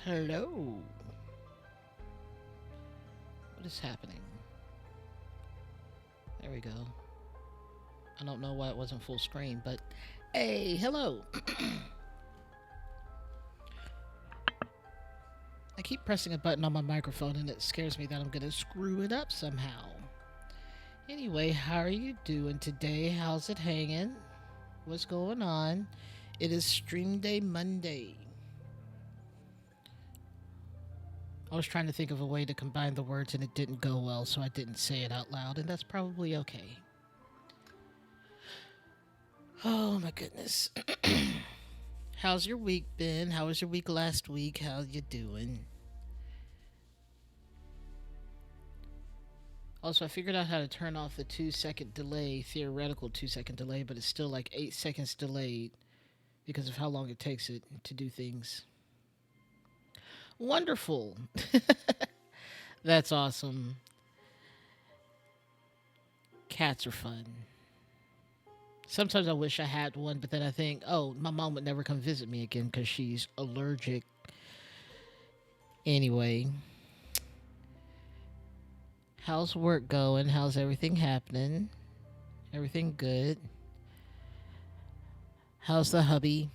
Hello. What is happening? There we go. I don't know why it wasn't full screen, but hey, hello. I keep pressing a button on my microphone and it scares me that I'm going to screw it up somehow. Anyway, how are you doing today? How's it hanging? What's going on? It is Stream Day Monday. I was trying to think of a way to combine the words and it didn't go well, so I didn't say it out loud, and that's probably okay. Oh my goodness. How's your week been? How was your week last week? How you doing? Also, I figured out how to turn off the 2 second delay, theoretical 2 second delay, but it's still like 8 seconds delayed because of how long it takes it to do things. Wonderful. That's awesome. Cats are fun. Sometimes I wish I had one, but then I think, oh, my mom would never come visit me again because she's allergic. Anyway, how's work going? How's everything happening? Everything good? How's the hubby?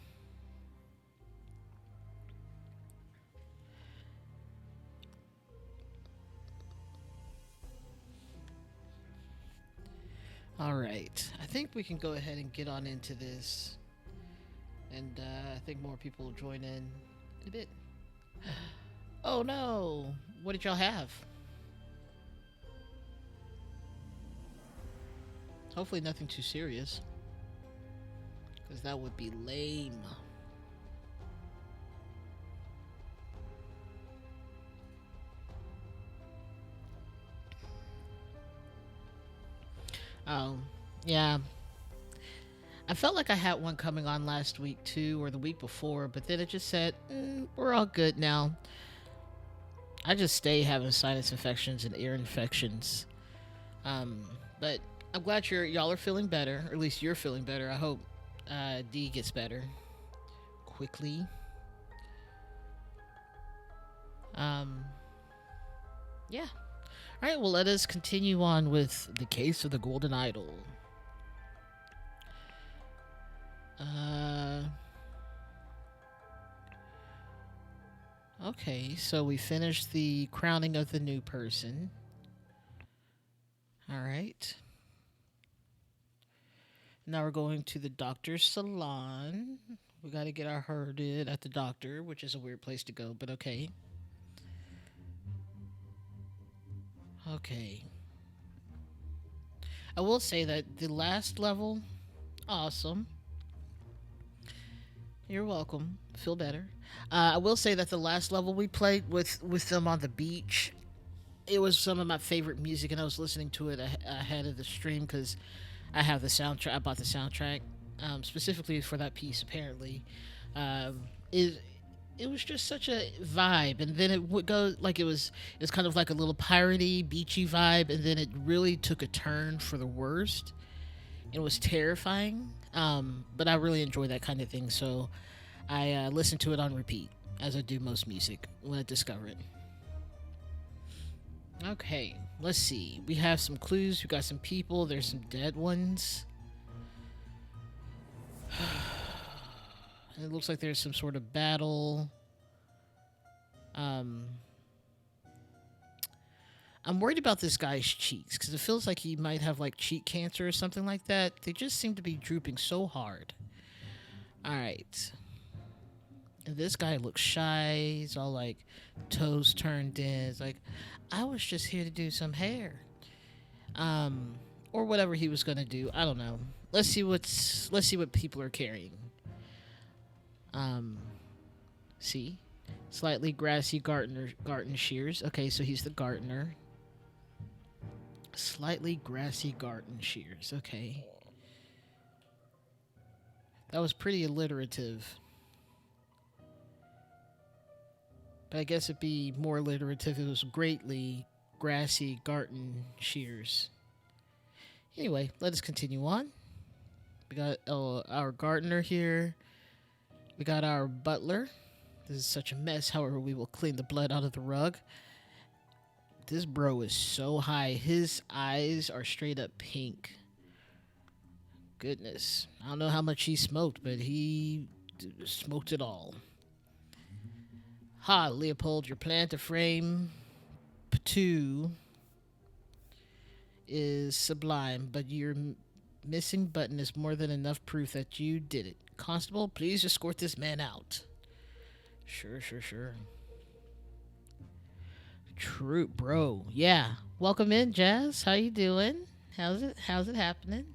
All right. I think we can go ahead and get on into this. And I think more people will join in a bit. Oh no! What did y'all have? Hopefully, nothing too serious. Because that would be lame. Oh, yeah. I felt like I had one coming on last week too, or the week before, but then it just said, we're all good now. I just stay having sinus infections and ear infections. But I'm glad y'all are feeling better, or at least you're feeling better. I hope D gets better quickly. Um, yeah. All right. Well, let us continue on with the case of the Golden Idol. Uh. Okay, so we finished the crowning of the new person. All right. Now we're going to the doctor's salon. We got to get our hair did at the doctor, which is a weird place to go, but okay. Okay. I will say that the last level, awesome. You're welcome. Feel better. I will say that the last level we played with them on the beach, it was some of my favorite music, and I was listening to it ahead of the stream because I have the soundtrack. I bought the soundtrack specifically for that piece. Apparently, um, it it was just such a vibe, and then it would go like it was kind of like a little piratey, beachy vibe, and then it really took a turn for the worst. It was terrifying, but I really enjoy that kind of thing. So I listen to it on repeat, as I do most music when I discover it. Okay, let's see. We have some clues. We got some people. There's some dead ones. It looks like there's some sort of battle. Um, I'm worried about this guy's cheeks because it feels like he might have like cheek cancer or something like that. They just seem to be drooping so hard. All right. And this guy looks shy. He's all like toes turned in. It's like, I was just here to do some hair. Or whatever he was gonna do. I don't know. Let's see what people are carrying. Um, see, slightly grassy garden shears. Okay, so he's the gardener. Slightly grassy garden shears. Okay, that was pretty alliterative. But I guess it'd be more alliterative if it was greatly grassy garden shears. Anyway, let us continue on. We got our gardener here. We got our butler. This is such a mess. However, we will clean the blood out of the rug. This bro is so high. His eyes are straight up pink. Goodness. I don't know how much he smoked, but he smoked it all. Ha, Leopold, your plan to frame Patu is sublime, but your missing button is more than enough proof that you did it. Constable, please escort this man out. Sure, sure, sure. True, bro. Yeah. Welcome in, Jazz. How you doing? How's it happening?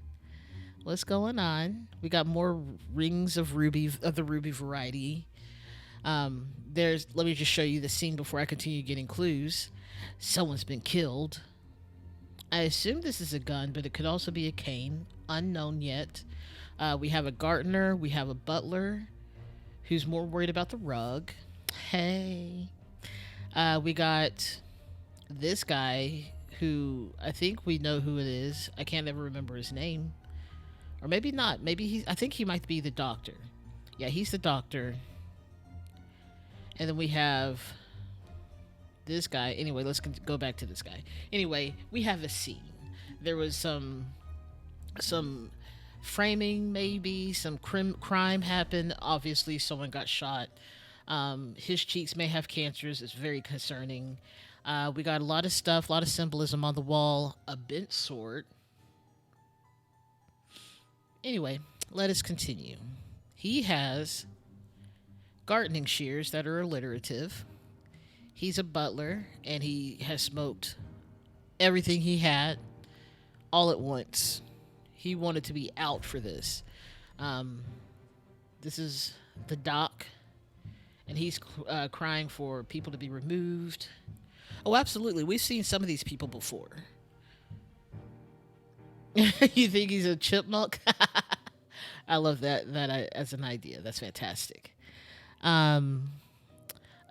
What's going on? We got more rings of ruby of the ruby variety. There's let me just show you the scene before I continue getting clues. Someone's been killed. I assume this is a gun, but it could also be a cane. Unknown yet. We have a gardener. We have a butler who's more worried about the rug. Hey. We got this guy who I think we know who it is. I can't ever remember his name. Or maybe not. I think he might be the doctor. Yeah, he's the doctor. And then we have this guy. Anyway, let's go back to this guy. Anyway, we have a scene. There was some framing, maybe some crime happened. Obviously, someone got shot. His cheeks may have cancers. It's very concerning. We got a lot of stuff, a lot of symbolism on the wall. A bent sword. Anyway, let us continue. He has gardening shears that are alliterative. He's a butler, and he has smoked everything he had all at once. He wanted to be out for this. This is the doc, and he's crying for people to be removed. Oh, absolutely. We've seen some of these people before. You think he's a chipmunk? I love that as an idea. That's fantastic. A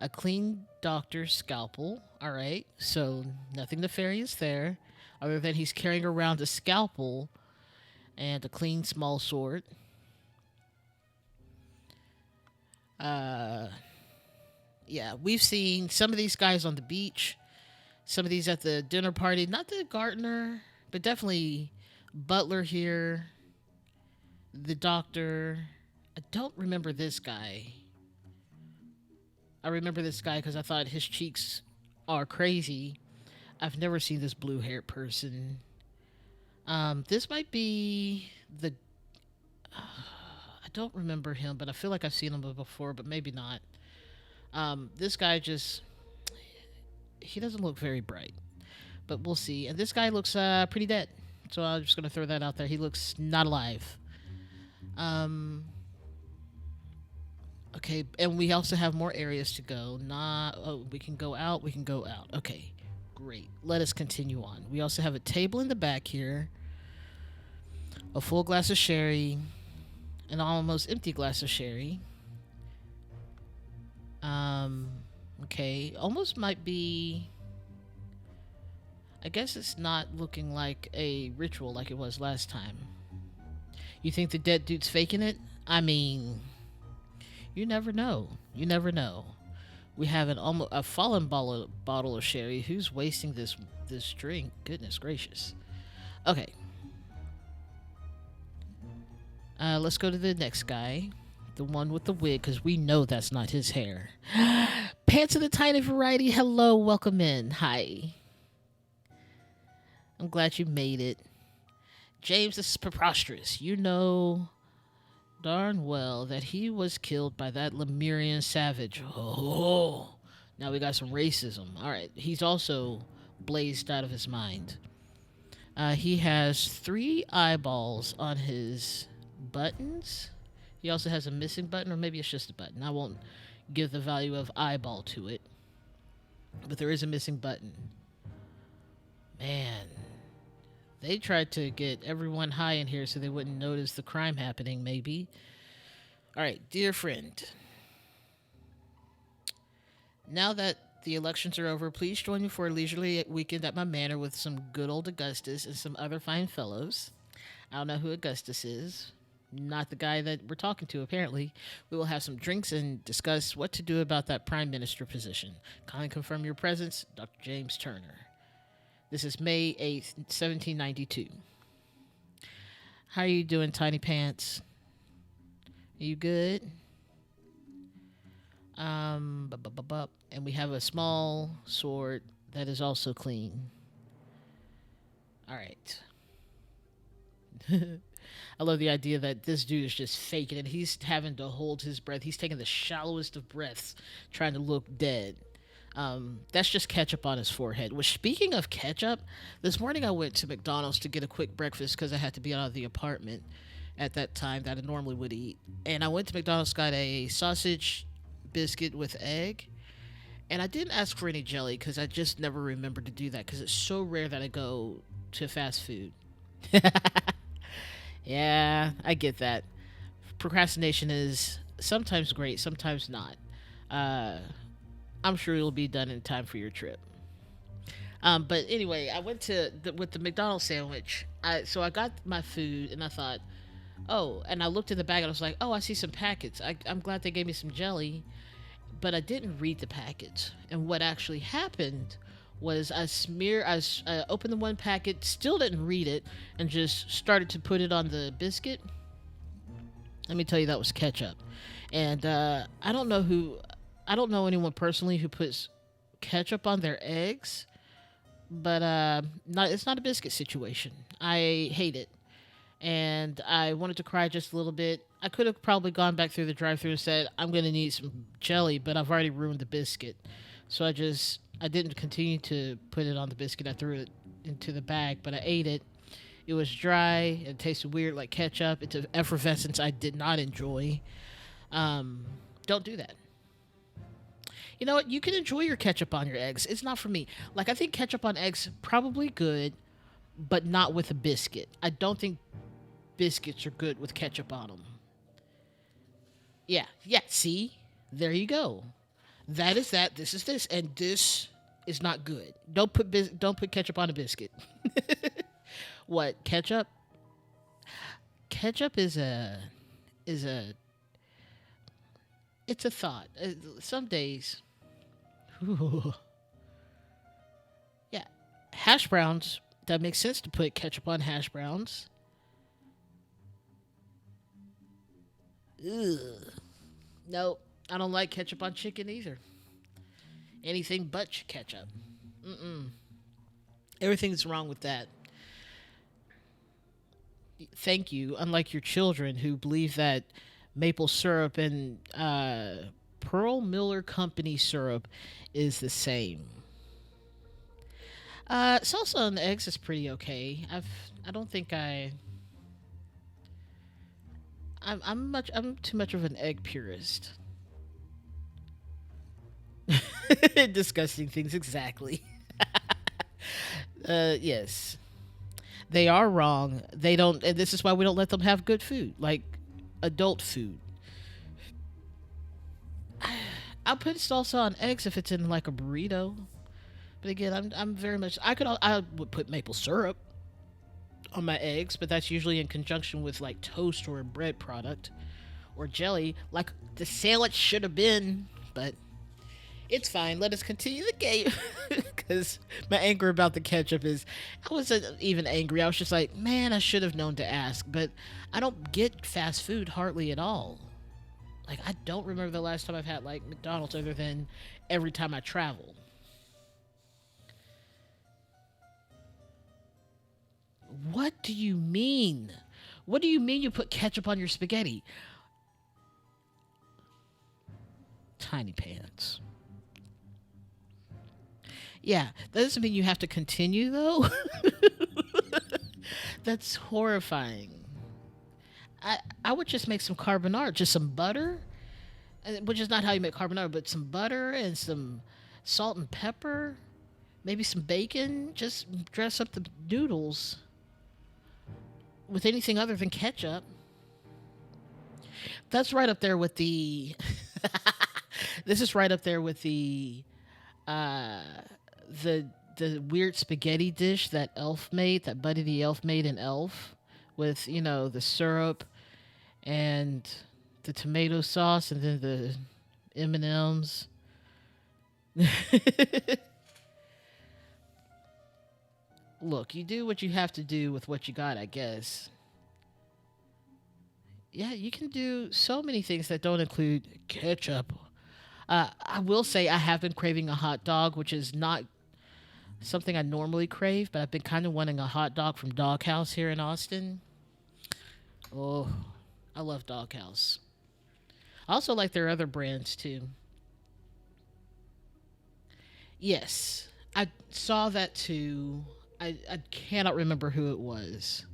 clean doctor's scalpel. All right. So nothing nefarious there, other than he's carrying around a scalpel and a clean small sword. Yeah, we've seen some of these guys on the beach, some of these at the dinner party. Not the gardener, but definitely butler here, the doctor. I don't remember this guy. I remember this guy because I thought his cheeks are crazy. I've never seen this blue-haired person. This might be the... I don't remember him, but I feel like I've seen him before, but maybe not. This guy just... He doesn't look very bright, but we'll see. And this guy looks pretty dead. So I'm just going to throw that out there. He looks not alive. Okay, and we also have more areas to go. We can go out. We can go out. Okay, great. Let us continue on. We also have a table in the back here, a full glass of sherry, an almost empty glass of sherry. Okay, almost might be... I guess it's not looking like a ritual like it was last time. You think the dead dude's faking it? I mean... You never know. You never know. We have a fallen bottle of sherry. Who's wasting this drink? Goodness gracious. Okay. Let's go to the next guy. The one with the wig, because we know that's not his hair. Pants of the Tiny Variety. Hello, welcome in. Hi. I'm glad you made it. James, this is preposterous. You know darn well that he was killed by that Lemurian savage. Oh, now we got some racism. All right, he's also blazed out of his mind. He has 3 eyeballs on his buttons. He also has a missing button, or maybe it's just a button. I won't give the value of eyeball to it, but there is a missing button. Man, they tried to get everyone high in here so they wouldn't notice the crime happening, maybe. All right, dear friend. Now that the elections are over, please join me for a leisurely weekend at my manor with some good old Augustus and some other fine fellows. I don't know who Augustus is. not the guy that we're talking to, apparently. We will have some drinks and discuss what to do about that prime minister position. Kindly confirm your presence, Dr. James Turner. This is May 8th, 1792. How are you doing, Tiny Pants? Are you good? And we have a small sword that is also clean. All right. I love the idea that this dude is just faking it. He's having to hold his breath. He's taking the shallowest of breaths, trying to look dead. That's just ketchup on his forehead. Which, speaking of ketchup, this morning I went to McDonald's to get a quick breakfast because I had to be out of the apartment at that time that I normally would eat. And I went to McDonald's, got a sausage biscuit with egg. And I didn't ask for any jelly because I just never remembered to do that because it's so rare that I go to fast food. Yeah, I get that. Procrastination is sometimes great, sometimes not. Uh, I'm sure it'll be done in time for your trip. But anyway, I went with the McDonald's sandwich. I got my food and I thought, oh, and I looked in the bag and I was like, oh, I see some packets. I'm glad they gave me some jelly, but I didn't read the packets. And what actually happened was I opened the one packet, still didn't read it, and just started to put it on the biscuit. Let me tell you, that was ketchup. And I don't know anyone personally who puts ketchup on their eggs, but it's not a biscuit situation. I hate it. And I wanted to cry just a little bit. I could have probably gone back through the drive-through and said, I'm going to need some jelly, but I've already ruined the biscuit. So I didn't continue to put it on the biscuit. I threw it into the bag, but I ate it. It was dry. It tasted weird like ketchup. It's an effervescence I did not enjoy. Don't do that. You know what? You can enjoy your ketchup on your eggs. It's not for me. Like, I think ketchup on eggs probably good, but not with a biscuit. I don't think biscuits are good with ketchup on them. Yeah, yeah. See, there you go. That is that. This is this, and this is not good. Don't put ketchup on a biscuit. What ketchup? Ketchup is a it's a thought. Some days, yeah, hash browns. That makes sense to put ketchup on hash browns. Ugh. Nope, I don't like ketchup on chicken either. Anything but ketchup. Mm-mm. Everything's wrong with that. Thank you. Unlike your children who believe that maple syrup and Pearl Miller Company syrup is the same. Salsa on the eggs is pretty okay. I don't think I'm too much of an egg purist. Disgusting things, exactly. Yes, they are wrong. They don't, and this is why we don't let them have good food, like adult food. I'll put salsa on eggs if it's in like a burrito. But again, I'm very much. I would put maple syrup on my eggs, but that's usually in conjunction with like toast or a bread product or jelly, like the sandwich should have been. But it's fine. Let us continue the game because my anger about the ketchup is. I wasn't even angry. I was just like, man, I should have known to ask. But I don't get fast food hardly at all. Like, I don't remember the last time I've had like McDonald's other than every time I travel. What do you mean? What do you mean you put ketchup on your spaghetti? Tiny pants. Yeah, that doesn't mean you have to continue though. That's horrifying. I would just make some carbonara, just some butter, which is not how you make carbonara, but some butter and some salt and pepper, maybe some bacon. Just dress up the noodles with anything other than ketchup. That's right up there with the. This is right up there with uh, the weird spaghetti dish that Elf made, that Buddy the Elf made in Elf, with the syrup and the tomato sauce, and then the M&Ms. Look, you do what you have to do with what you got, I guess. Yeah, you can do so many things that don't include ketchup. I will say I have been craving a hot dog, which is not something I normally crave, but I've been kind of wanting a hot dog from Doghouse here in Austin. Oh, I love Doghouse. I also like their other brands too. Yes, I saw that too. I cannot remember who it was.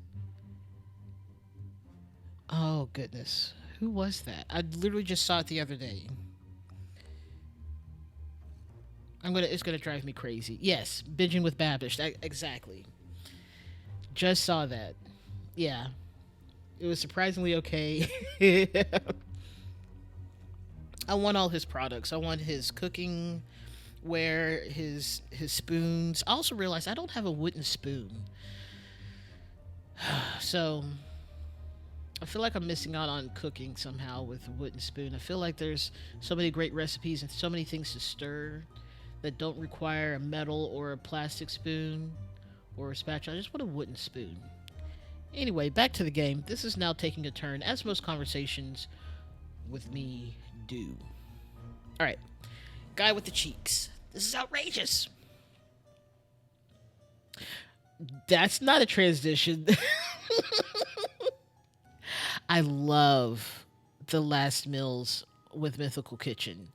Oh goodness, who was that? I literally just saw it the other day. It's gonna drive me crazy. Yes, binging with Babish. Exactly. Just saw that. Yeah, it was surprisingly okay. I want all his products. I want his cooking ware, his spoons. I also realized I don't have a wooden spoon, so I feel like I'm missing out on cooking somehow with a wooden spoon. I feel like there's so many great recipes and so many things to stir that don't require a metal or a plastic spoon or a spatula. I just want a wooden spoon. Anyway, back to the game. This is now taking a turn, as most conversations with me do. All right, guy with the cheeks. This is outrageous. That's not a transition. I love the last meals with Mythical Kitchen.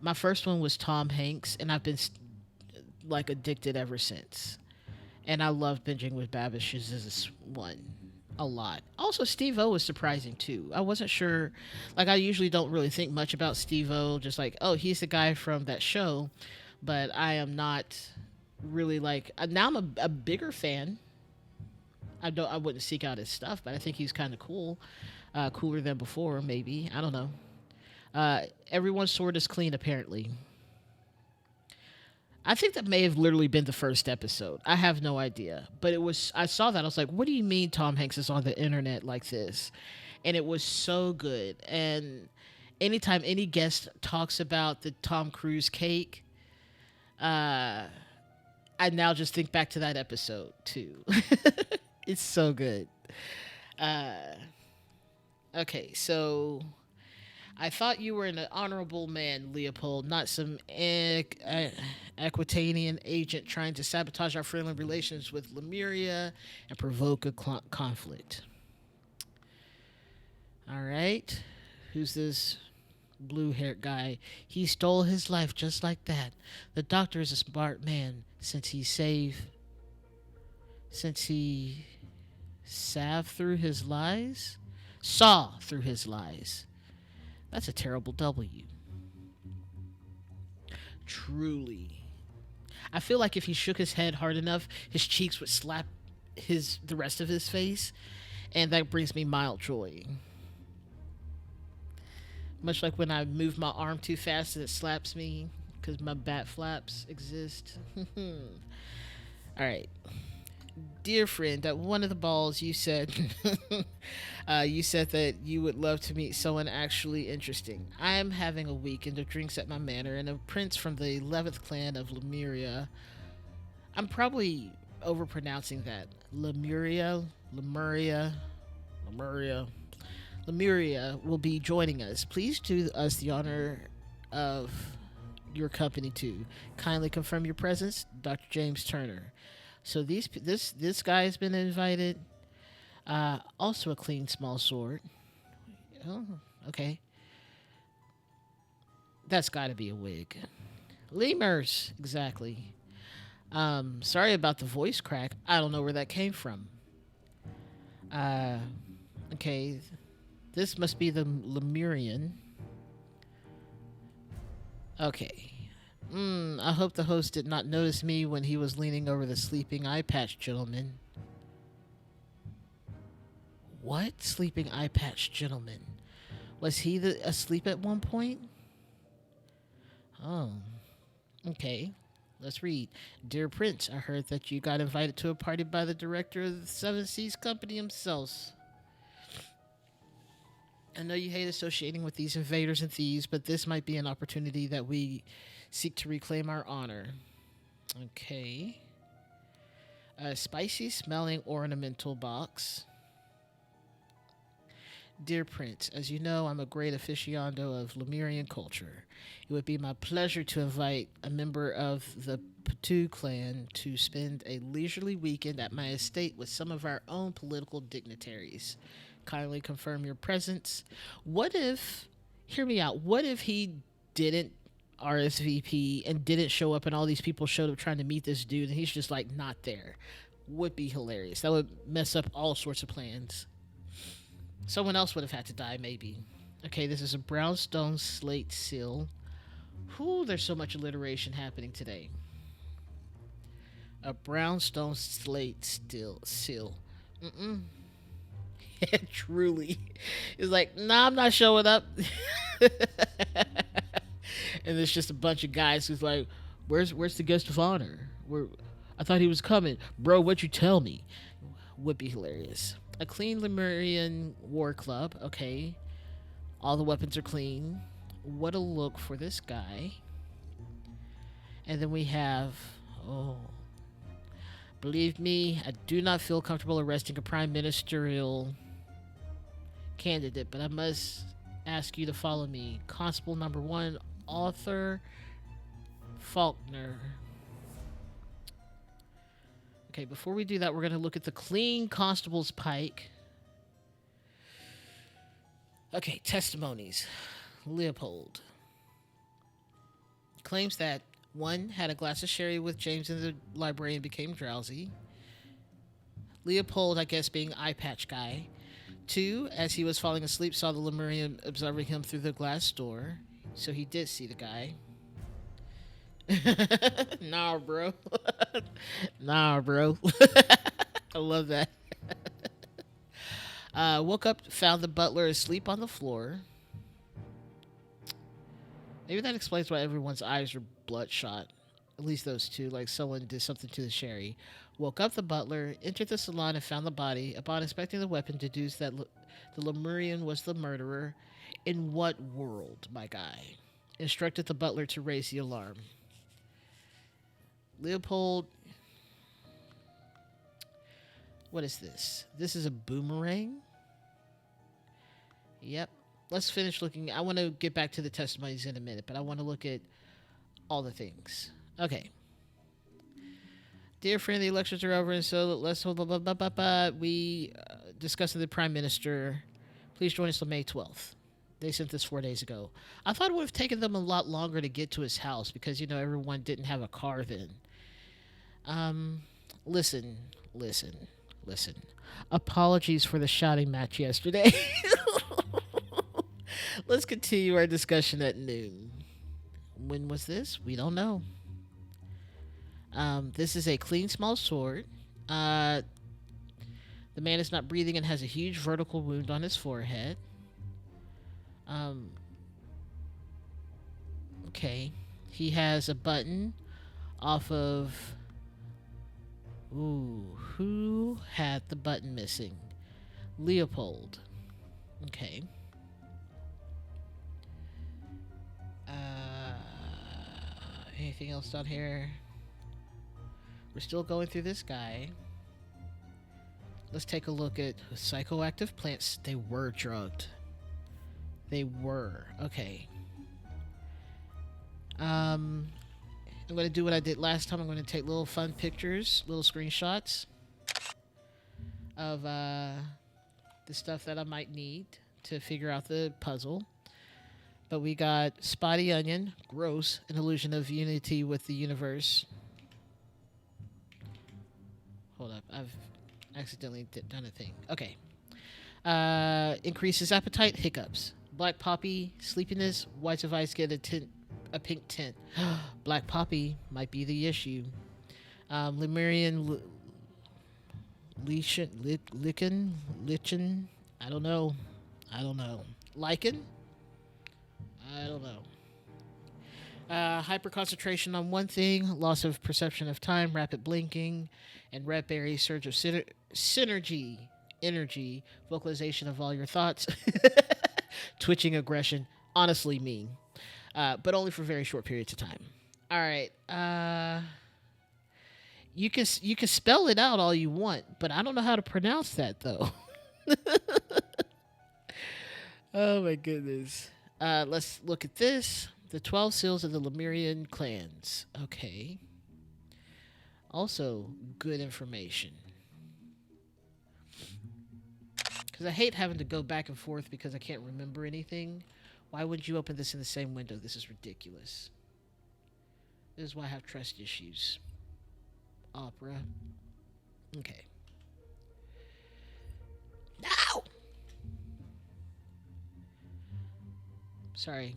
My first one was Tom Hanks, and I've been like addicted ever since. And I love binging with Babish's this one a lot. Also, Steve O was surprising too. I wasn't sure. Like, I usually don't really think much about Steve O. Just like, oh, he's the guy from that show. But I am not really like. Now I'm a bigger fan. I don't. I wouldn't seek out his stuff, but I think he's kind of cool. Cooler than before, maybe. I don't know. Everyone's sword is clean, apparently. I think that may have literally been the first episode. I have no idea. But it was, I saw that. I was like, what do you mean Tom Hanks is on the internet like this? And it was so good. And anytime any guest talks about the Tom Cruise cake, uh, I now just think back to that episode too. It's so good. Uh, okay, so I thought you were an honorable man, Leopold, not some Aquitanian agent trying to sabotage our friendly relations with Lemuria and provoke a conflict. All right. Who's this blue haired guy? He stole his life just like that. The doctor is a smart man since he saved through his lies? Saw through his lies. That's a terrible W. Truly. I feel like if he shook his head hard enough, his cheeks would slap the rest of his face, and that brings me mild joy. Much like when I move my arm too fast and it slaps me because my bat flaps exist. All right. Dear friend, at one of the balls you said you said that you would love to meet someone actually interesting. I am having a weekend of drinks at my manor, and a prince from the 11th clan of Lemuria. I'm probably overpronouncing that. Lemuria. Lemuria will be joining us. Please do us the honor of your company too. Kindly confirm your presence, Dr. James Turner. So this guy has been invited. Also a clean small sword. Oh, okay. That's got to be a wig. Lemurs, exactly. Sorry about the voice crack. I don't know where that came from. Uh, okay. This must be the Lemurian. Okay. I hope the host did not notice me when he was leaning over the sleeping eye patch gentleman. What? Sleeping eye patch gentleman? Was he asleep at one point? Oh. Okay. Let's read. Dear Prince, I heard that you got invited to a party by the director of the Seven Seas Company himself. I know you hate associating with these invaders and thieves, but this might be an opportunity that we seek to reclaim our honor. Okay. A spicy smelling ornamental box. Dear Prince, as you know, I'm a great aficionado of Lemurian culture. It would be my pleasure to invite a member of the Patu clan to spend a leisurely weekend at my estate with some of our own political dignitaries. Kindly confirm your presence. What if, hear me out, what if he didn't RSVP and didn't show up and all these people showed up trying to meet this dude and he's just like not there? Would be hilarious. That would mess up all sorts of plans. Someone else would have had to die, maybe. Okay, this is a brownstone slate seal. Whew, there's so much alliteration happening today. A brownstone slate still seal. Mm-mm. Truly. It's like, nah, I'm not showing up. And there's just a bunch of guys who's like, where's the guest of honor? I thought he was coming. Bro, what'd you tell me? Would be hilarious. A clean Lemurian war club. Okay. All the weapons are clean. What a look for this guy. And then we have, oh, believe me, I do not feel comfortable arresting a prime ministerial candidate, but I must ask you to follow me. Constable number 1, Arthur Faulkner. Okay, before we do that, we're going to look at the clean constable's pike. Okay, testimonies. Leopold claims that 1 had a glass of sherry with James in the library and became drowsy. Leopold, I guess, being eye patch guy. 2, as he was falling asleep, saw the Lemurian observing him through the glass door. So he did see the guy. Nah, bro. Nah, bro. I love that. Woke up, found the butler asleep on the floor. Maybe that explains why everyone's eyes are bloodshot. At least those 2, like someone did something to the sherry. Woke up the butler, entered the salon and found the body. Upon inspecting the weapon, deduced that the Lemurian was the murderer. In what world, my guy? Instructed the butler to raise the alarm. Leopold, what is this? This is a boomerang? Yep. Let's finish looking. I want to get back to the testimonies in a minute, but I want to look at all the things. Okay. Dear friend, the elections are over, and so let's hold. We discussing the prime minister. Please join us on May 12th. They sent this 4 days ago. I thought it would have taken them a lot longer to get to his house because, everyone didn't have a car then. Listen. Apologies for the shouting match yesterday. Let's continue our discussion at noon. When was this? We don't know. This is a clean small sword. The man is not breathing and has a huge vertical wound on his forehead. Okay. He has a button off of... Ooh, who had the button missing? Leopold. Okay. Anything else down here? We're still going through this guy. Let's take a look at psychoactive plants. They were drugged. They were. Okay. I'm going to do what I did last time. I'm going to take little fun pictures, little screenshots of the stuff that I might need to figure out the puzzle. But we got Spotty Onion, gross, an illusion of unity with the universe. Hold up, I've accidentally done a thing. Okay. Increases appetite, hiccups. Black poppy, sleepiness, whites of ice get a pink tint. Black poppy might be the issue. Lemurian lichen, I don't know. Lichen? I don't know. Hyperconcentration on one thing, loss of perception of time, rapid blinking, and red berry surge of synergy, energy, vocalization of all your thoughts. Twitching aggression, honestly mean, but only for very short periods of time. All right. You can spell it out all you want, but I don't know how to pronounce that though. Oh my goodness. Let's look at this. The 12 seals of the Lemurian clans. Okay. Also, good information. Because I hate having to go back and forth because I can't remember anything. Why wouldn't you open this in the same window? This is ridiculous. This is why I have trust issues. Opera. Okay. No! Sorry.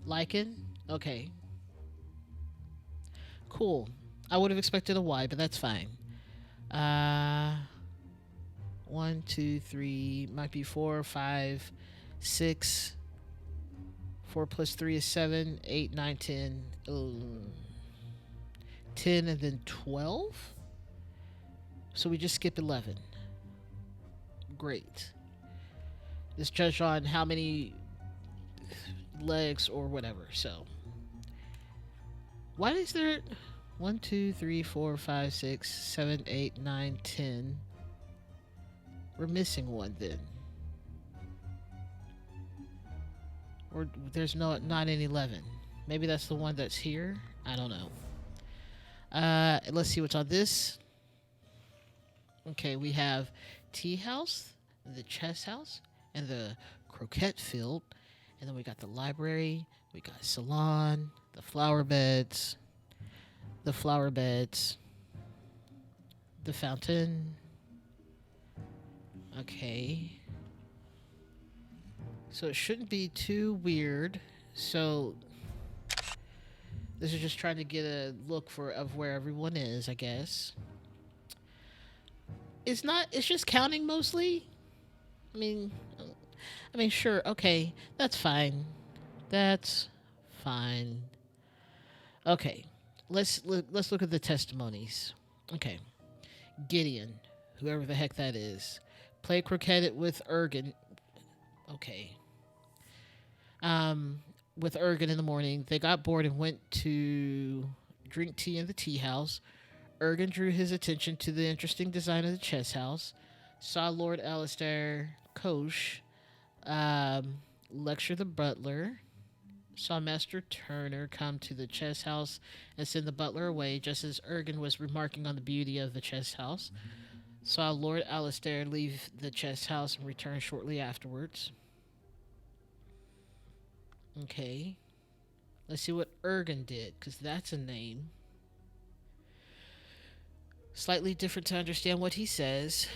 Lichen? Okay. Cool. I would have expected a Y, but that's fine. Uh, 1, 2, 3, might be 4, 5, 6. 4 plus 3 is 7, 8, 9, 10. 10 and then 12? So we just skip 11. Great. This judged on how many legs or whatever. So, why is there 1, 2, 3, 4, 5, 6, 7, 8, 9, 10? We're missing one then. Or there's not any 11. Maybe that's the one that's here. I don't know. Let's see what's on this. Okay, we have tea house, the chess house, and the croquette field. And then we got the library, we got salon, the flower beds, the fountain. Okay. So it shouldn't be too weird. So this is just trying to get a look of where everyone is, I guess. It's just counting mostly. I mean, sure, okay, that's fine. That's fine. Okay, let's look at the testimonies. Okay, Gideon, whoever the heck that is, played croquet with Ergen. Okay. With Ergen in the morning, they got bored and went to drink tea in the tea house. Ergen drew his attention to the interesting design of the chess house. Saw Lord Alistair Kosh lecture the butler. Saw Master Turner come to the chess house and send the butler away just as Ergen was remarking on the beauty of the chess house. Saw Lord Alistair leave the chess house and return shortly afterwards. Okay. Let's see what Ergen did, because that's a name. Slightly different to understand what he says.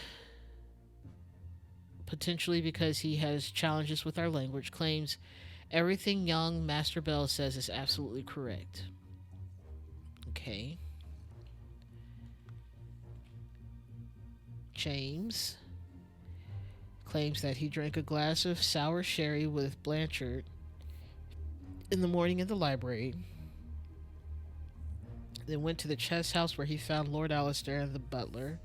Potentially because he has challenges with our language. Claims everything young Master Bell says is absolutely correct. Okay. James claims that he drank a glass of sour sherry with Blanchard in the morning in the library. Then went to the chess house where he found Lord Alistair and the butler.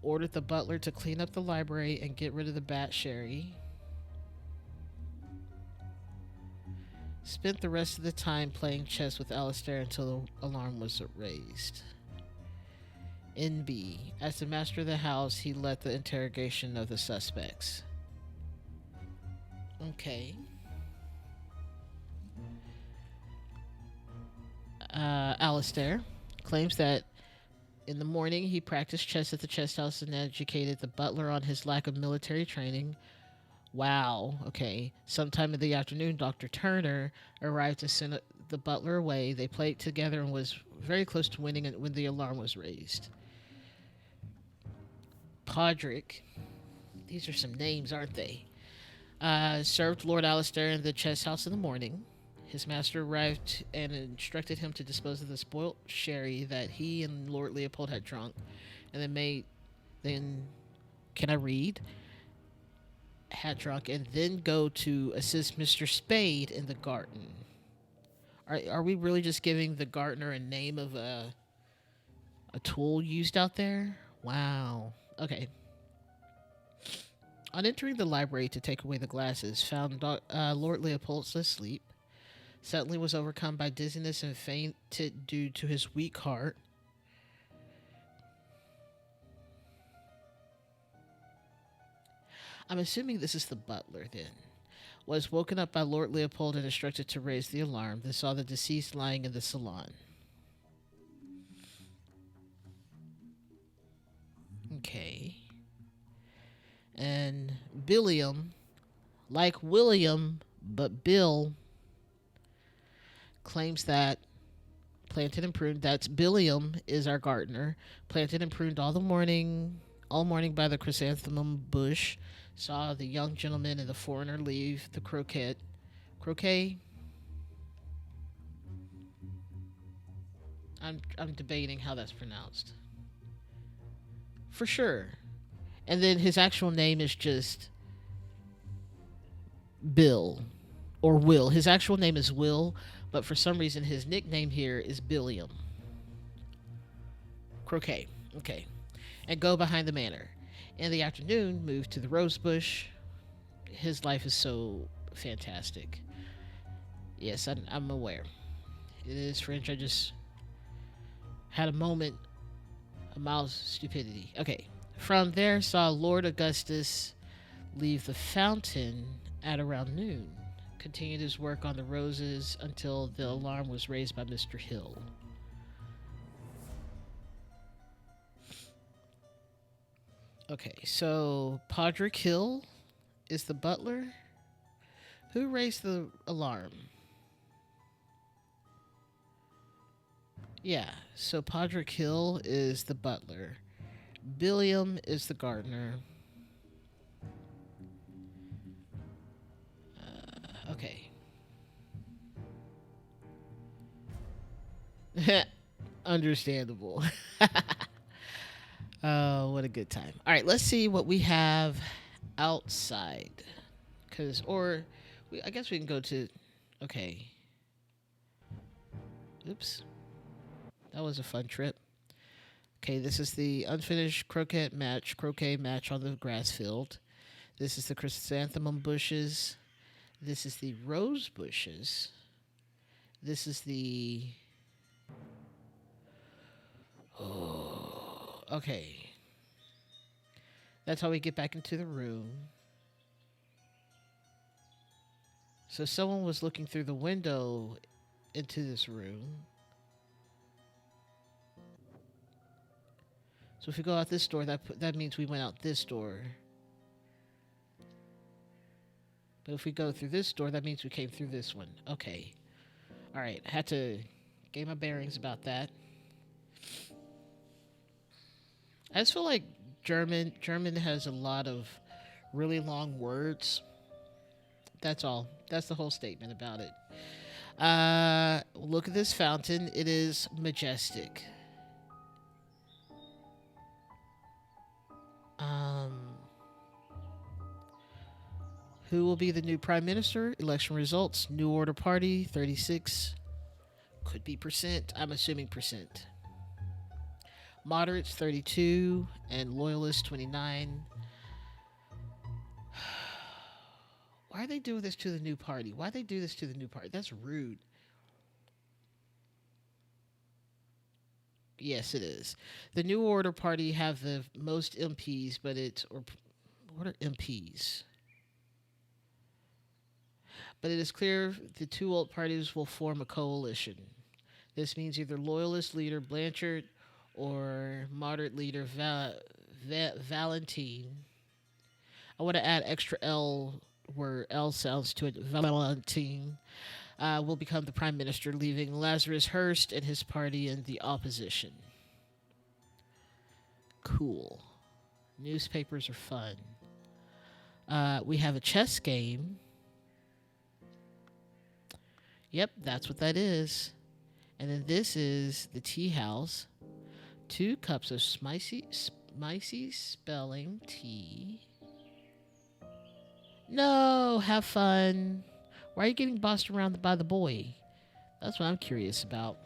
Ordered the butler to clean up the library and get rid of the bat sherry. Spent the rest of the time playing chess with Alistair until the alarm was raised. NB. As the master of the house, he led the interrogation of the suspects. Okay. Alistair claims that in the morning he practiced chess at the chess house and educated the butler on his lack of military training. Wow, okay. Sometime in the afternoon, Dr. Turner arrived to send the butler away. They played together and was very close to winning when the alarm was raised. Podrick, these are some names, aren't they? Served Lord Alistair in the chess house in the morning. His master arrived and instructed him to dispose of the spoilt sherry that he and Lord Leopold had drunk, and can I read? Had drunk, and then go to assist Mr. Spade in the garden. Are we really just giving the gardener a name of a tool used out there? Wow. Okay. On entering the library to take away the glasses, found Lord Leopold asleep. Suddenly was overcome by dizziness and fainted due to his weak heart. I'm assuming this is the butler then. Was woken up by Lord Leopold and instructed to raise the alarm. They saw the deceased lying in the salon. Okay. And Billiam, like William, but Bill, claims that planted and pruned, that's Billiam is our gardener, planted and pruned all morning by the chrysanthemum bush, saw the young gentleman and the foreigner leave the croquet. I'm debating how that's pronounced. For sure. And then his actual name is just Bill or Will. His actual name is Will, but for some reason his nickname here is Billiam. Croquet. Okay. And go behind the manor. In the afternoon, move to the rosebush. His life is so fantastic. Yes, I'm aware. It is French. I just had a moment of mild stupidity. Okay. From there, saw Lord Augustus leave the fountain at around noon. Continued his work on the roses until the alarm was raised by Mr. Hill. Okay, so Podrick Hill is the butler. Who raised the alarm? Yeah, so Podrick Hill is the butler. Billiam is the gardener. Okay. Understandable. Oh, what a good time. All right, let's see what we have outside. I guess we can go to, okay. Oops. That was a fun trip. Okay, this is the unfinished croquet match on the grass field. This is the chrysanthemum bushes. This is the rose bushes. This is the... Oh, okay. That's how we get back into the room. So someone was looking through the window into this room. So if we go out this door, that means we went out this door. But if we go through this door, that means we came through this one. Okay. All right. I had to get my bearings about that. I just feel like German has a lot of really long words. That's all. That's the whole statement about it. Look at this fountain. It is majestic. Who will be the new prime minister? Election results. New Order Party, 36. Could be percent. I'm assuming percent. Moderates, 32. And Loyalists, 29. Why are they doing this to the new party? Why they do this to the new party? That's rude. Yes, it is. The New Order Party have the most MPs, but what are MPs? But it is clear the two old parties will form a coalition. This means either Loyalist leader Blanchard or moderate leader Valentine. I want to add extra L where L sounds to it. Valentine will become the prime minister, leaving Lazarus Hearst and his party in the opposition. Cool. Newspapers are fun. We have a chess game. Yep, that's what that is. And then this is the tea house. 2 cups of spicy spelling tea. No, have fun. Why are you getting bossed around by the boy? That's what I'm curious about.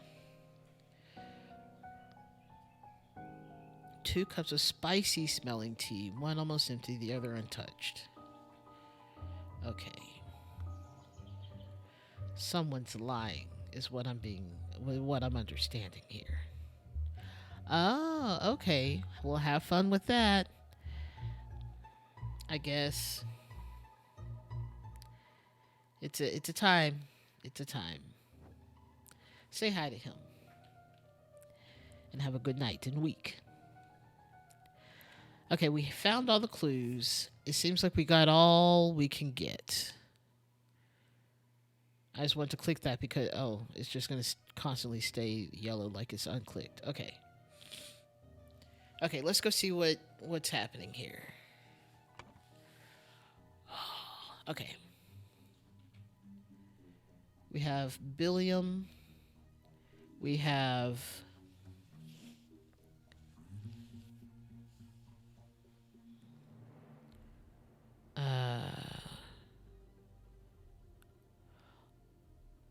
2 cups of spicy smelling tea, one almost empty, the other untouched. Okay. Someone's lying is what I'm understanding here. Oh, okay. We'll have fun with that. I guess it's a time. It's a time. Say hi to him and have a good night and week. Okay, we found all the clues. It seems like we got all we can get. I just want to click that because it's just going to constantly stay yellow like it's unclicked. Okay. Okay, let's go see what's happening here. Okay. We have Billiam. We have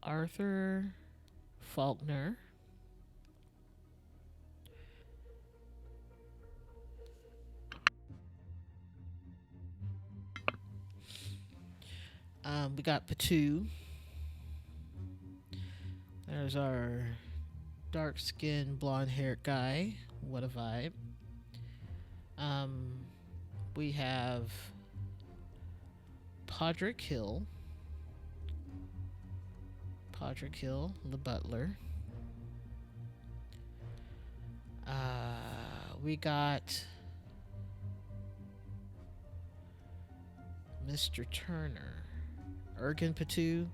Arthur Faulkner. We got Patu. There's our dark-skinned, blonde-haired guy. What a vibe. We have Podrick Hill. Podrick Hill, the butler. We got Mr. Turner. Ergen Patu.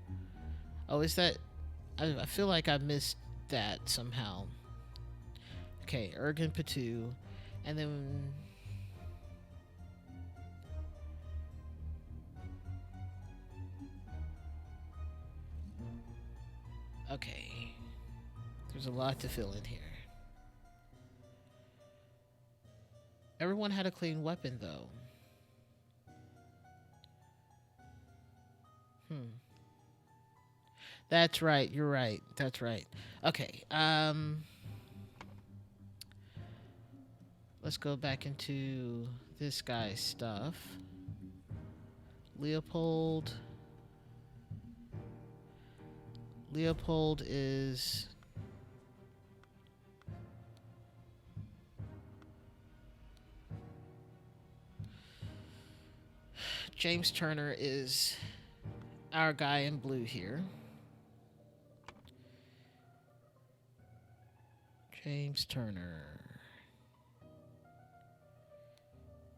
Oh, is that... I feel like I missed that somehow. Okay, Ergen Patu. And then... Okay. There's a lot to fill in here. Everyone had a clean weapon, though. That's right. You're right. That's right. Okay. Let's go back into this guy's stuff. Leopold. Leopold is... James Turner is our guy in blue here. James Turner.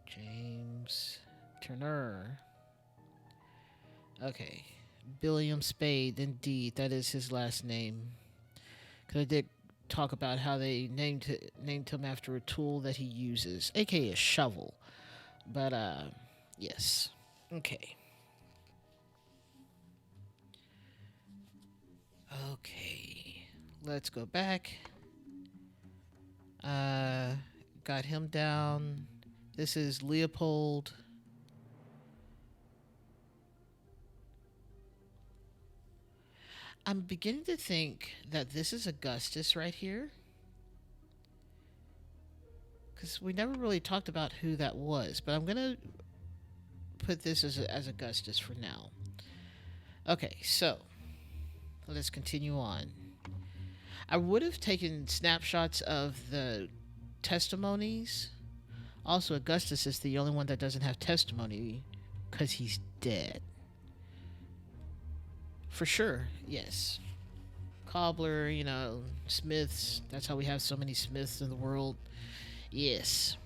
James Turner. Okay. Billiam Spade, indeed. That is his last name. Because I did talk about how they named him after a tool that he uses, aka a shovel. But, yes. Okay. Okay. Let's go back. Got him down. This is Leopold. I'm beginning to think that this is Augustus right here. Because we never really talked about who that was. But I'm going to put this as Augustus for now. Okay, so let's continue on. I would have taken snapshots of the testimonies. Also, Augustus is the only one that doesn't have testimony because he's dead. For sure, yes. Cobbler, Smiths. That's how we have so many Smiths in the world. Yes.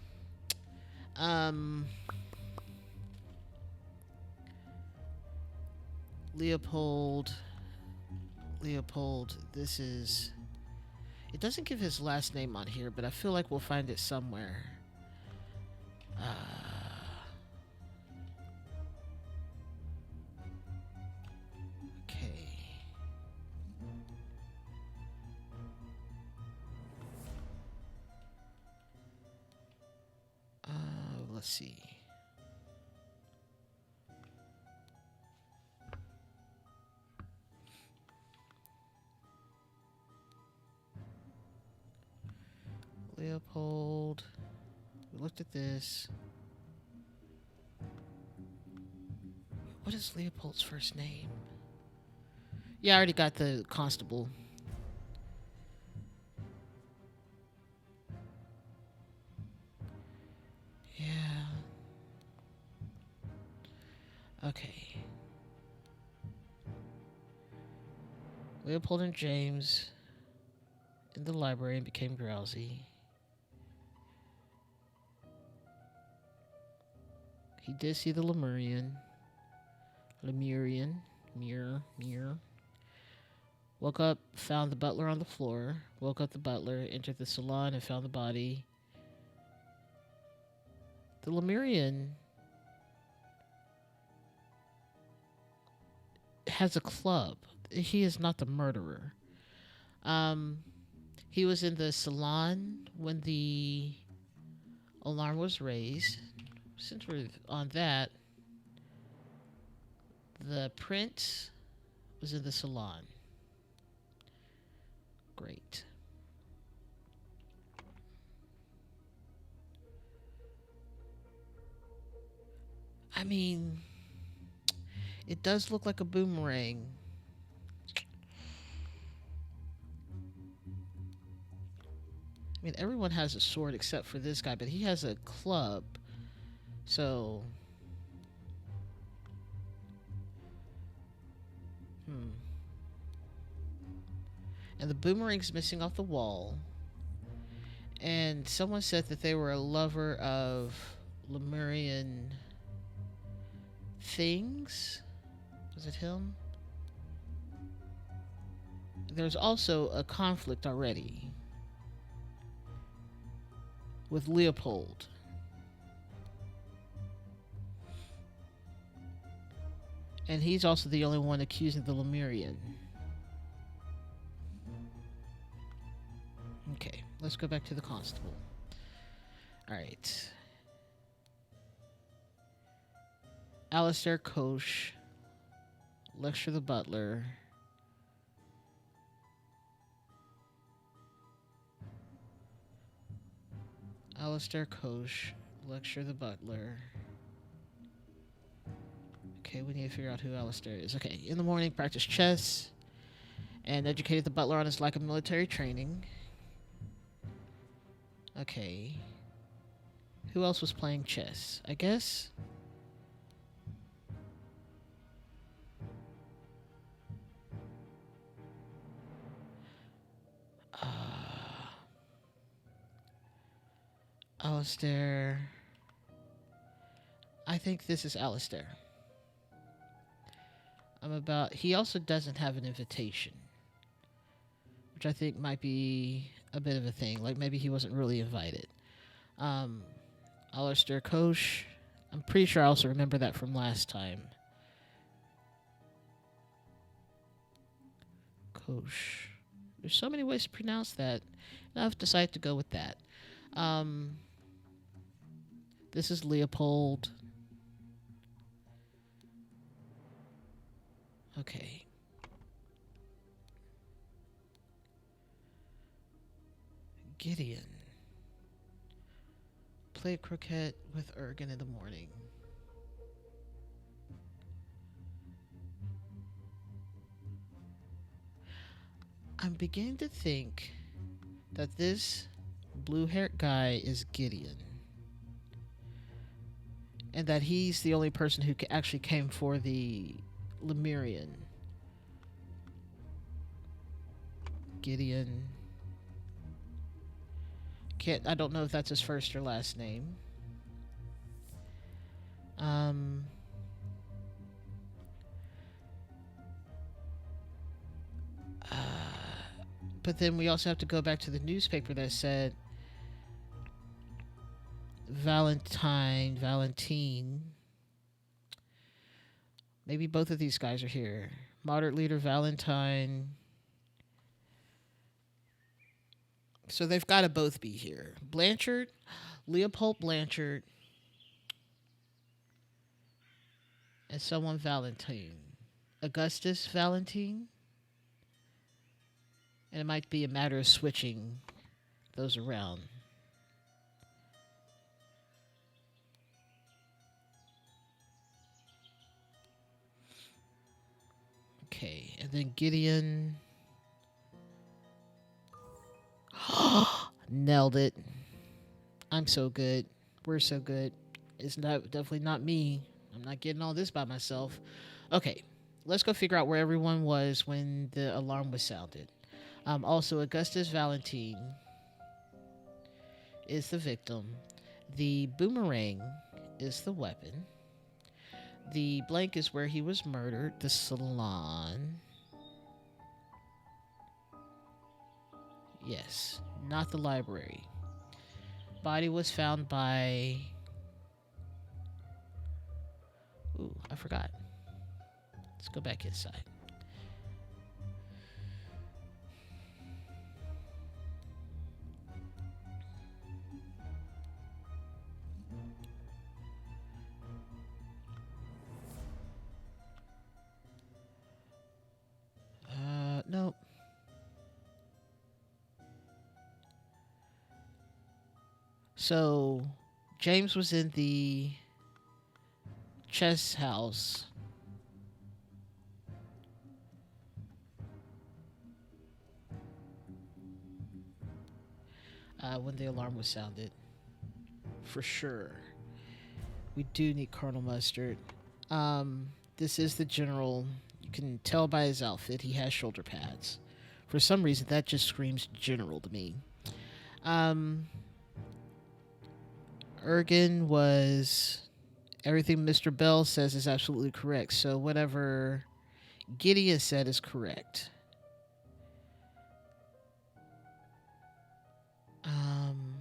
Leopold, this is... It doesn't give his last name on here, but I feel like we'll find it somewhere. Okay. Let's see. Leopold. We looked at this. What is Leopold's first name? Yeah, I already got the constable. Yeah. Okay. Leopold and James in the library and became drowsy. He did see the Lemurian. Lemurian. Mirror. Woke up, found the butler on the floor. Woke up the butler, entered the salon, and found the body. The Lemurian has a club. He is not the murderer. Um, he was in the salon when the alarm was raised. Since we're on that, the prince was in the salon. Great. I mean, it does look like a boomerang. I mean, everyone has a sword except for this guy, but he has a club. So, hmm. And the boomerang's missing off the wall. And someone said that they were a lover of Lemurian things. Was it him? There's also a conflict already with Leopold. And he's also the only one accusing the Lemurian. Okay, let's go back to the constable. Alright. Alistair Koch. Lecture the butler. Alistair Koch. Lecture the butler. Okay, we need to figure out who Alistair is. Okay, in the morning, practice chess. And educated the butler on his lack of military training. Okay. Who else was playing chess? I guess. Alistair. I think this is Alistair. He also doesn't have an invitation, which I think might be a bit of a thing. Like maybe he wasn't really invited. Alistair Koch. I'm pretty sure I also remember that from last time. Koch. There's so many ways to pronounce that, and I've decided to go with that. This is Leopold. Okay. Gideon. Play croquet with Ergen in the morning. I'm beginning to think that this blue-haired guy is Gideon. And that he's the only person who actually came for the Lemurian. Gideon. I don't know if that's his first or last name. But then we also have to go back to the newspaper that said Valentine. Maybe both of these guys are here. Moderate leader Valentine. So they've got to both be here. Blanchard, Leopold Blanchard, and someone Valentine. Augustus Valentine. And it might be a matter of switching those around. Then Gideon nailed it. I'm so good. We're so good. It's not definitely not me. I'm not getting all this by myself. Okay, let's go figure out where everyone was when the alarm was sounded. Also, Augustus Valentine is the victim. The boomerang is the weapon. The blank is where he was murdered. The salon. Yes, not the library. Body was found by. Ooh, I forgot. Let's go back inside. Nope. So, James was in the chess house. When the alarm was sounded. For sure. We do need Colonel Mustard. This is the general. You can tell by his outfit he has shoulder pads. For some reason, that just screams general to me. Um, Ergen was. Everything Mr. Bell says is absolutely correct. So whatever Gideon said is correct. Um,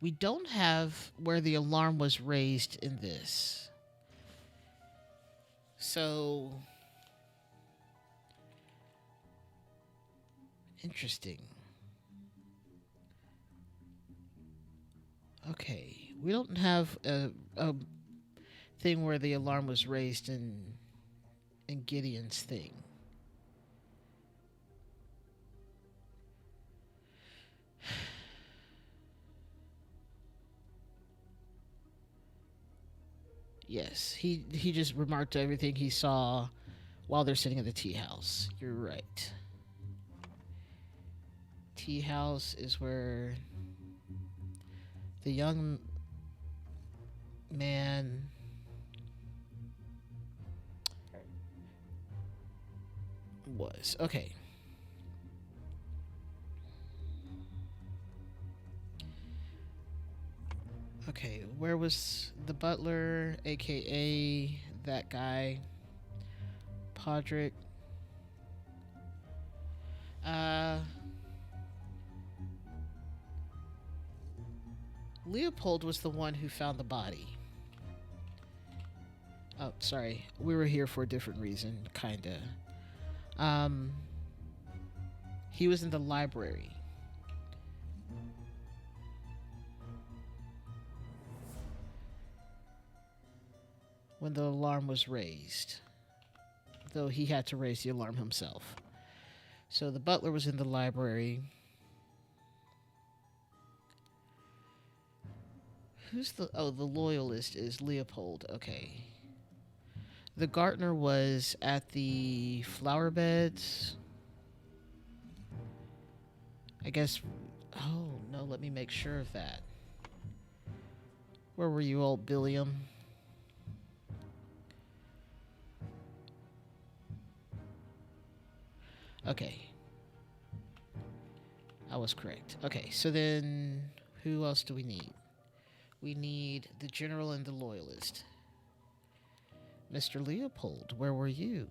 we don't have where the alarm was raised in this. So interesting. Okay, we don't have a thing where the alarm was raised in Gideon's thing. Yes, he just remarked everything he saw while they're sitting at the tea house. You're right. Tea house is where the young man was. Okay. Okay, where was the butler, aka that guy, Podrick? Uh, Leopold was the one who found the body. Oh, sorry. We were here for a different reason, kinda. Um, he was in the library. When the alarm was raised. Though he had to raise the alarm himself. So the butler was in the library. Who's the. Oh, the loyalist is Leopold. Okay. The gardener was at the flower beds. I guess. Oh, no, let me make sure of that. Where were you, old Billiam? Okay. I was correct. Okay, so then who else do we need? We need the general and the loyalist. Mr. Leopold, where were you?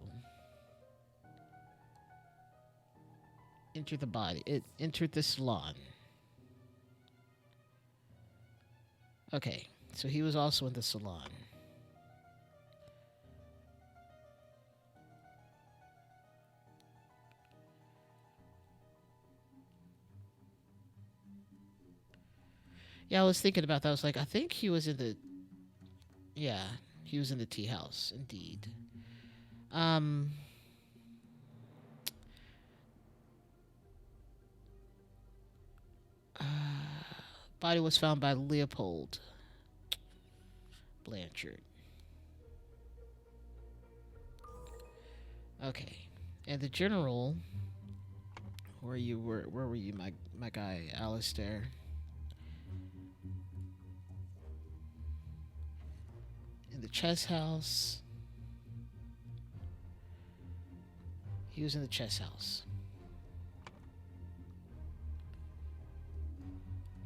Enter the body. It entered the salon. Okay, so he was also in the salon. Yeah, I was thinking about that. I was like, I think he was in the. Yeah, he was in the tea house, indeed. Um. Uh, body was found by Leopold Blanchard. Okay. And the general, where were you, my guy, Alistair? In the chess house. He was in the chess house.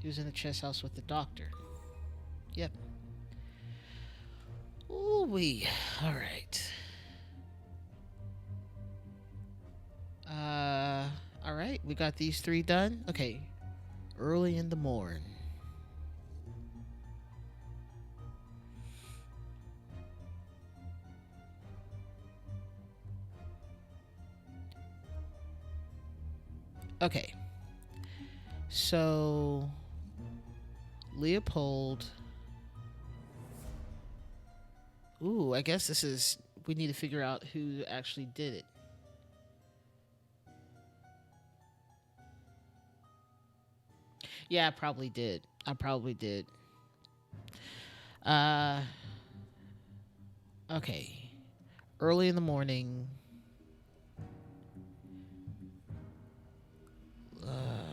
He was in the chess house with the doctor. Yep. Ooh wee. All right. Uh. All right. We got these three done. Okay. Early in the morn. Okay. So Leopold. Ooh, I guess this is. We need to figure out who actually did it. Yeah, I probably did. I probably did. Uh. Okay. Early in the morning. Uh.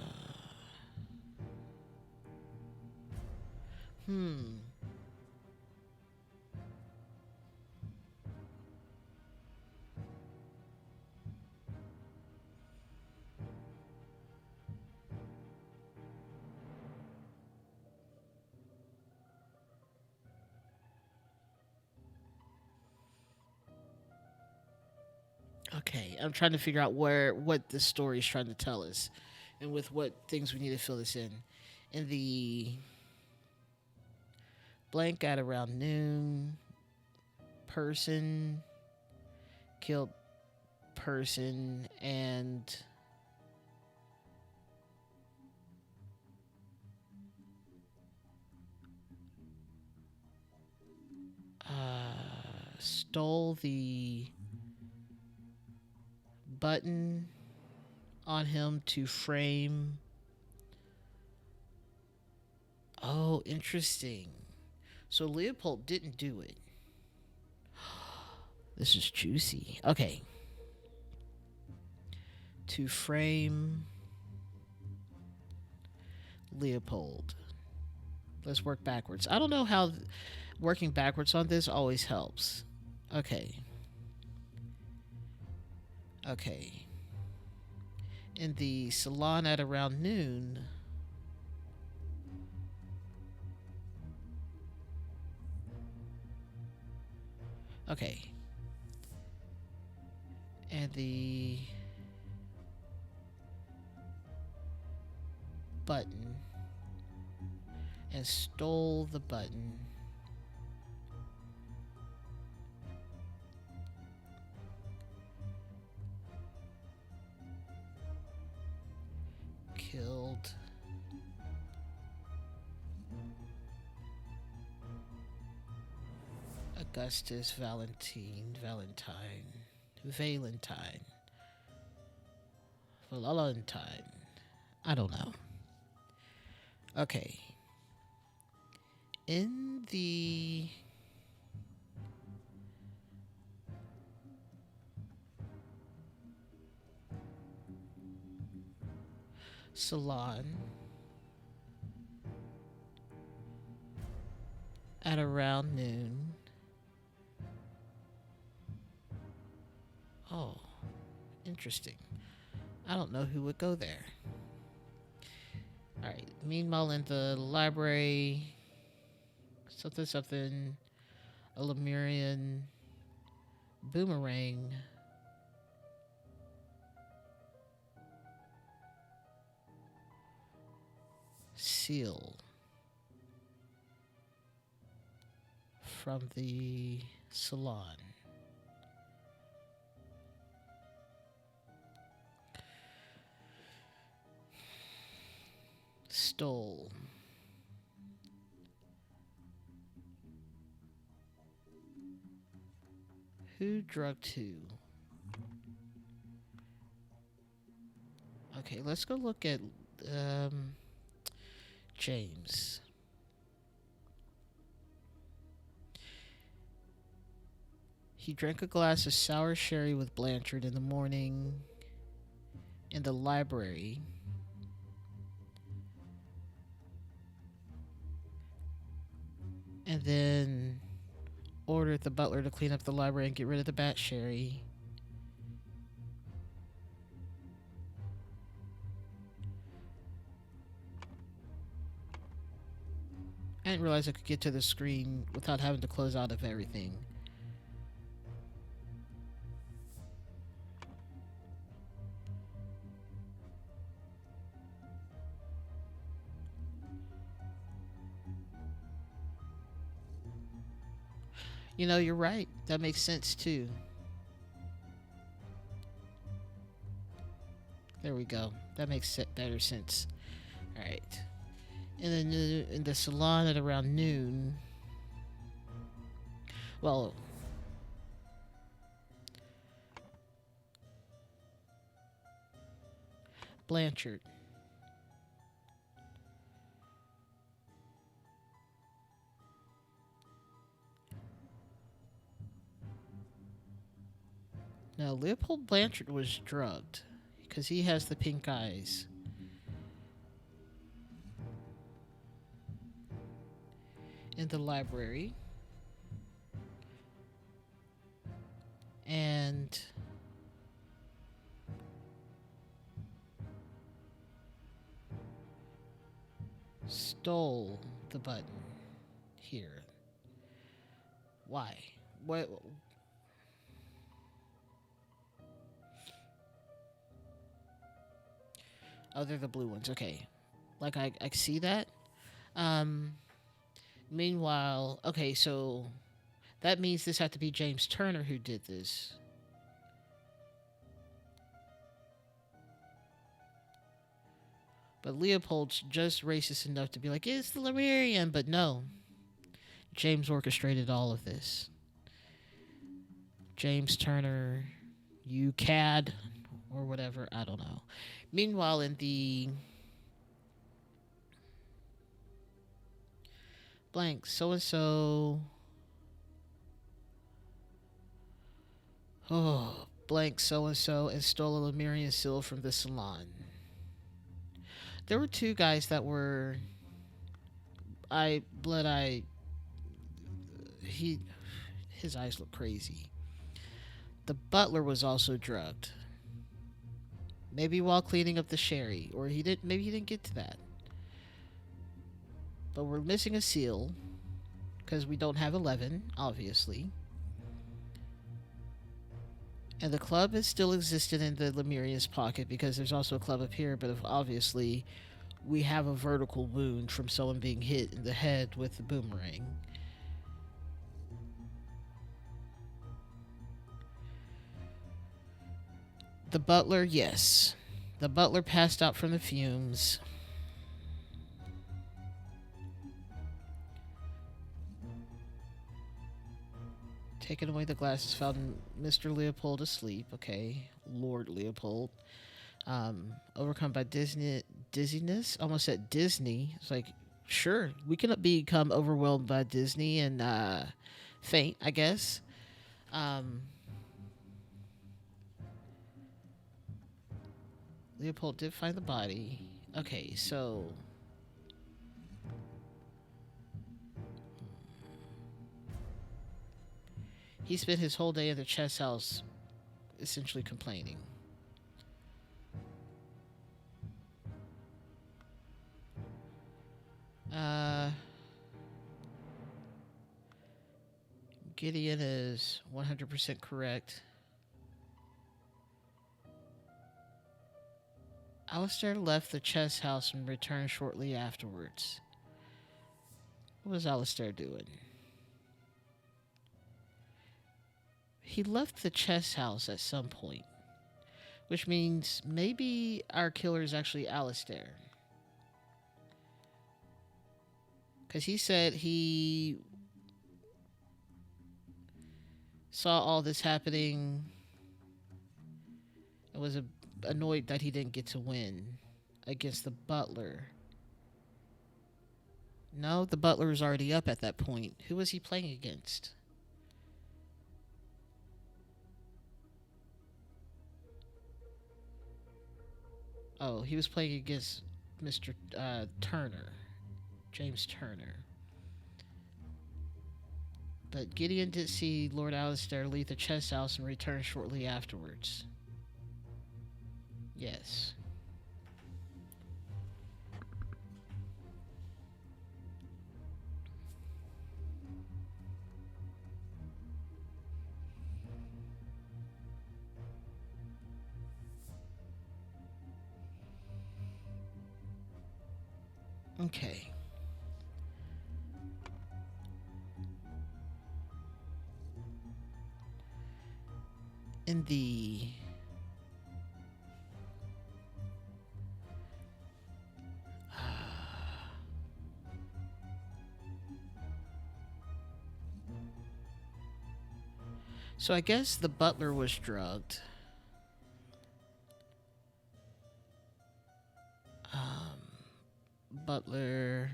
Hmm. Okay, I'm trying to figure out what the story is trying to tell us, and with what things we need to fill this in. In the blank at around noon, person killed person, and stole the button on him to frame. Oh, interesting. So Leopold didn't do it. This is juicy. Okay, to frame Leopold. Let's work backwards. I don't know how working backwards on this always helps. Okay. Okay. In the salon at around noon. Okay. And the button. And stole the button. Killed Augustus Valentine, Valentine. I don't know. Okay. In the salon at around noon. Oh, interesting. I don't know who would go there. All right. Meanwhile, in the library, something something, a Lemurian boomerang seal from the salon. Stole. Who drugged who? Okay, let's go look at um, James. He drank a glass of sour sherry with Blanchard in the morning in the library. And then ordered the butler to clean up the library and get rid of the bat sherry. I didn't realize I could get to the screen without having to close out of everything. You know, you're right. That makes sense too. There we go. That makes better sense. All right. In the salon at around noon. Well, Blanchard. Now, Leopold Blanchard was drugged because he has the pink eyes. In the library. And stole the button here. Why? What? Oh, they're the blue ones. Okay. Like, I see that. Um, Meanwhile, okay, so that means this had to be James Turner who did this. But Leopold's just racist enough to be like, it's the Lemurian, but no. James orchestrated all of this. James Turner, you cad, or whatever, I don't know. Meanwhile, in the blank so and so, blank so and so, and stole a Lemurian seal from the salon. There were two guys that were blood eye. His eyes look crazy. The butler was also drugged. Maybe while cleaning up the sherry, or maybe he didn't get to that. But we're missing a seal because we don't have 11, obviously. And the club has still existed in the Lemurian's pocket because there's also a club up here, but obviously we have a vertical wound from someone being hit in the head with the boomerang. The butler, yes. The butler passed out from the fumes. Taking away the glasses, found Mr. Leopold asleep. Okay, Lord Leopold. Overcome by dizziness. Almost said Disney. It's like, sure, we can become overwhelmed by Disney and faint, I guess. Leopold did find the body. Okay, so he spent his whole day in the chess house essentially complaining. Gideon is 100% correct. Alistair left the chess house and returned shortly afterwards. What was Alistair doing? He left the chess house at some point, which means maybe our killer is actually Alistair. Because he said he saw all this happening and was annoyed that he didn't get to win against the butler. No, the butler was already up at that point. Who was he playing against? Oh, he was playing against Mr. Turner, James Turner. But Gideon did see Lord Alistair leave the chess house and return shortly afterwards. Yes. Okay. In the so I guess the butler was drugged. Um, Butler,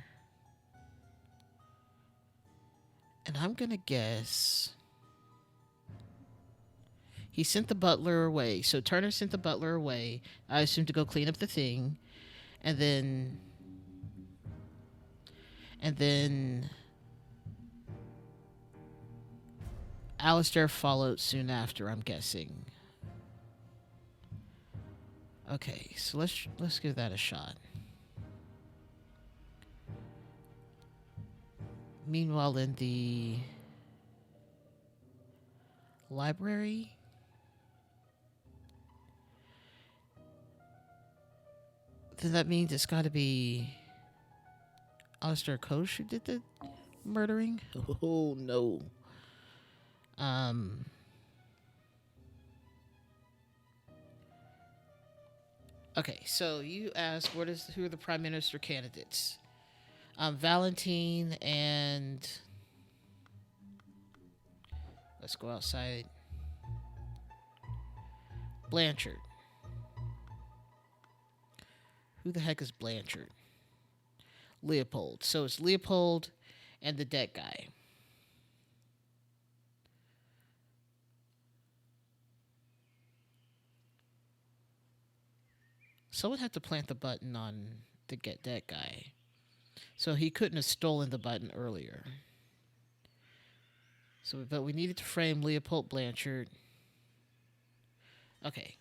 and I'm gonna guess he sent the butler away. So Turner sent the butler away, I assume to go clean up the thing, and then Alistair followed soon after, I'm guessing. Okay, so let's give that a shot. Meanwhile, in the library, then that means it's got to be Alistair Koch who did the murdering. Oh no. Um. Okay, so you asked who are the prime minister candidates? Valentine and let's go outside. Blanchard. Who the heck is Blanchard? Leopold. So it's Leopold and the dead guy. Someone had to plant the button on the get that guy. So he couldn't have stolen the button earlier. But we needed to frame Leopold Blanchard. Okay.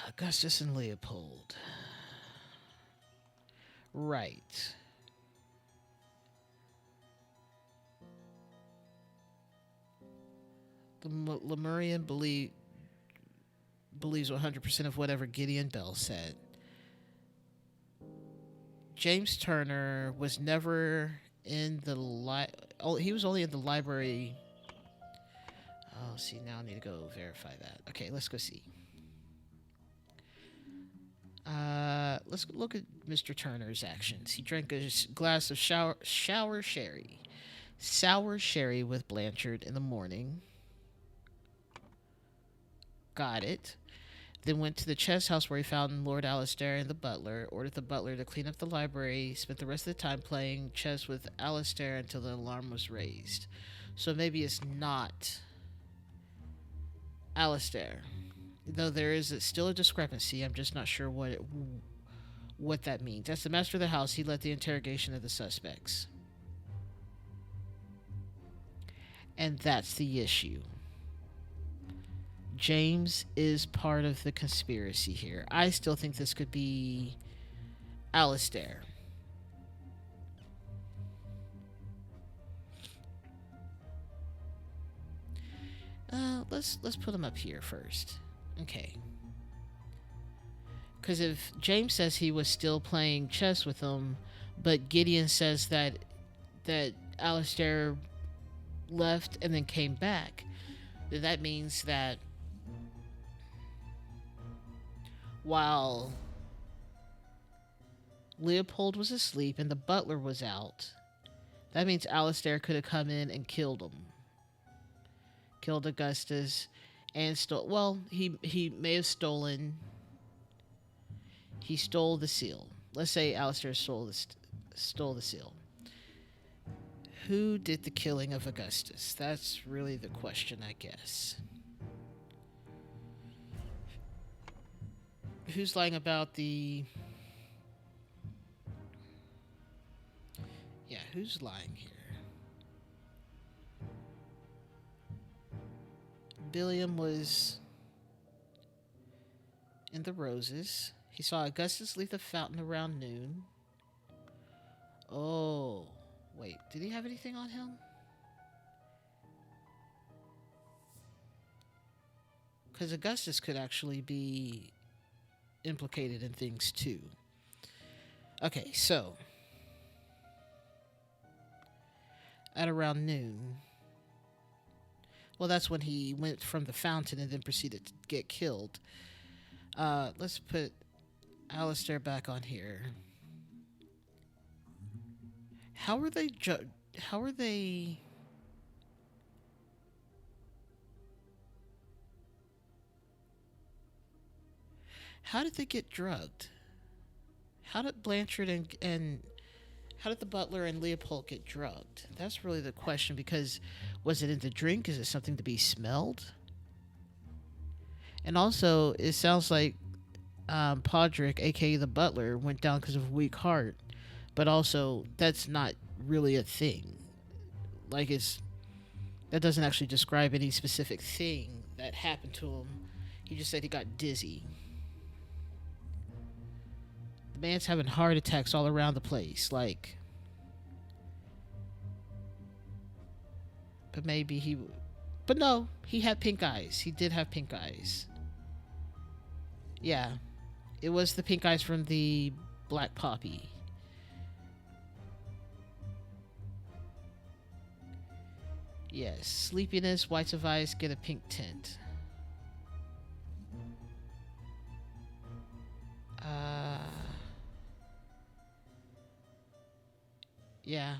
Augustus and Leopold. Right. The Lemurian believes 100% of whatever Gideon Bell said. James Turner was never in the he was only in the library. Oh, see, now I need to go verify that. Okay, let's go see. Let's look at Mr. Turner's actions. He drank a glass of sour sherry with Blanchard in the morning. Got it. Then went to the chess house where he found Lord Alistair and the butler, ordered the butler to clean up the library, spent the rest of the time playing chess with Alistair until the alarm was raised. So maybe it's not Alistair. Though there is still a discrepancy, I'm just not sure what that means. As the master of the house, he led the interrogation of the suspects. And that's the issue. James is part of the conspiracy here. I still think this could be Alistair. Let's put him up here first. Okay. Because if James says he was still playing chess with him, but Gideon says that Alistair left and then came back, then that means that while Leopold was asleep and the butler was out, that means Alistair could have come in and killed him. Killed Augustus and stole. Well, he may have stolen. He stole the seal. Let's say Alistair stole the seal. Who did the killing of Augustus? That's really the question, I guess. Who's lying about the. Yeah, who's lying here? Billiam was in the roses. He saw Augustus leave the fountain around noon. Oh, wait, did he have anything on him? Because Augustus could actually be implicated in things too. Okay, so at around noon, well, that's when he went from the fountain and then proceeded to get killed. Let's put Alistair back on here. How are they? How are they? How did they get drugged? How did Blanchard and how did the butler and Leopold get drugged? That's really the question, because was it in the drink? Is it something to be smelled? And also, it sounds like Podrick, aka the butler, went down because of a weak heart. But also, that's not really a thing. Like, that doesn't actually describe any specific thing that happened to him. He just said he got dizzy. The man's having heart attacks all around the place. Like, but maybe he. But no, he had pink eyes. He did have pink eyes. Yeah, it was the pink eyes from the Black Poppy. Yes, sleepiness, whites of eyes get a pink tint. Uh, yeah.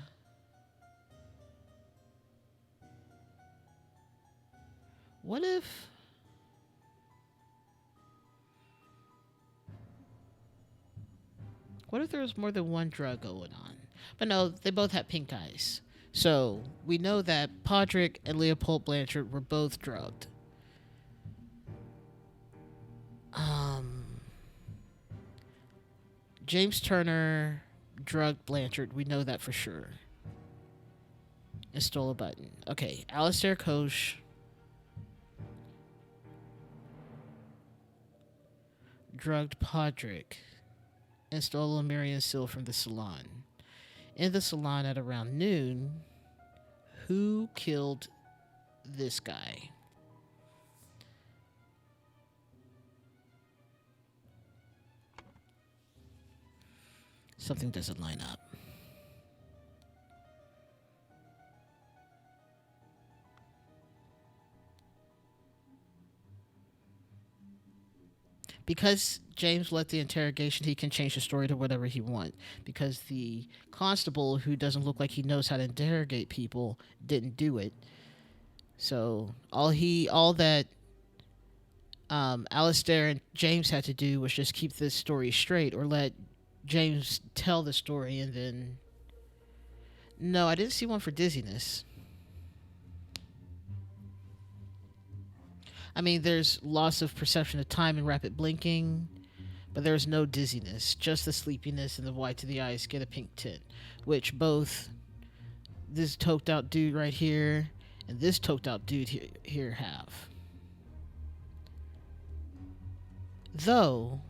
What if? What if there was more than one drug going on? But no, they both had pink eyes. So we know that Podrick and Leopold Blanchard were both drugged. James Turner drugged Blanchard. We know that for sure. And stole a button. Okay, Alistair Koch drugged Podrick and stole a Lemurian seal from the salon. In the salon at around noon, who killed this guy? Something doesn't line up. Because James led the interrogation, he can change the story to whatever he wants. Because the constable, who doesn't look like he knows how to interrogate people, didn't do it. So all that Alistair and James had to do was just keep this story straight, or let James tell the story, and then. No, I didn't see one for dizziness. I mean, there's loss of perception of time and rapid blinking, but there's no dizziness. Just the sleepiness and the white of the eyes get a pink tint, which both this toked out dude right here and this toked out dude here have. Though,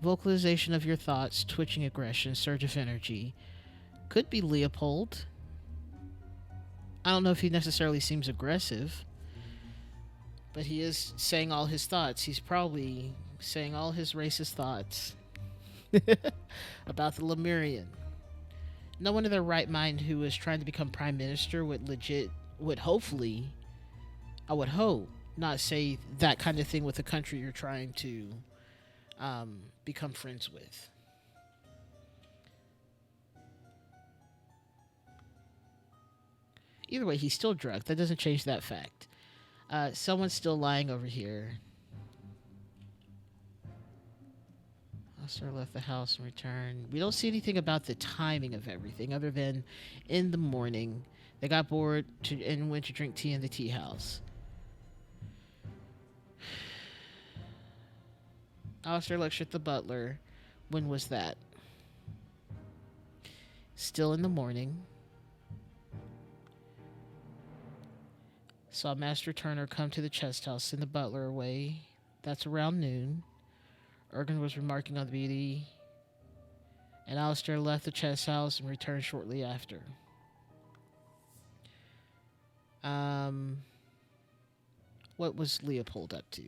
vocalization of your thoughts, twitching aggression, surge of energy, could be Leopold. I don't know if he necessarily seems aggressive, but he is saying all his thoughts. He's probably saying all his racist thoughts about the Lemurian. No one in their right mind who is trying to become prime minister would hopefully, I would hope, not say that kind of thing with a country you're trying to become friends with. Either way, he's still drugged. That doesn't change that fact. Someone's still lying over here. Alistair left the house and returned. We don't see anything about the timing of everything other than in the morning they got bored and went to drink tea in the tea house. Alistair looked at the butler. When was that? Still in the morning. Saw Master Turner come to the chest house, send the butler away. That's around noon. Ergen was remarking on the beauty, and Alistair left the chest house and returned shortly after. What was Leopold up to?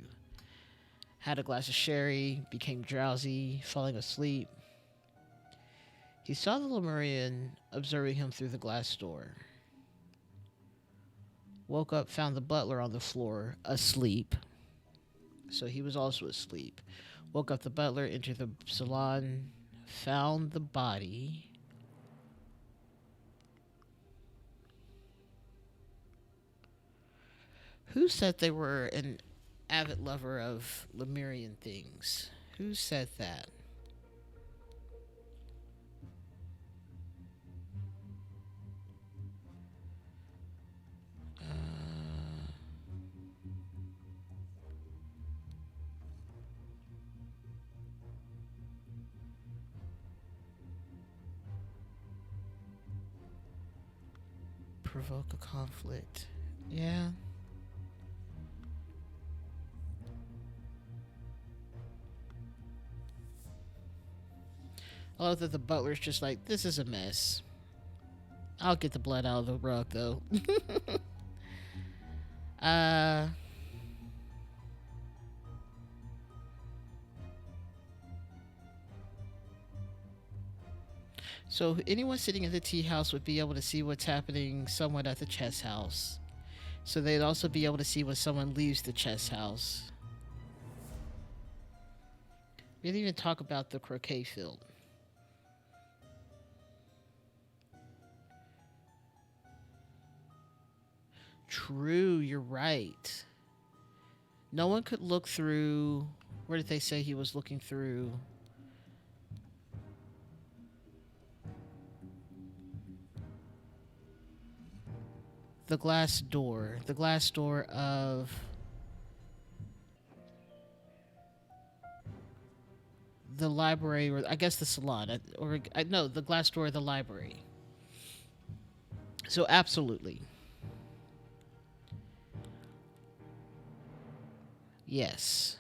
Had a glass of sherry, became drowsy, falling asleep. He saw the Lemurian observing him through the glass door. Woke up, found the butler on the floor, asleep. So he was also asleep. Woke up the butler, entered the salon, found the body. Who said they were an avid lover of Lemurian things? Who said that? Provoke a conflict. Yeah. I love that the butler's just like, this is a mess. I'll get the blood out of the rug, though. uh... So anyone sitting in the tea house would be able to see what's happening somewhat at the chess house. So they'd also be able to see when someone leaves the chess house. We didn't even talk about the croquet field. True, you're right. No one could look through. Where did they say he was looking through? The glass door. The glass door of the library, or I guess the salon, or no, the glass door of the library. So absolutely. Yes.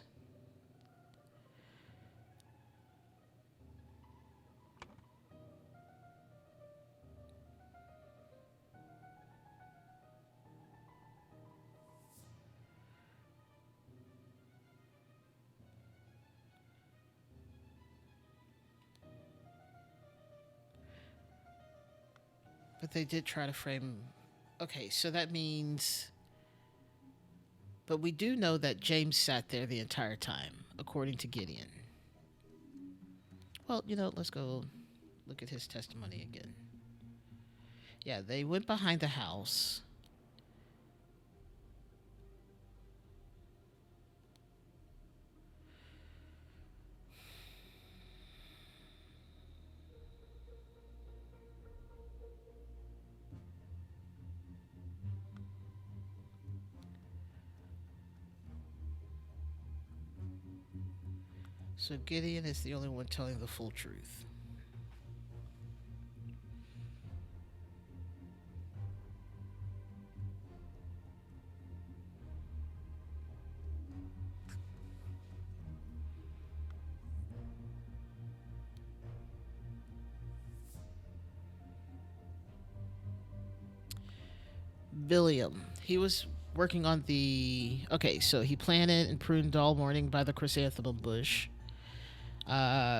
But they did try to frame. Okay, so that means. But we do know that James sat there the entire time, according to Gideon. Well, let's go look at his testimony again. Yeah, they went behind the house. So Gideon is the only one telling the full truth. Billiam. He was working on the. Okay, so he planted and pruned all morning by the chrysanthemum bush.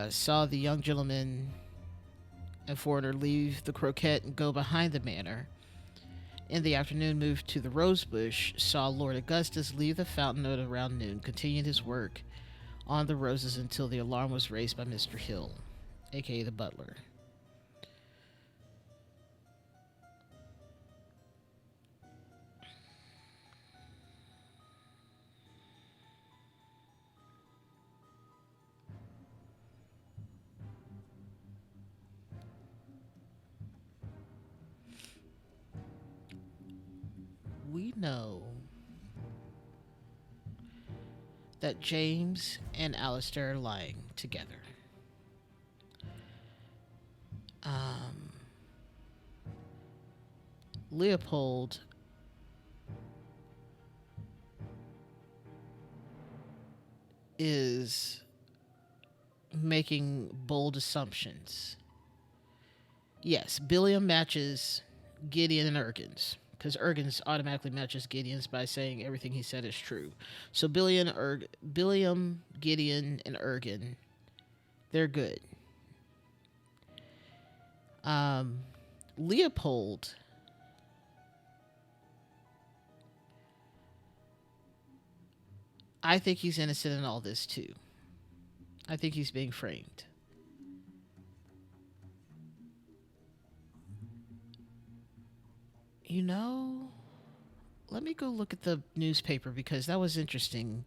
Saw the young gentleman and foreigner leave the croquette and go behind the manor. In the afternoon, moved to the rose bush. Saw Lord Augustus leave the fountain at around noon. Continued his work on the roses until the alarm was raised by Mr. Hill, aka the butler. we know that James and Alistair are lying together. Um, Leopold is making bold assumptions. Yes, Billiam matches Gideon and Ergens because Ergens automatically matches Gideon's by saying everything he said is true. So Billiam, Gideon, and Ergen, they're good. Um, Leopold, I think he's innocent in all this too. I think he's being framed. You know, let me go look at the newspaper because that was interesting.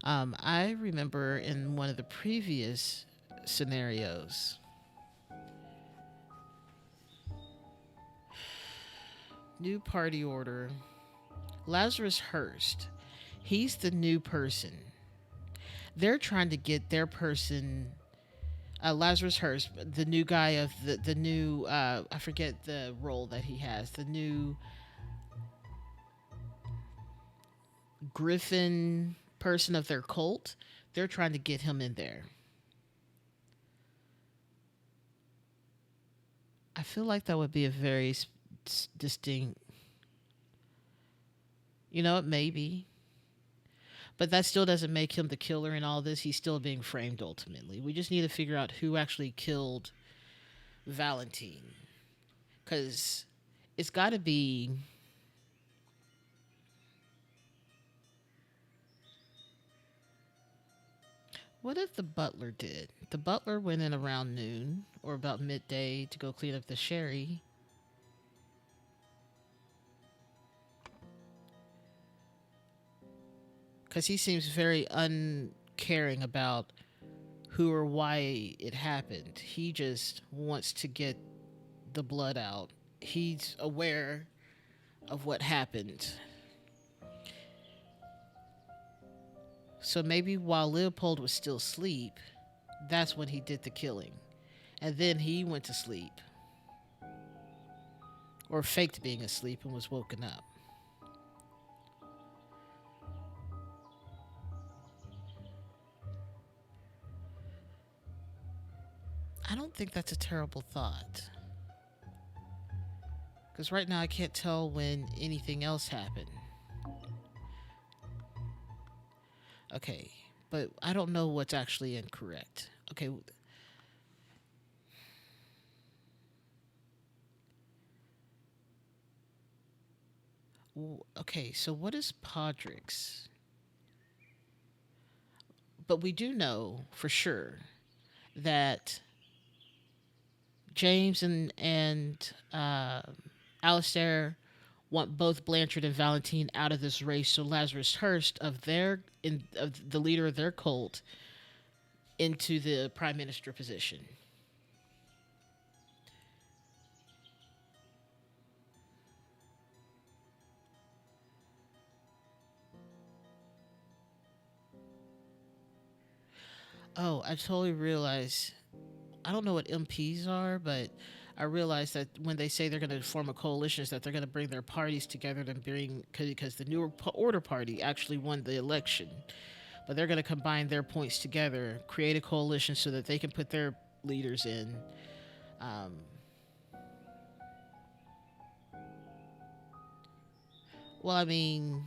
I remember in one of the previous scenarios, new party order, Lazarus Hurst, he's the new person. They're trying to get their person, Lazarus Hurst, the new guy of the new, I forget the role that he has, the new Griffin person of their cult. They're trying to get him in there. I feel like that would be a very distinct. You know, it may be. But that still doesn't make him the killer in all this. He's still being framed ultimately. We just need to figure out who actually killed Valentine. Because it's got to be. What if the butler did? The butler went in around noon or about midday to go clean up the sherry. Because he seems very uncaring about who or why it happened. He just wants to get the blood out. He's aware of what happened. So maybe while Leopold was still asleep, that's when he did the killing. And then he went to sleep. Or faked being asleep and was woken up. I don't think that's a terrible thought. Because right now I can't tell when anything else happened. Okay, but I don't know what's actually incorrect. Okay. Okay, so what is Podrick's? But we do know for sure that James and Alistair want both Blanchard and Valentine out of this race, so Lazarus Hurst of the leader of their cult into the prime minister position. Oh, I totally realize. I don't know what MPs are, but I realize that when they say they're going to form a coalition, is that they're going to bring their parties together and bring because the New Order Party actually won the election, but they're going to combine their points together, create a coalition so that they can put their leaders in. Um, well, I mean,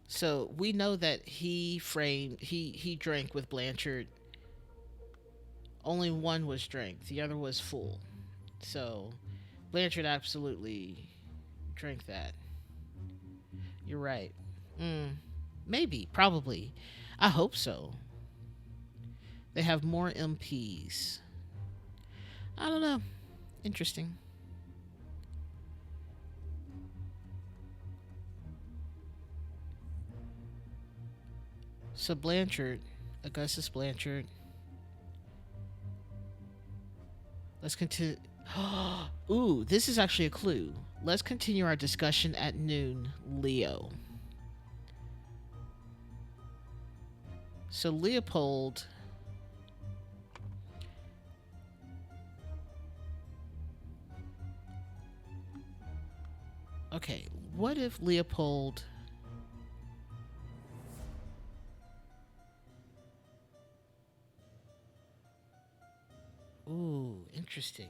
so we know that he drank with Blanchard. Only one was drank, the other was full. So Blanchard absolutely drank that. You're right. Mm, maybe, probably. I hope so. They have more MPs. I don't know. Interesting. So Blanchard, Augustus Blanchard, Let's continue. Ooh, this is actually a clue. Let's continue our discussion at noon, Leo. So Leopold. Okay, what if Leopold. Ooh, interesting.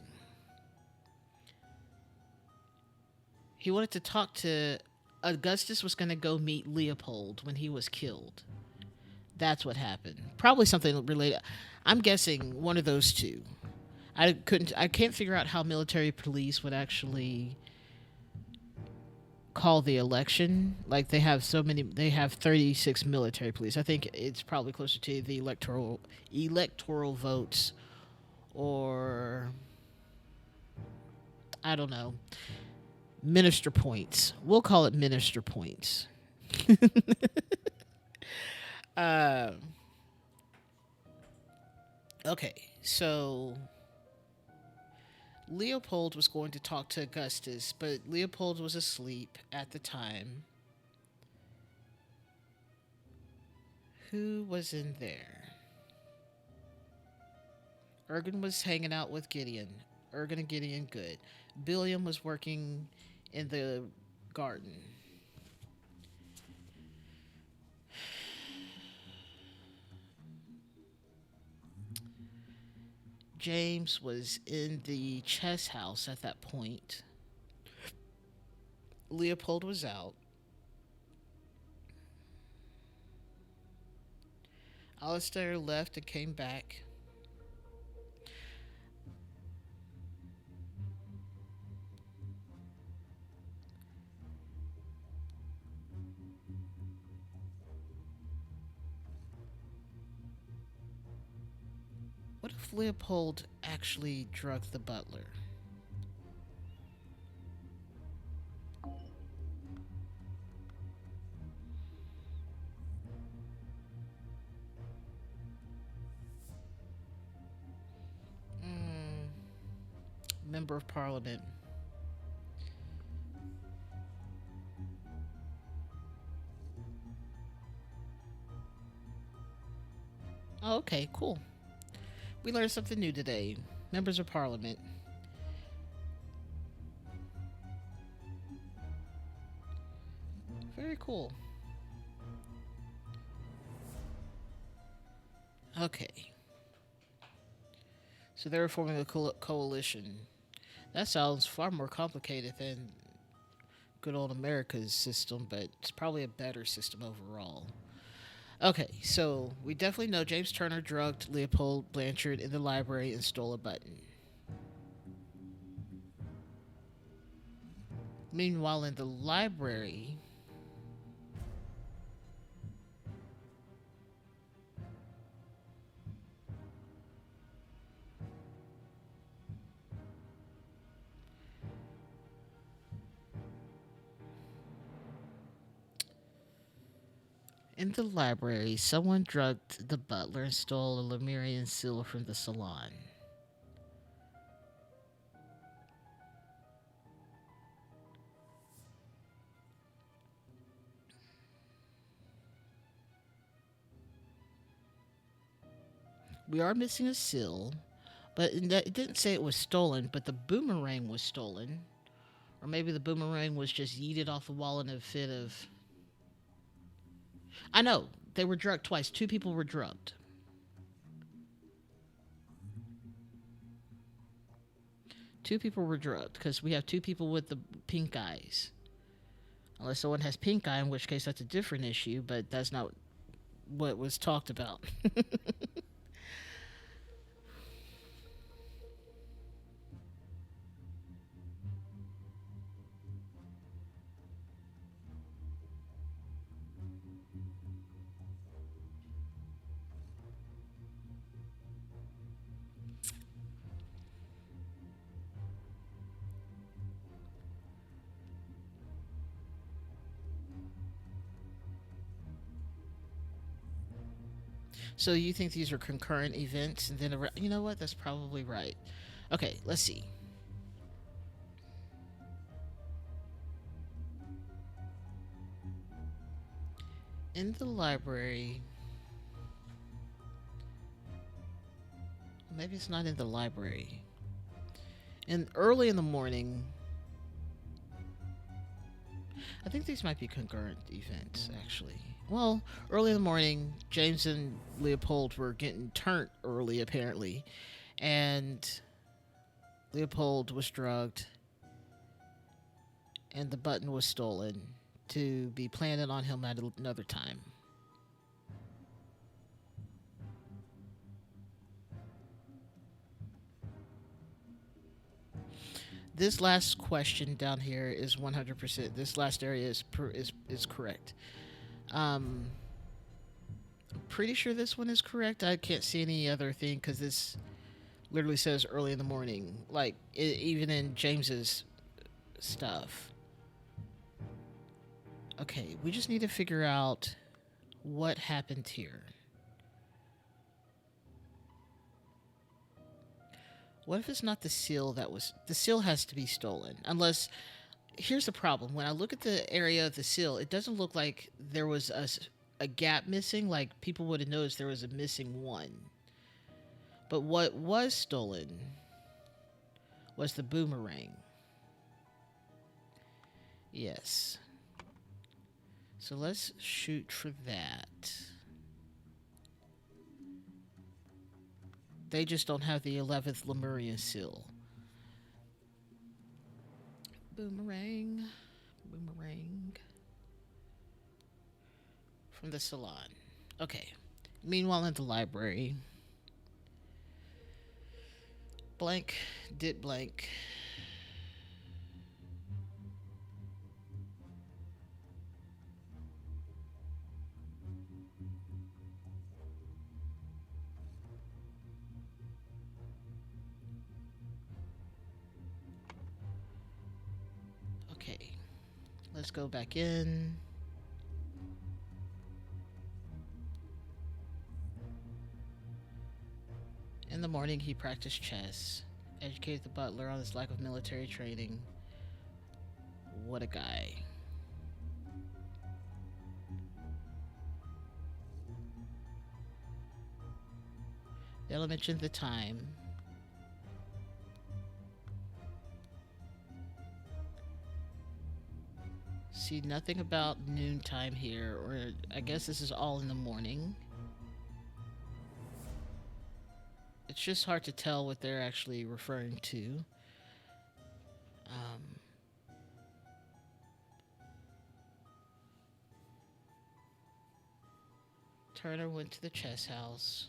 He wanted to talk to. Augustus was going to go meet Leopold when he was killed. That's what happened. Probably something related. I'm guessing one of those two. I can't figure out how military police would actually call the election. Like they have so many, they have 36 military police. I think it's probably closer to the electoral votes, or I don't know, minister points. We'll call it minister points. uh, okay, so Leopold was going to talk to Augustus, but Leopold was asleep at the time. Who was in there? Ergen was hanging out with Gideon. Ergen and Gideon, good. Billiam was working in the garden. James was in the chess house at that point. Leopold was out. Alistair left and came back. What if Leopold actually drugged the butler? Mm, Member of Parliament. Oh, okay, cool. We learned something new today. Members of Parliament. Very cool. Okay. So they were forming a coalition. That sounds far more complicated than good old America's system, but it's probably a better system overall. Okay, so we definitely know James Turner drugged Leopold Blanchard in the library and stole a button. Meanwhile, in the library, someone drugged the butler and stole a Lemurian seal from the salon. We are missing a seal, but it didn't say it was stolen, but the boomerang was stolen. Or maybe the boomerang was just yeeted off the wall in a fit of. I know, they were drugged twice. Two people were drugged. Two people were drugged because we have two people with the pink eyes. Unless someone has pink eye, in which case that's a different issue, but that's not what was talked about. So you think these are concurrent events, and then you know what? That's probably right. Okay, let's see. In the library, maybe it's not in the library. And early in the morning, I think these might be concurrent events, actually. Well, early in the morning, James and Leopold were getting turned early, apparently, and Leopold was drugged, and the button was stolen to be planted on him at another time. This last question down here is 100%. This last area is correct. Um, I'm pretty sure this one is correct. I can't see any other thing because this literally says early in the morning, like even in James's stuff. Okay, we just need to figure out what happened here. What if it's not the seal that was. The seal has to be stolen. Unless. Here's the problem. When I look at the area of the seal, it doesn't look like there was a gap missing. Like people would have noticed there was a missing one. But what was stolen was the boomerang. Yes. So let's shoot for that. They just don't have the 11th Lemurian seal. Boomerang. Boomerang. From the salon. Okay. Meanwhile, in the library, blank did blank. Okay. Let's go back in. In the morning, he practiced chess, educated the butler on his lack of military training. What a guy. They'll mention the time. See nothing about noontime here, or I guess this is all in the morning. It's just hard to tell what they're actually referring to. Um, Turner went to the chess house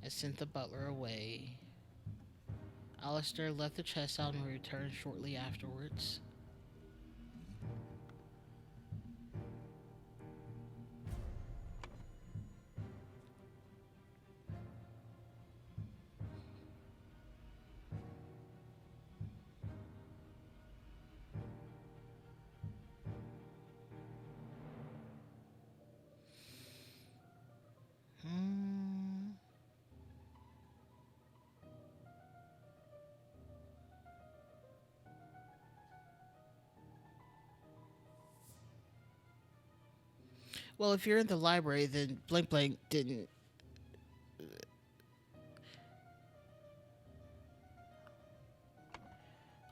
and sent the butler away. Alistair left the chess house and returned shortly afterwards. Hmm. Well, if you're in the library, then blank blank didn't.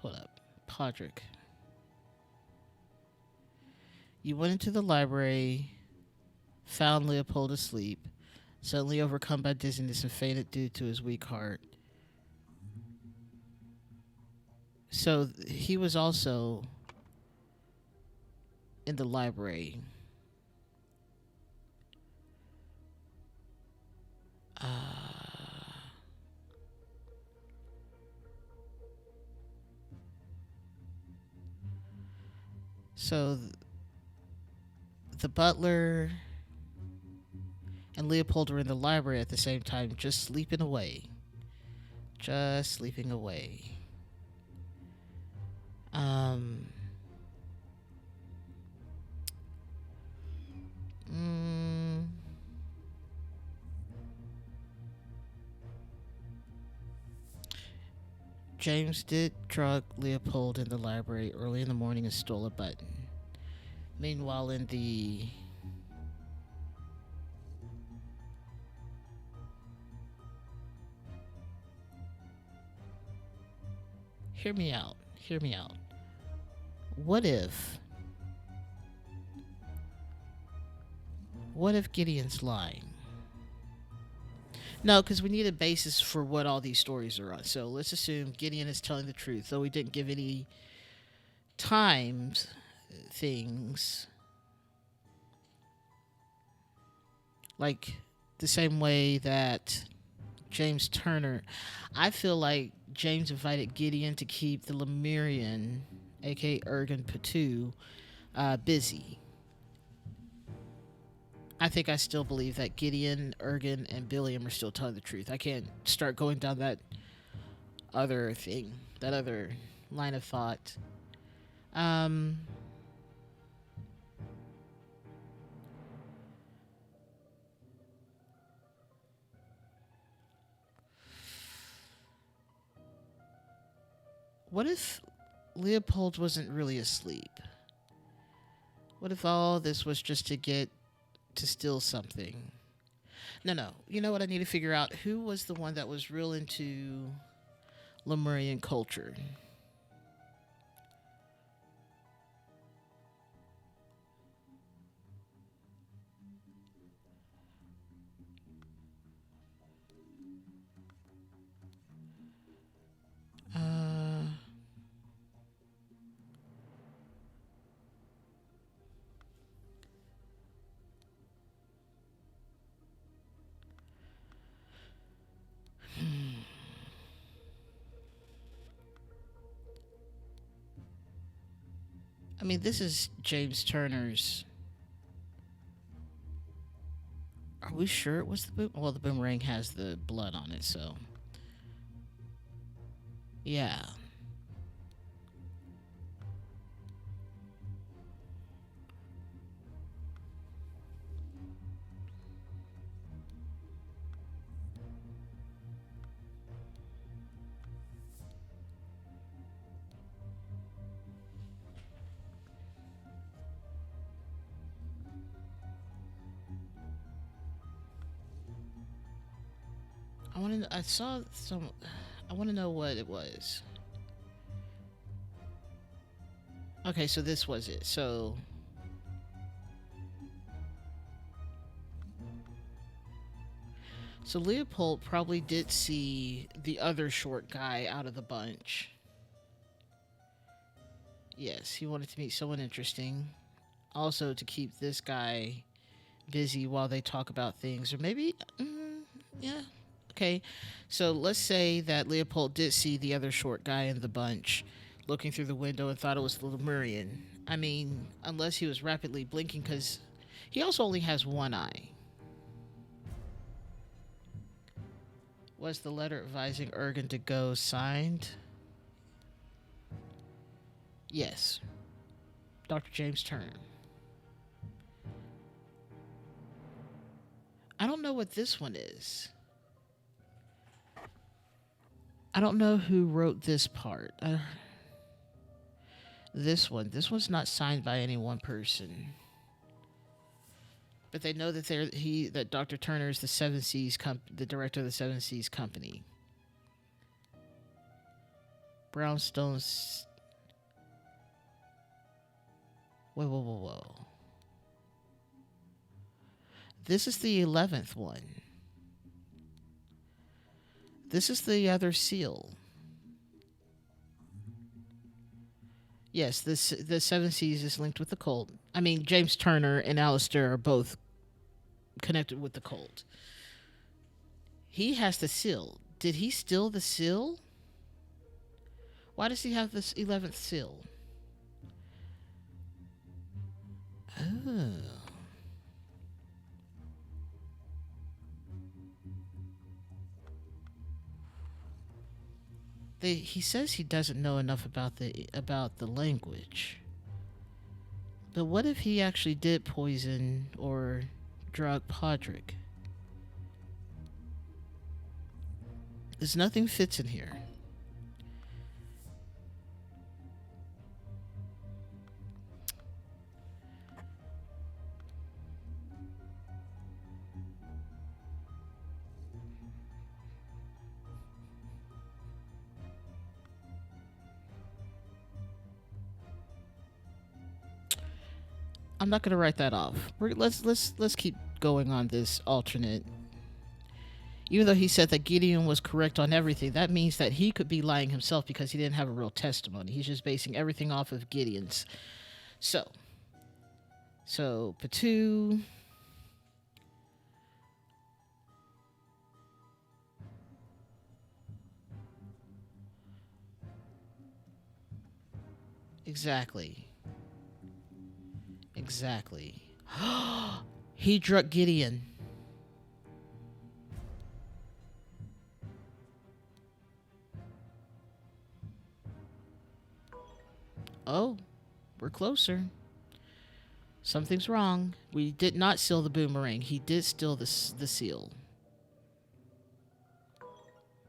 Hold up. Podrick. You went into the library, found Leopold asleep, suddenly overcome by dizziness and fainted due to his weak heart. So he was also in the library. Uh, so the butler and Leopold were in the library at the same time, just sleeping away. Just sleeping away. Um. Mm, James did drug Leopold in the library early in the morning and stole a button. Meanwhile, in the hear me out. Hear me out. What if Gideon's lying? No, because we need a basis for what all these stories are on. So let's assume Gideon is telling the truth, though we didn't give any times things, like the same way that James Turner. I feel like James invited Gideon to keep the Lemurian, aka Ergen Patu, busy. I think I still believe that Gideon, Ergen, and Billiam are still telling the truth. I can't start going down that other thing, that other line of thought. Um, what if Leopold wasn't really asleep? What if all this was just to get to steal something? No. You know what I need to figure out? Who was the one that was real into Lemurian culture? Uh, I mean, this is James Turner's. Are we sure it was the boom? Well, the boomerang has the blood on it, so yeah. I want to. I saw some. I want to know what it was. Okay, so this was it. So Leopold probably did see the other short guy out of the bunch. Yes, he wanted to meet someone interesting. Also, to keep this guy busy while they talk about things. Or maybe, yeah. Okay, so let's say that Leopold did see the other short guy in the bunch looking through the window and thought it was the Lemurian. I mean, unless he was rapidly blinking, because he also only has one eye. Was the letter advising Ergen to go signed? Yes. Dr. James Turner. I don't know what this one is. I don't know who wrote this part. This one. This one's not signed by any one person. But they know that that Dr. Turner is the Seven Seas the director of the Seven Seas Company. Brownstone's. Whoa. This is the 11th one. This is the other seal. Yes, the Seven Seas is linked with the cult. I mean, James Turner and Alistair are both connected with the cult. He has the seal. Did he steal the seal? Why does he have this 11th seal? Oh. He says he doesn't know enough about the language. But what if he actually did poison or drug Podrick? There's nothing fits in here. I'm not gonna write that off. Let's keep going on this alternate. Even though he said that Gideon was correct on everything, that means that he could be lying himself because he didn't have a real testimony. He's just basing everything off of Gideon's. So Patu. Exactly. Exactly. He drugged Gideon. Oh, we're closer. Something's wrong. We did not seal the boomerang. He did steal the seal.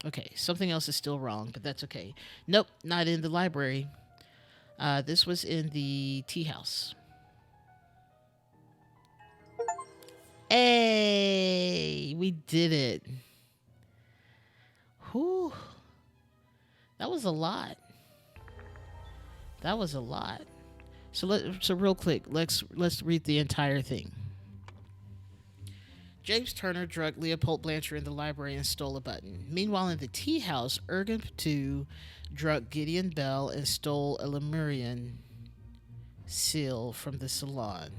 Okay, something else is still wrong, but that's okay. Nope, not in the library. This was in the tea house. Hey, we did it. Whew. That was a lot. That was a lot. So real quick, let's read the entire thing. James Turner drugged Leopold Blanchard in the library and stole a button. Meanwhile, in the tea house, Ergen Patu drugged Gideon Bell and stole a Lemurian seal from the salon.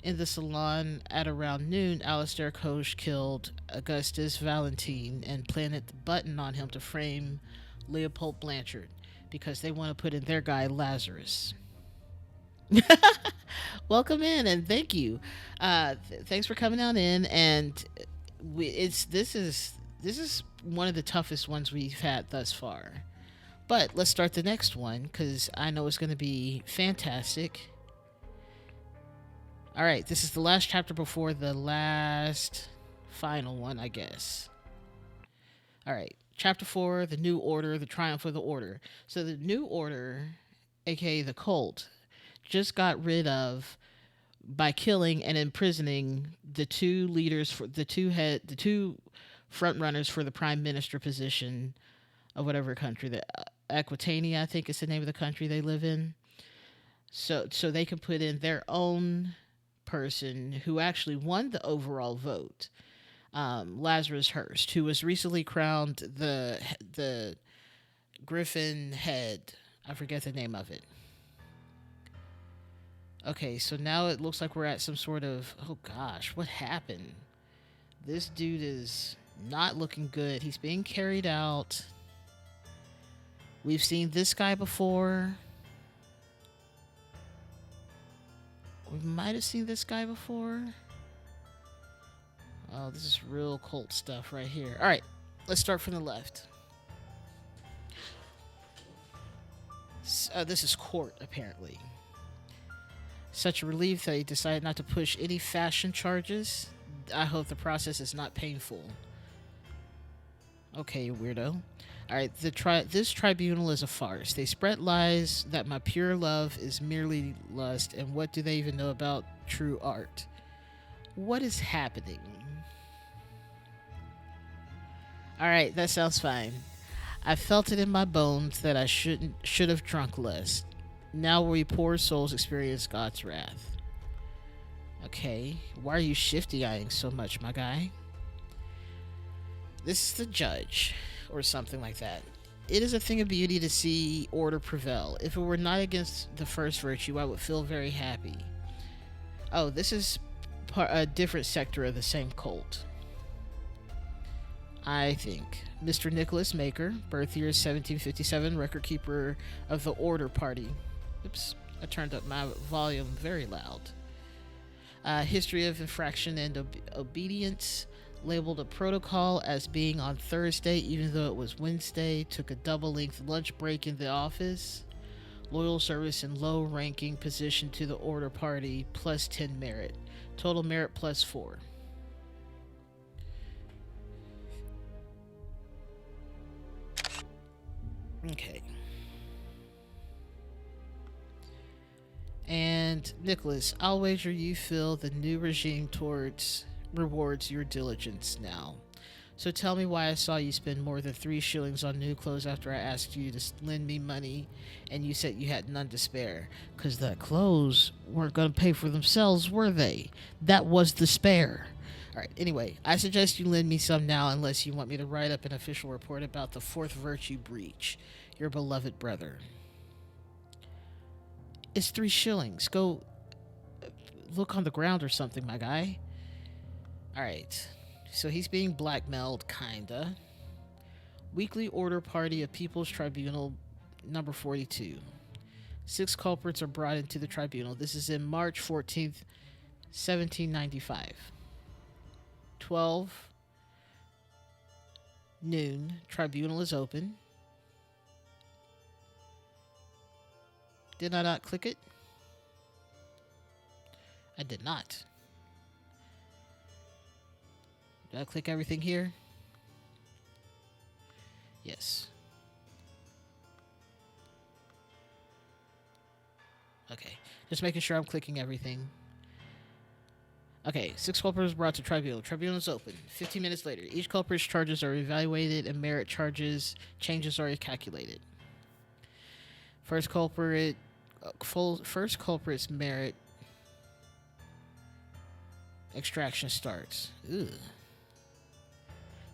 In the salon at around noon, Alistair Koch killed Augustus Valentine and planted the button on him to frame Leopold Blanchard because they want to put in their guy Lazarus. Welcome in and thank you. Thanks for coming on in. And this is one of the toughest ones we've had thus far. But let's start the next one because I know it's going to be fantastic. All right, this is the last chapter before the last final one, I guess. All right, chapter 4, the New Order, the Triumph of the Order. So the New Order, aka the Cult, just got rid of by killing and imprisoning the two leaders for the two front runners for the prime minister position of whatever country, the Aquitania, I think is the name of the country they live in. So they can put in their own person who actually won the overall vote, Lazarus Hearst, who was recently crowned the Griffin head. I forget the name of it. Okay, so now it looks like we're at some sort of, oh gosh, what happened? This dude is not looking good. He's being carried out. We've seen this guy before. We might have seen this guy before. Oh, this is real cult stuff right here. All right, let's start from the left. This is court, apparently. Such a relief that he decided not to push any fashion charges. I hope the process is not painful. Okay, you weirdo. Alright, this tribunal is a farce. They spread lies that my pure love is merely lust, and what do they even know about true art? What is happening? Alright, that sounds fine. I felt it in my bones that I should have drunk less. Now we poor souls experience God's wrath. Okay, why are you shifty-eyeing so much, my guy? This is the judge, or something like that. It is a thing of beauty to see order prevail. If it were not against the first virtue, I would feel very happy. Oh, this is a different sector of the same cult. I think. Mr. Nicholas Maker, birth year 1757, record keeper of the Order Party. Oops, I turned up my volume very loud. History of infraction and obedience. Labeled a protocol as being on Thursday even though it was Wednesday. Took a double-length lunch break in the office. Loyal service and low-ranking position to the Order Party, plus 10 merit. Total merit plus 4. Okay. And Nicholas, I'll wager you feel the new regime rewards your diligence now. So tell me why I saw you spend more than 3 shillings on new clothes after I asked you to lend me money and you said you had none to spare. Because the clothes weren't going to pay for themselves, were they? That was the spare. Alright, anyway, I suggest you lend me some now unless you want me to write up an official report about the fourth virtue breach. Your beloved brother. It's 3 shillings. Go look on the ground or something, my guy. Alright. So he's being blackmailed, kinda. Weekly order party of People's Tribunal number 42. 6 culprits are brought into the tribunal. This is in March 14th, 1795. 12 noon. Tribunal is open. Did I not click it? I did not. Did I click everything here? Yes. Okay. Just making sure I'm clicking everything. Okay, 6 culprits brought to tribunal. Tribunal is open. 15 minutes later, each culprit's charges are evaluated and merit changes are calculated. First culprit's merit extraction starts. Ugh.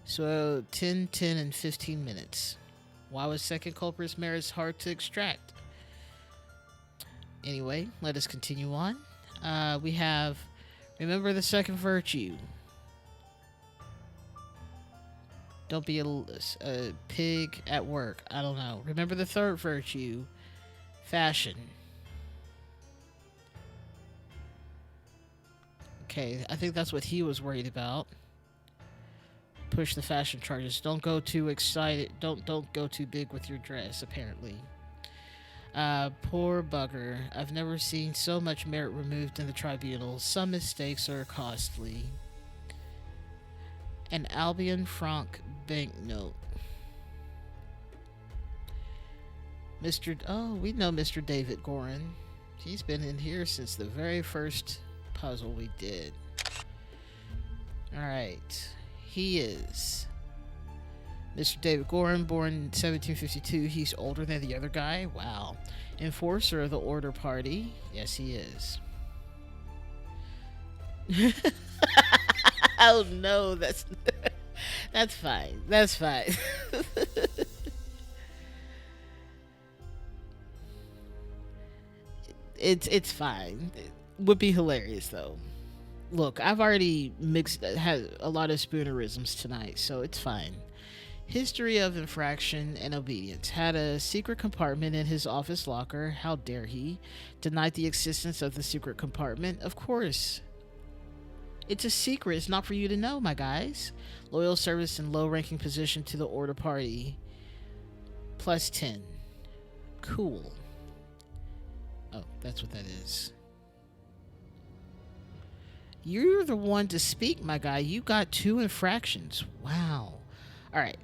So 10, 10, and 15 minutes. Why was second culprit's merits hard to extract? Anyway, let us continue on. We have, remember the second virtue. Don't be a pig at work. I don't know. Remember the third virtue. Fashion. Okay, I think that's what he was worried about. Push the fashion charges. Don't go too excited. Don't go too big with your dress, apparently. Poor bugger. I've never seen so much merit removed in the tribunal. Some mistakes are costly. An Albion franc banknote. We know Mr. David Gorin. He's been in here since the very first puzzle we did. Alright. He is Mr. David Gorin, born 1752. He's older than the other guy. Wow. Enforcer of the Order Party. Yes, he is. Oh no, that's fine. That's fine. It's fine. It would be hilarious though. Look, I've already had a lot of spoonerisms tonight, so it's fine. History of infraction and obedience. Had a secret compartment in his office locker. How dare he? Denied the existence of the secret compartment. Of course. It's a secret. It's not for you to know, my guys. Loyal service and low ranking position to the Order Party. Plus 10. Cool. Oh, that's what that is. You're the one to speak, my guy. You got 2 infractions. Wow. Alright.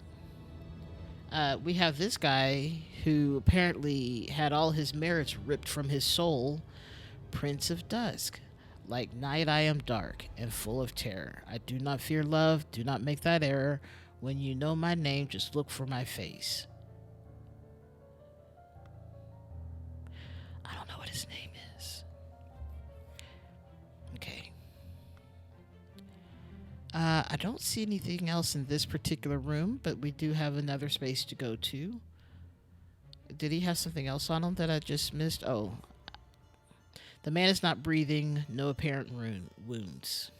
We have this guy who apparently had all his merits ripped from his soul. Prince of Dusk. Like night I am dark and full of terror. I do not fear love. Do not make that error. When you know my name, just look for my face. I don't know what his name is. Okay. I don't see anything else in this particular room, but we do have another space to go to. Did he have something else on him that I just missed? Oh. The man is not breathing. No apparent wounds.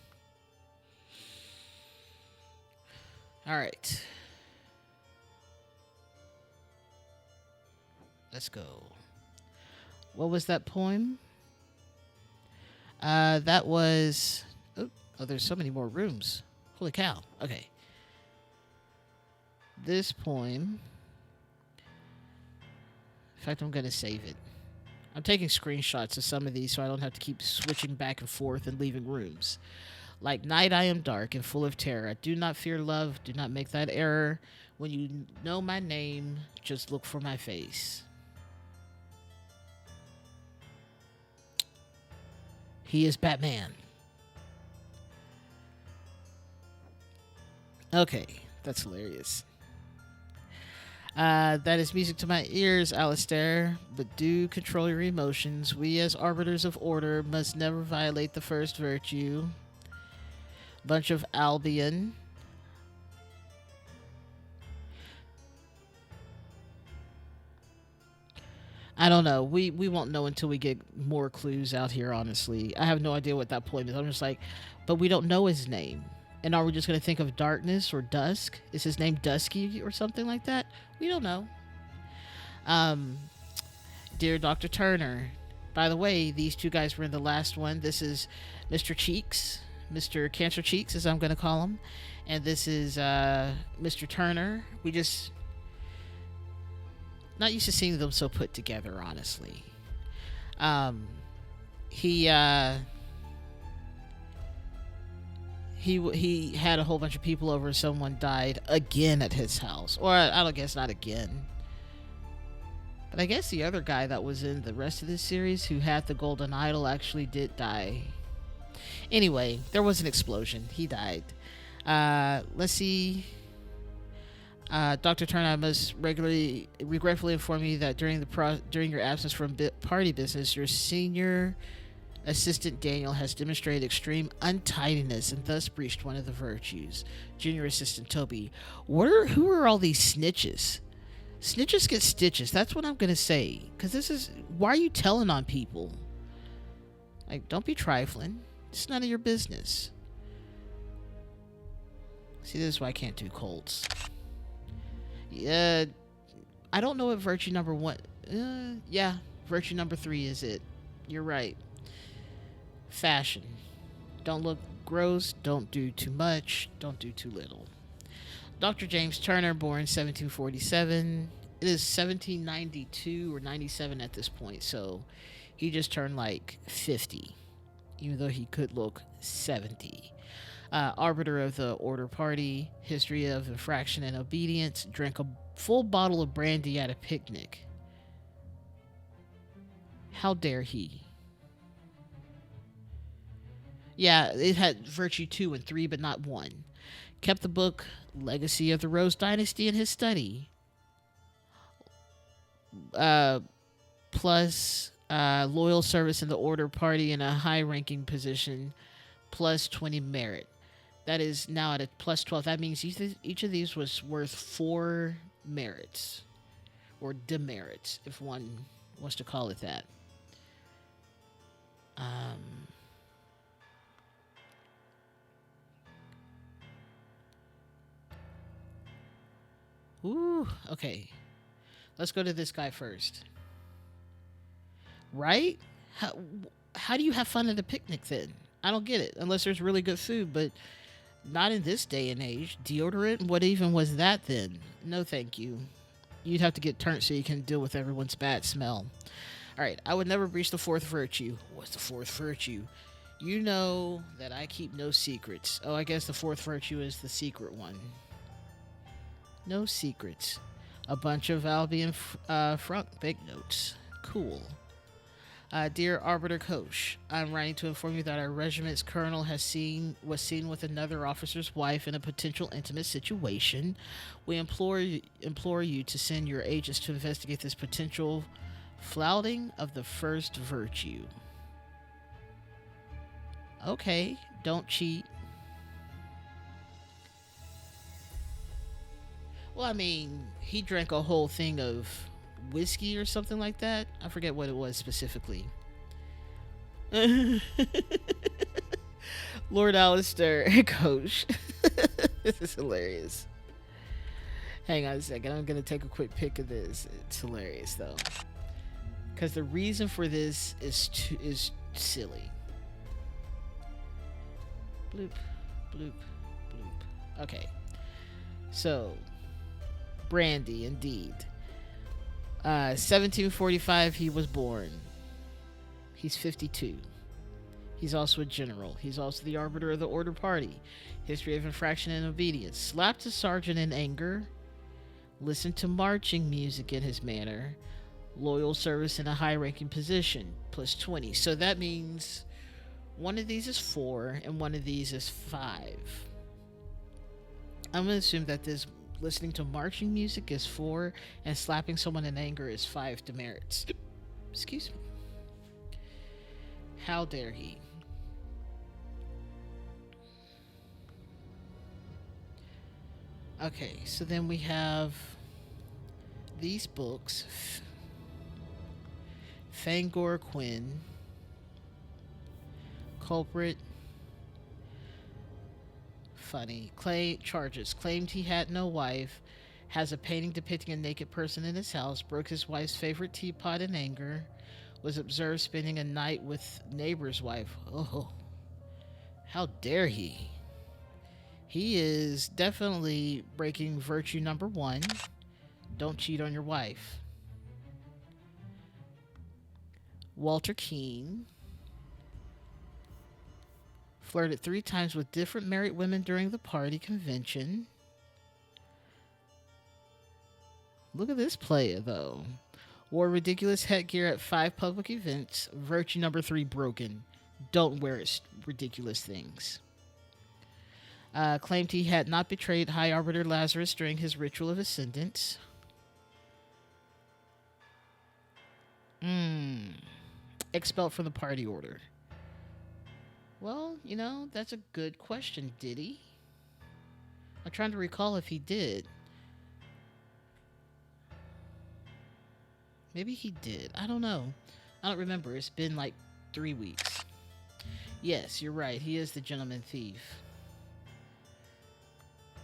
Alright. Let's go. What was that poem? That was... Oh, there's so many more rooms. Holy cow. Okay. This poem... In fact, I'm going to save it. I'm taking screenshots of some of these so I don't have to keep switching back and forth and leaving rooms. Like night I am dark and full of terror. I do not fear love. Do not make that error. When you know my name, just look for my face. He is Batman. Okay, That's hilarious. That is music to my ears, Alistair. But do control your emotions. We, as arbiters of order, must never violate the first virtue. Bunch of Albion. I don't know. We won't know until we get more clues out here, honestly. I have no idea what that poem is. I'm just like, but we don't know his name. And are we just going to think of darkness or dusk? Is his name Dusky or something like that? We don't know. Um, Dear Dr. Turner, by the way, these two guys were in the last one. This is Mr. Cheeks, Mr. Cancer Cheeks, as I'm going to call him. And this is Mr. Turner. We just not used to seeing them so put together, honestly. Um, he he had a whole bunch of people over. Someone died again at his house, or I don't guess not again. But I guess the other guy that was in the rest of this series who had the golden idol actually did die. Anyway, there was an explosion. He died. Let's see. Dr. Turner, I must regretfully inform you that during your absence from party business, your senior assistant Daniel has demonstrated extreme untidiness and thus breached one of the virtues. Junior assistant Toby, who are all these snitches? Snitches get stitches. That's what I'm gonna say. Cause why are you telling on people? Like, don't be trifling. It's none of your business. See, this is why I can't do Colts. Yeah, I don't know what virtue number one. Yeah, virtue number 3 is it. You're right. Fashion. Don't look gross. Don't do too much. Don't do too little. Dr. James Turner, born 1747. It is 1792 or 97 at this point, so he just turned like 50, even though he could look 70. Arbiter of the Order Party, history of infraction and obedience, drank a full bottle of brandy at a picnic. How dare he? Yeah, it had virtue 2 and 3, but not 1. Kept the book Legacy of the Rose Dynasty in his study. Plus loyal service in the Order Party in a high-ranking position, plus 20 merit. That is now at a plus 12. That means each of these was worth 4 merits. Or demerits, if one wants to call it that. Ooh, okay. Let's go to this guy first. Right? How do you have fun at a picnic then? I don't get it. Unless there's really good food, but not in this day and age. Deodorant? What even was that then? No, thank you. You'd have to get turned so you can deal with everyone's bad smell. Alright, I would never breach the 4th virtue. What's the 4th virtue? You know that I keep no secrets. Oh, I guess the 4th virtue is the secret one. No secrets. A bunch of Albion front banknotes. Cool. Dear Arbiter Koch, I'm writing to inform you that our regiment's colonel was seen with another officer's wife in a potential intimate situation. We implore you to send your agents to investigate this potential flouting of the first virtue. Okay, don't cheat. Well, I mean, he drank a whole thing of whiskey or something like that. I forget what it was specifically. Lord Alistair, Coach. This is hilarious. Hang on a second. I'm going to take a quick pic of this. It's hilarious, though. Because the reason for this is silly. Bloop, bloop, bloop. Okay. So, brandy, indeed. 1745 he was born. He's 52. He's also a general. He's also the arbiter of the Order Party. History of infraction and obedience. Slapped a sergeant in anger. Listened to marching music in his manner. Loyal service in a high-ranking position. Plus 20. So that means one of these is 4 and one of these is 5. I'm gonna assume that this listening to marching music is 4 and slapping someone in anger is 5 demerits. Excuse me. How dare he? Okay, so then we have these books: Fangor Quinn, Culprit, funny. Clay charges claimed he had no wife, has a painting depicting a naked person in his house, broke his wife's favorite teapot in anger, was observed spending a night with neighbor's wife. Oh, how dare he? He is definitely breaking virtue number 1. Don't cheat on your wife. Walter Keane flirted 3 times with different married women during the party convention. Look at this player, though. Wore ridiculous headgear at 5 public events. Virtue number 3 broken. Don't wear ridiculous things. Claimed he had not betrayed High Arbiter Lazarus during his ritual of ascendance. Expelled from the party order. Well, that's a good question. Did he? I'm trying to recall if he did. Maybe he did. I don't know. I don't remember. It's been like 3 weeks. Yes, you're right. He is the gentleman thief.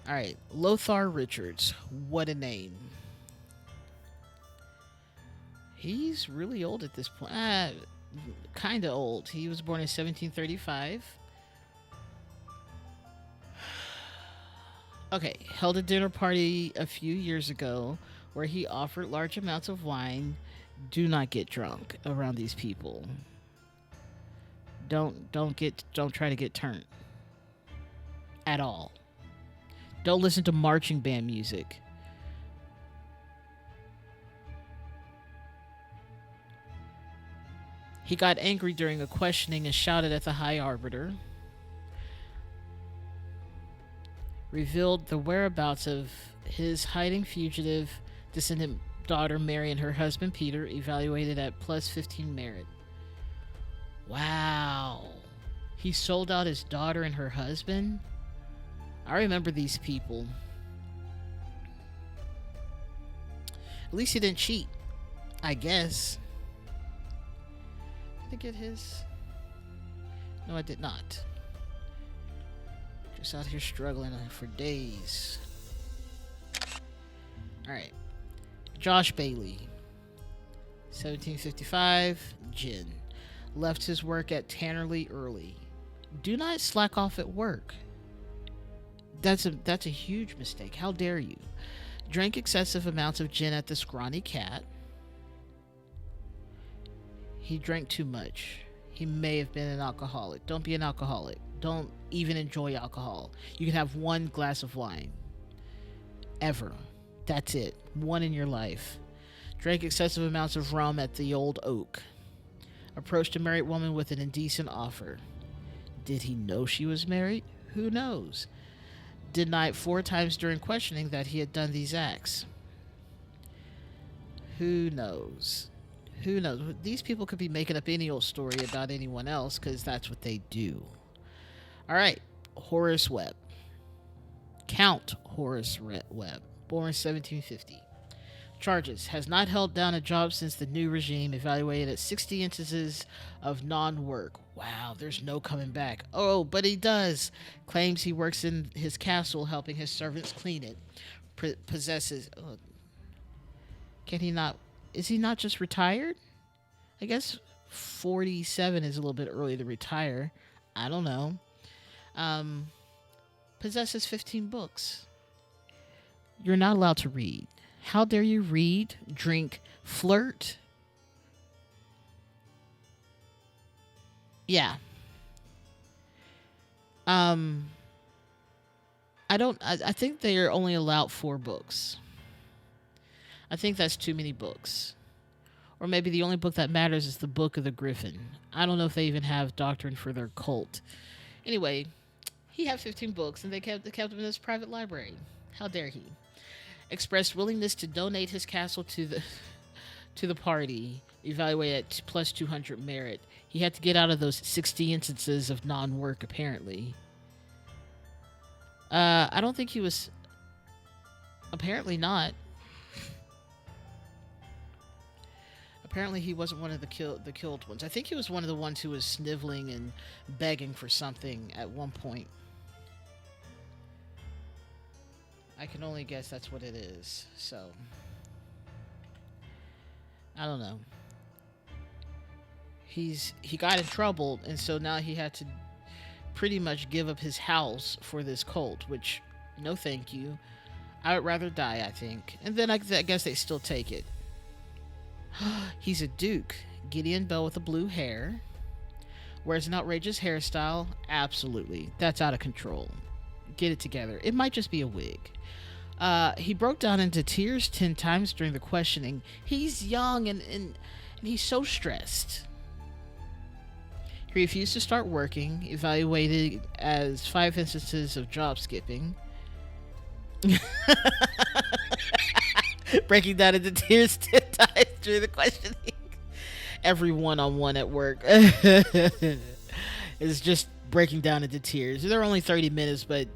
All right. Lothar Richards. What a name. He's really old at this point. Kind of old. He was born in 1735. Okay. Held a dinner party a few years ago where he offered large amounts of wine. Do not get drunk around these people. Don't try to get turned at all. Don't listen to marching band music. He got angry during a questioning and shouted at the High Arbiter. Revealed the whereabouts of his hiding fugitive descendant daughter Mary and her husband Peter, evaluated at plus 15 merit. Wow. He sold out his daughter and her husband? I remember these people. At least he didn't cheat, I guess. Did I get his? No, I did not. Just out here struggling for days. Alright. Josh Bailey. 1755. Gin. Left his work at Tannerley early. Do not slack off at work. That's a huge mistake. How dare you? Drank excessive amounts of gin at the Scrawny Cat. He drank too much. He may have been an alcoholic. Don't be an alcoholic. Don't even enjoy alcohol. You can have 1 glass of wine. Ever. That's it. 1 in your life. Drank excessive amounts of rum at the Old Oak. Approached a married woman with an indecent offer. Did he know she was married? Who knows? Denied 4 times during questioning that he had done these acts. Who knows? Who knows? These people could be making up any old story about anyone else because that's what they do. All right. Horace Webb. Count Horace Webb. Born 1750. Charges. Has not held down a job since the new regime. Evaluated at 60 instances of non-work. Wow, there's no coming back. Oh, but he does. Claims he works in his castle helping his servants clean it. Possesses... can he not... Is he not just retired? I guess 47 is a little bit early to retire. I don't know. Possesses 15 books. You're not allowed to read. How dare you read, drink, flirt? Yeah. I think they are only allowed 4 books. I think that's too many books. Or maybe the only book that matters is the Book of the Griffin. I don't know if they even have doctrine for their cult. Anyway, He had 15 books, and they kept them in his private library. How dare he? Expressed willingness to donate his castle to the party, evaluated at plus 200 merit. He had to get out of those 60 instances of non-work, apparently. I don't think he was. Apparently not. Apparently he wasn't one of the killed ones. I think he was one of the ones who was sniveling and begging for something at one point. I can only guess that's what it is. So I don't know. He got in trouble, and so now he had to pretty much give up his house for this cult, which no thank you. I would rather die, I think. And then I guess they still take it. He's a duke. Gideon Bell with the blue hair. Wears an outrageous hairstyle. Absolutely. That's out of control. Get it together. It might just be a wig. He broke down into tears 10 times during the questioning. He's young and he's so stressed. He refused to start working, evaluated as 5 instances of job skipping. Breaking down into tears 10 times during the questioning. Every one-on-one at work is just breaking down into tears. They're only 30 minutes, but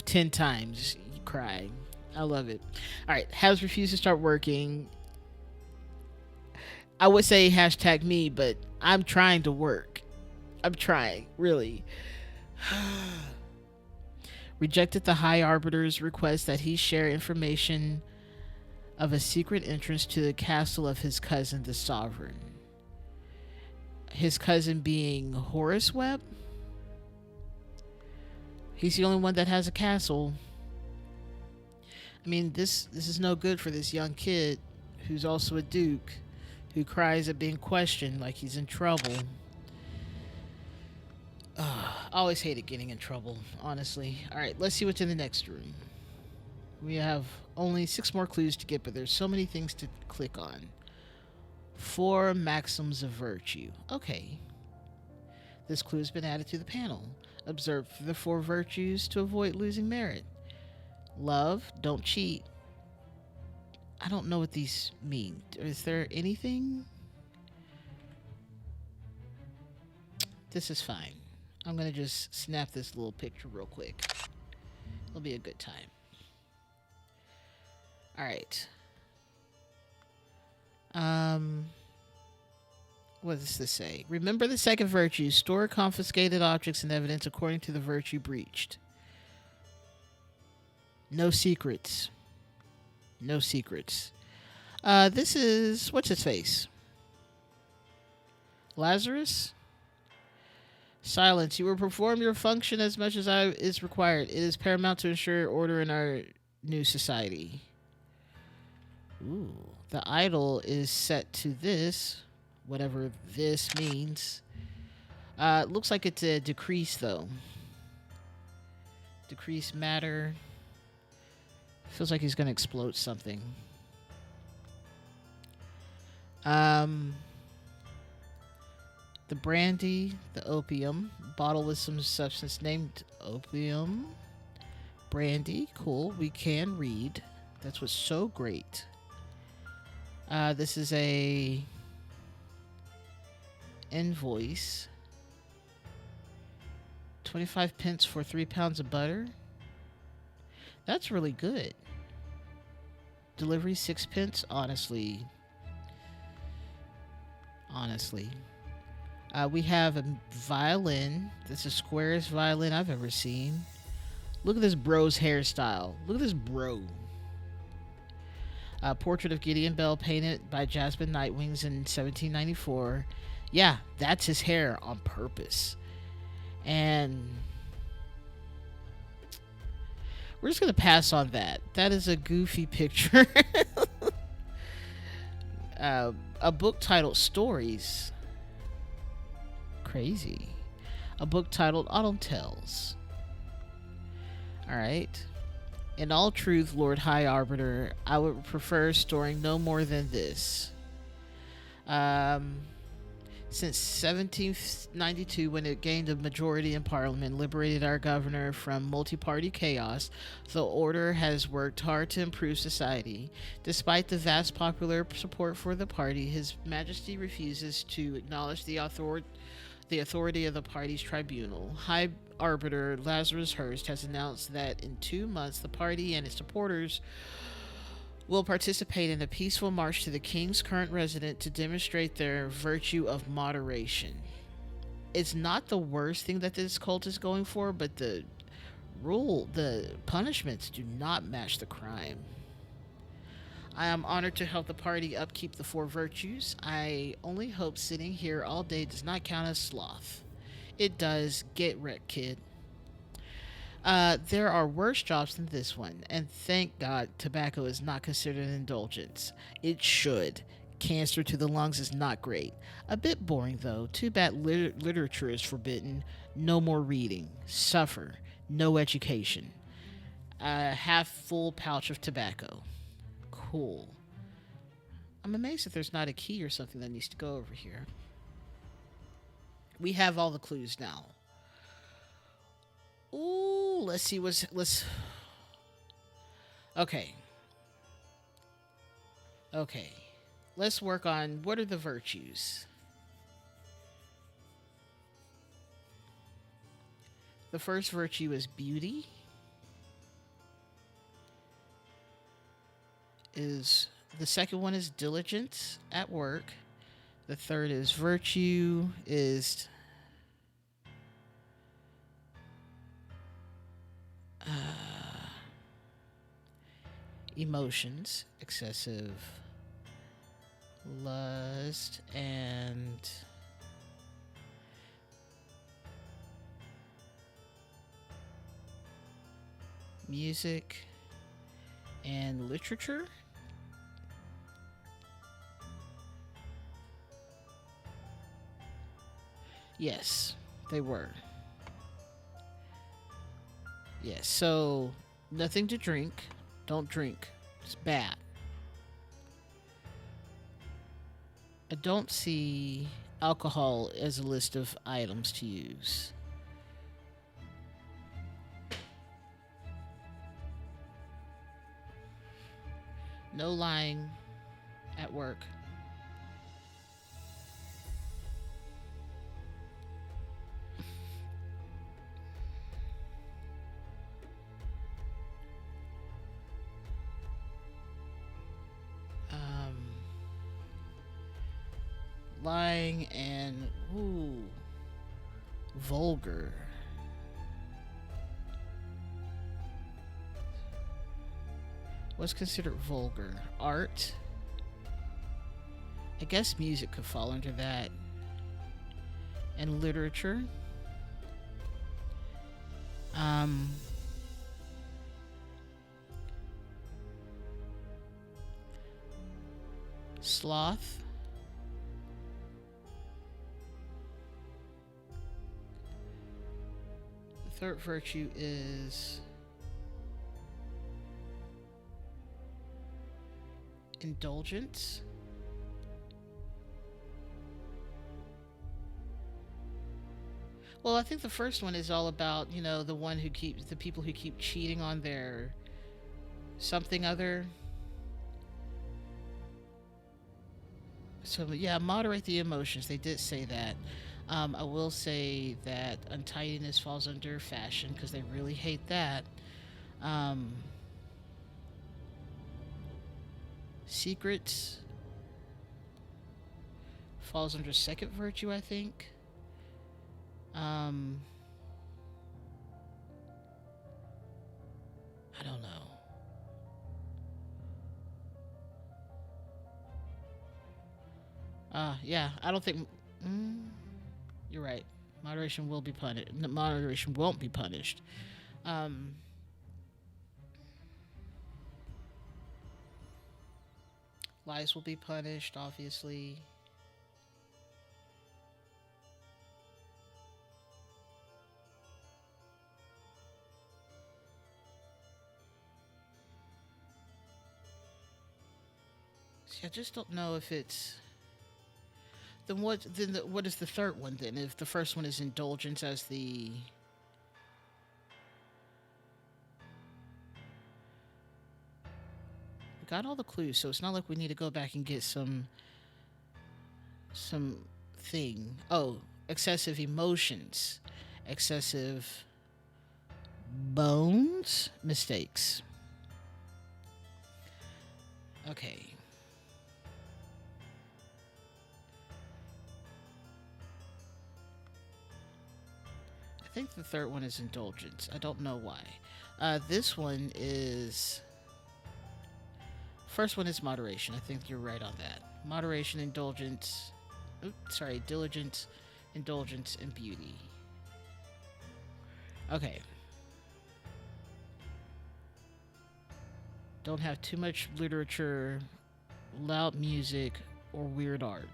10 times you cry. I love it. All right, has refused to start working. I would say hashtag me, but I'm trying to work. I'm trying, really. Rejected the High Arbiter's request that he share information of a secret entrance to the castle of his cousin, the Sovereign. His cousin being Horace Webb. He's the only one that has a castle. I mean, this is no good for this young kid who's also a duke, who cries at being questioned like he's in trouble. I always hated getting in trouble, honestly. Alright, let's see what's in the next room. We have only 6 more clues to get, but there's so many things to click on. 4 maxims of virtue. Okay. This clue has been added to the panel. Observe the 4 virtues to avoid losing merit. Love, don't cheat. I don't know what these mean. Is there anything? This is fine. I'm going to just snap this little picture real quick. It'll be a good time. Alright. What does this say? Remember the second virtue. Store confiscated objects and evidence according to the virtue breached. No secrets. No secrets. This is... What's his face? Lazarus? Silence. You will perform your function as much as is required. It is paramount to ensure order in our new society. Ooh. The idol is set to this. Whatever this means. It looks like it's a decrease, though. Decrease matter. Feels like he's going to explode something. The brandy, the opium, bottle with some substance named opium. Brandy, cool. We can read. That's what's so great. This is a invoice. 25 pence for 3 pounds of butter. That's really good. Delivery 6 pence. Honestly. We have a violin. This is the squarest violin I've ever seen. Look at this bro's hairstyle. Look at this bro. Portrait of Gideon Bell painted by Jasmine Nightwings in 1794. Yeah, that's his hair on purpose. And we're just going to pass on that. That is a goofy picture. A book titled Stories. Crazy. A book titled Autumn Tales. Alright. In all truth, Lord High Arbiter, I would prefer storing no more than this. Since 1792, when it gained a majority in Parliament, liberated our governor from multi party chaos, the order has worked hard to improve society. Despite the vast popular support for the party, His Majesty refuses to acknowledge the authority of the party's tribunal. High Arbiter Lazarus Hurst has announced that in 2 months the party and its supporters will participate in a peaceful march to the king's current residence to demonstrate their virtue of moderation. It's not the worst thing that this cult is going for, but the punishments do not match the crime. I am honored to help the party upkeep the four virtues. I only hope sitting here all day does not count as sloth. It does. Get wrecked, kid. There are worse jobs than this one, and thank God tobacco is not considered an indulgence. It should. Cancer to the lungs is not great. A bit boring, though. Too bad literature is forbidden. No more reading. Suffer. No education. A half full pouch of tobacco. Cool. I'm amazed that there's not a key or something that needs to go over here. We have all the clues now. Ooh, let's see let's Okay. Okay. Let's work on what are the virtues. The first virtue is beauty. Is the second one is diligence at work. The third is virtue is emotions, excessive lust, and music and literature. Yes, they were. Yes, so nothing to drink. Don't drink. It's bad. I don't see alcohol as a list of items to use. No lying at work. Lying and vulgar. What's considered vulgar? Art. I guess music could fall under that. And literature. Sloth. The third virtue is indulgence. Well, I think the first one is all about, the people who keep cheating on their something other. So, yeah, moderate the emotions. They did say that. I will say that untidiness falls under fashion because they really hate that. Um, Secrets falls under second virtue, I think. I don't know. Yeah, I don't think. You're right. Moderation will be punished. Moderation won't be punished. Um, Lies will be punished, obviously. See, I just don't know if it's. Then what? What is the third one then? If the first one is indulgence as the we got all the clues, so it's not like we need to go back and get some thing. Oh, excessive emotions, excessive bones, mistakes. Okay. I think the third one is indulgence. I don't know why. This one is. First one is moderation. I think you're right on that. Moderation, indulgence. Oops, sorry, diligence, indulgence, and beauty. Okay. Don't have too much literature, loud music, or weird art.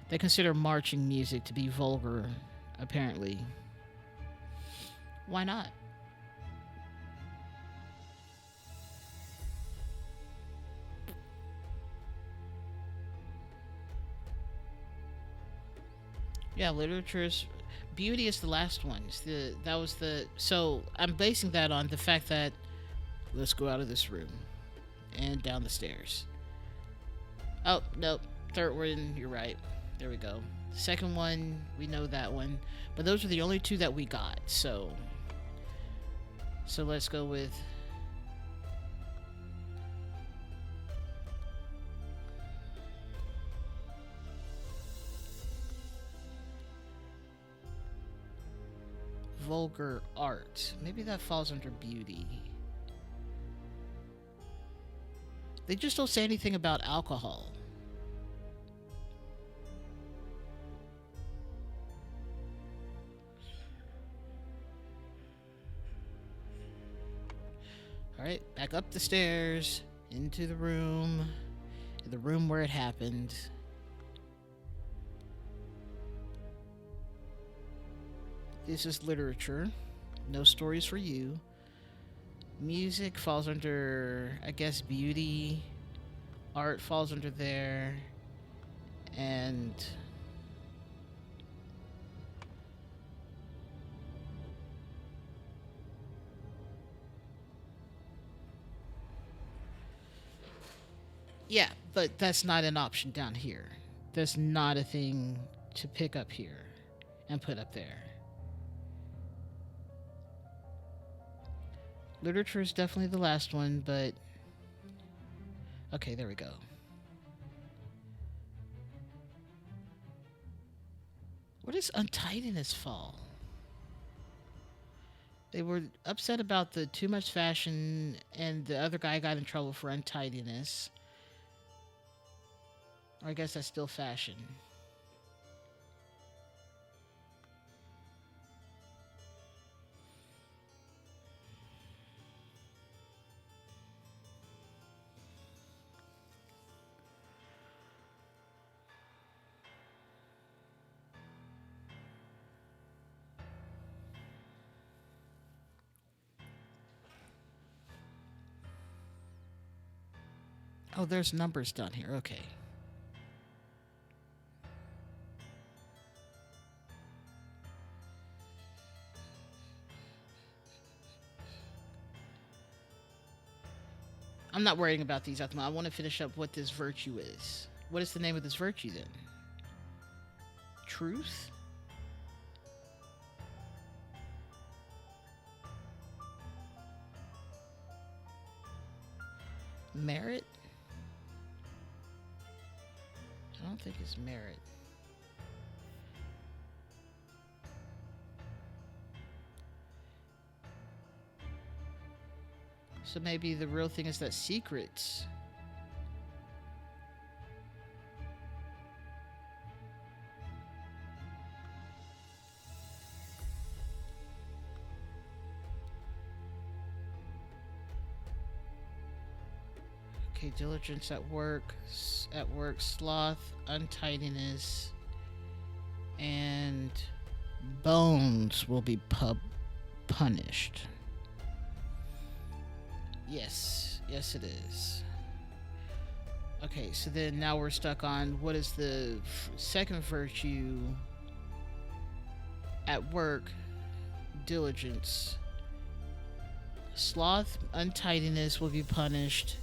They consider marching music to be vulgar, apparently. Why not? Yeah, literature's beauty is the last one. That was the so I'm basing that on the fact that let's go out of this room and down the stairs. Oh nope, third one. You're right. There we go. Second one, we know that one, but those are the only two that we got. So let's go with vulgar art. Maybe that falls under beauty. They just don't say anything about alcohol. Alright, back up the stairs, into the room where it happened. This is literature. No stories for you. Music falls under, I guess, beauty. Art falls under there. And yeah, but that's not an option down here. That's not a thing to pick up here and put up there. Literature is definitely the last one, but okay, there we go. Where does untidiness fall? They were upset about the too much fashion, and the other guy got in trouble for untidiness. Or I guess that's still fashion. Oh, there's numbers down here. Okay. I'm not worrying about these at the moment. I want to finish up what this virtue is. What is the name of this virtue then? Truth? Merit? I don't think it's merit. So maybe the real thing is that secrets. Okay, diligence at work, sloth, untidiness, and bones will be punished. Yes, yes, it is. Okay, so then now we're stuck on what is the second virtue at work? Diligence. Sloth, untidiness will be punished.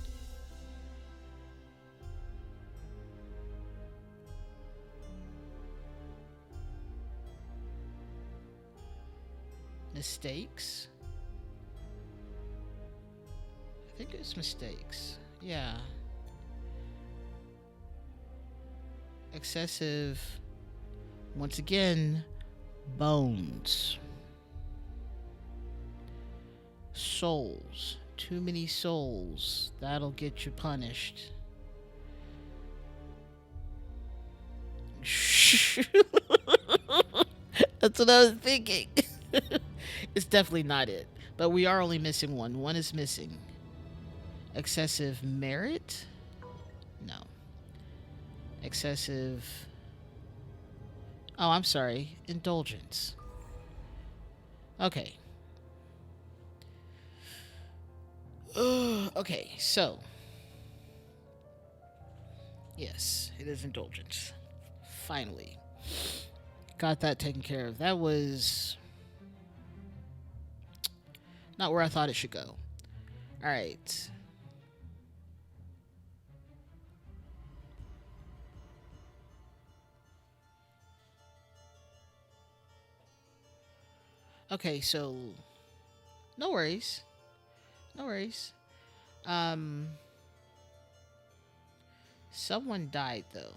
Mistakes? I think it's mistakes. Yeah. Excessive. Once again, bones. Souls. Too many souls. That'll get you punished. That's what I was thinking. It's definitely not it. But we are only missing one. One is missing. Excessive merit? No. Excessive. Oh, I'm sorry. Indulgence. Okay. Okay, so. Yes, it is indulgence. Finally. Got that taken care of. That was not where I thought it should go. Alright. Okay, so no worries. No worries. Um Someone died though.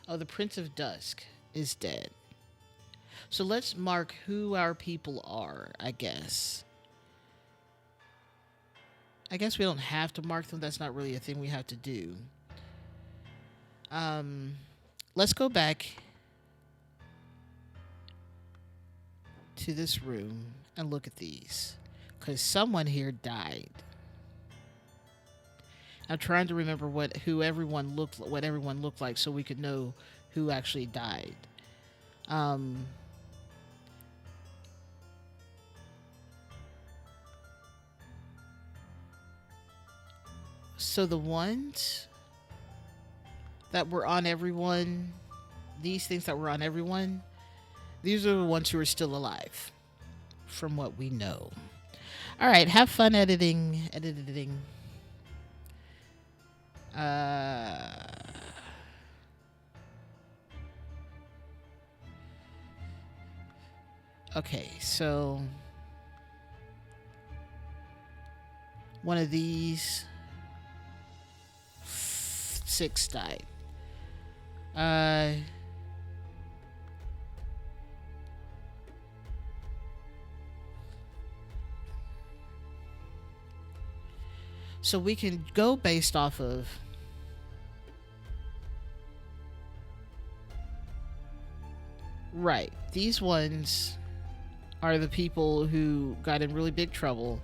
Oh, the Prince of Dusk is dead. So let's mark who our people are, I guess. I guess we don't have to mark them. That's not really a thing we have to do. Um, let's go back to this room and look at these, because someone here died. I'm trying to remember what everyone looked like, so we could know who actually died. Um, so the ones that were on everyone, these things that were on everyone, these are the ones who are still alive, from what we know. All right, have fun editing. Uh, okay, so one of these six died. So we can go based off of right. These ones are the people who got in really big trouble,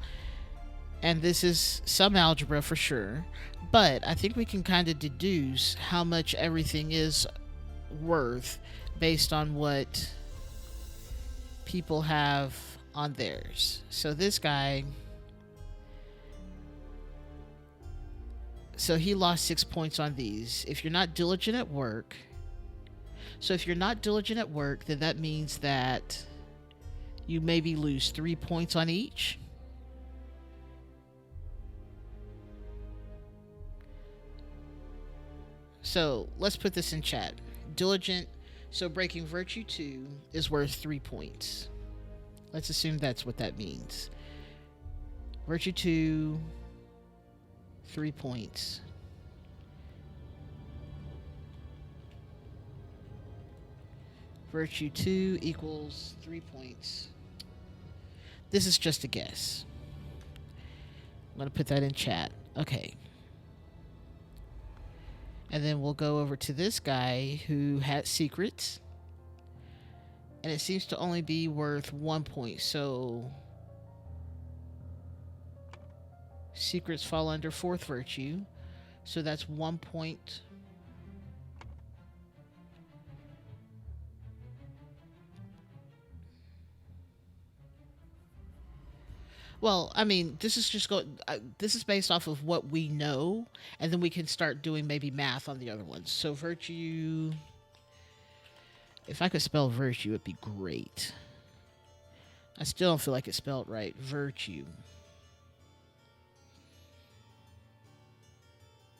and this is some algebra for sure. But I think we can kind of deduce how much everything is worth based on what people have on theirs. So this guy, so he lost 6 points on these. If you're not diligent at work, then that means that you maybe lose 3 points on each. So let's put this in chat. Diligent, so breaking virtue 2 is worth 3 points. Let's assume that's what that means. Virtue 2, 3 points. Virtue 2 equals 3 points. This is just a guess. I'm going to put that in chat. Okay. And then we'll go over to this guy who had secrets. And it seems to only be worth 1 point. So secrets fall under fourth virtue. So that's 1 point. Well, I mean, this is just go. This is based off of what we know, and then we can start doing maybe math on the other ones. So virtue. If I could spell virtue, it'd be great. I still don't feel like it's spelled right. Virtue.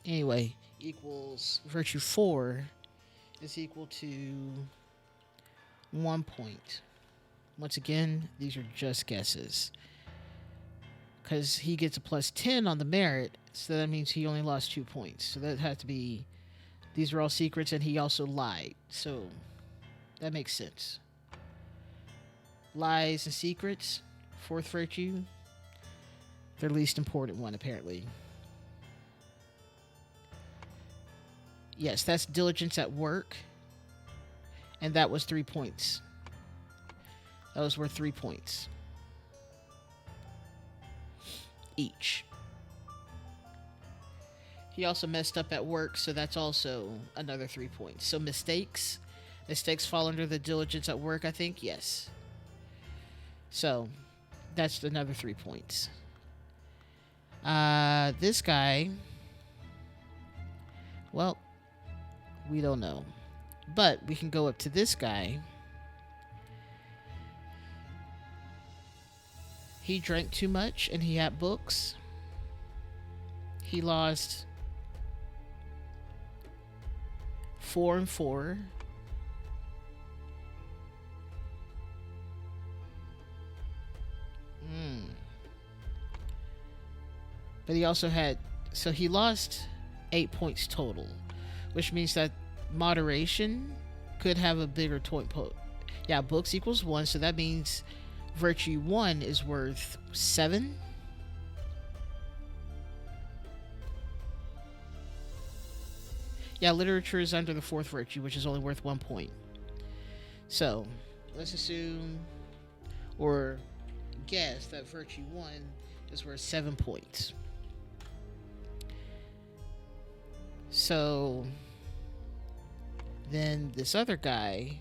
Anyway, equals virtue 4 is equal to 1 point. Once again, these are just guesses. Because he gets a plus 10 on the merit, so that means he only lost 2 points. So that had to be. These are all secrets, and he also lied. So that makes sense. Lies and secrets, fourth virtue, their least important one, apparently. Yes, that's diligence at work, and that was 3 points. That was worth 3 points each. He also messed up at work, so that's also another 3 points. So mistakes fall under the diligence at work, I think. Yes. So that's another 3 points. This guy, well, we don't know, but we can go up to this guy. He drank too much and he had books. He lost 4 and 4. But he also had, so he lost 8 points total, which means that moderation could have a bigger point. Yeah, books equals 1, so that means virtue 1 is worth 7. Yeah, literature is under the fourth virtue, which is only worth 1 point. So let's assume or guess that virtue 1 is worth 7 points. So then this other guy,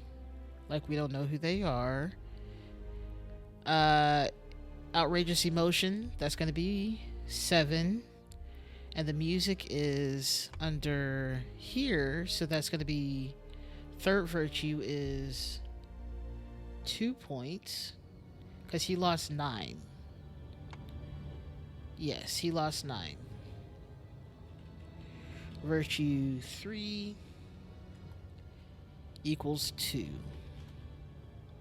like we don't know who they are. Outrageous emotion, that's going to be 7. And the music is under here, so that's going to be third virtue is 2 points because he lost 9. Yes, he lost 9. Virtue 3 equals 2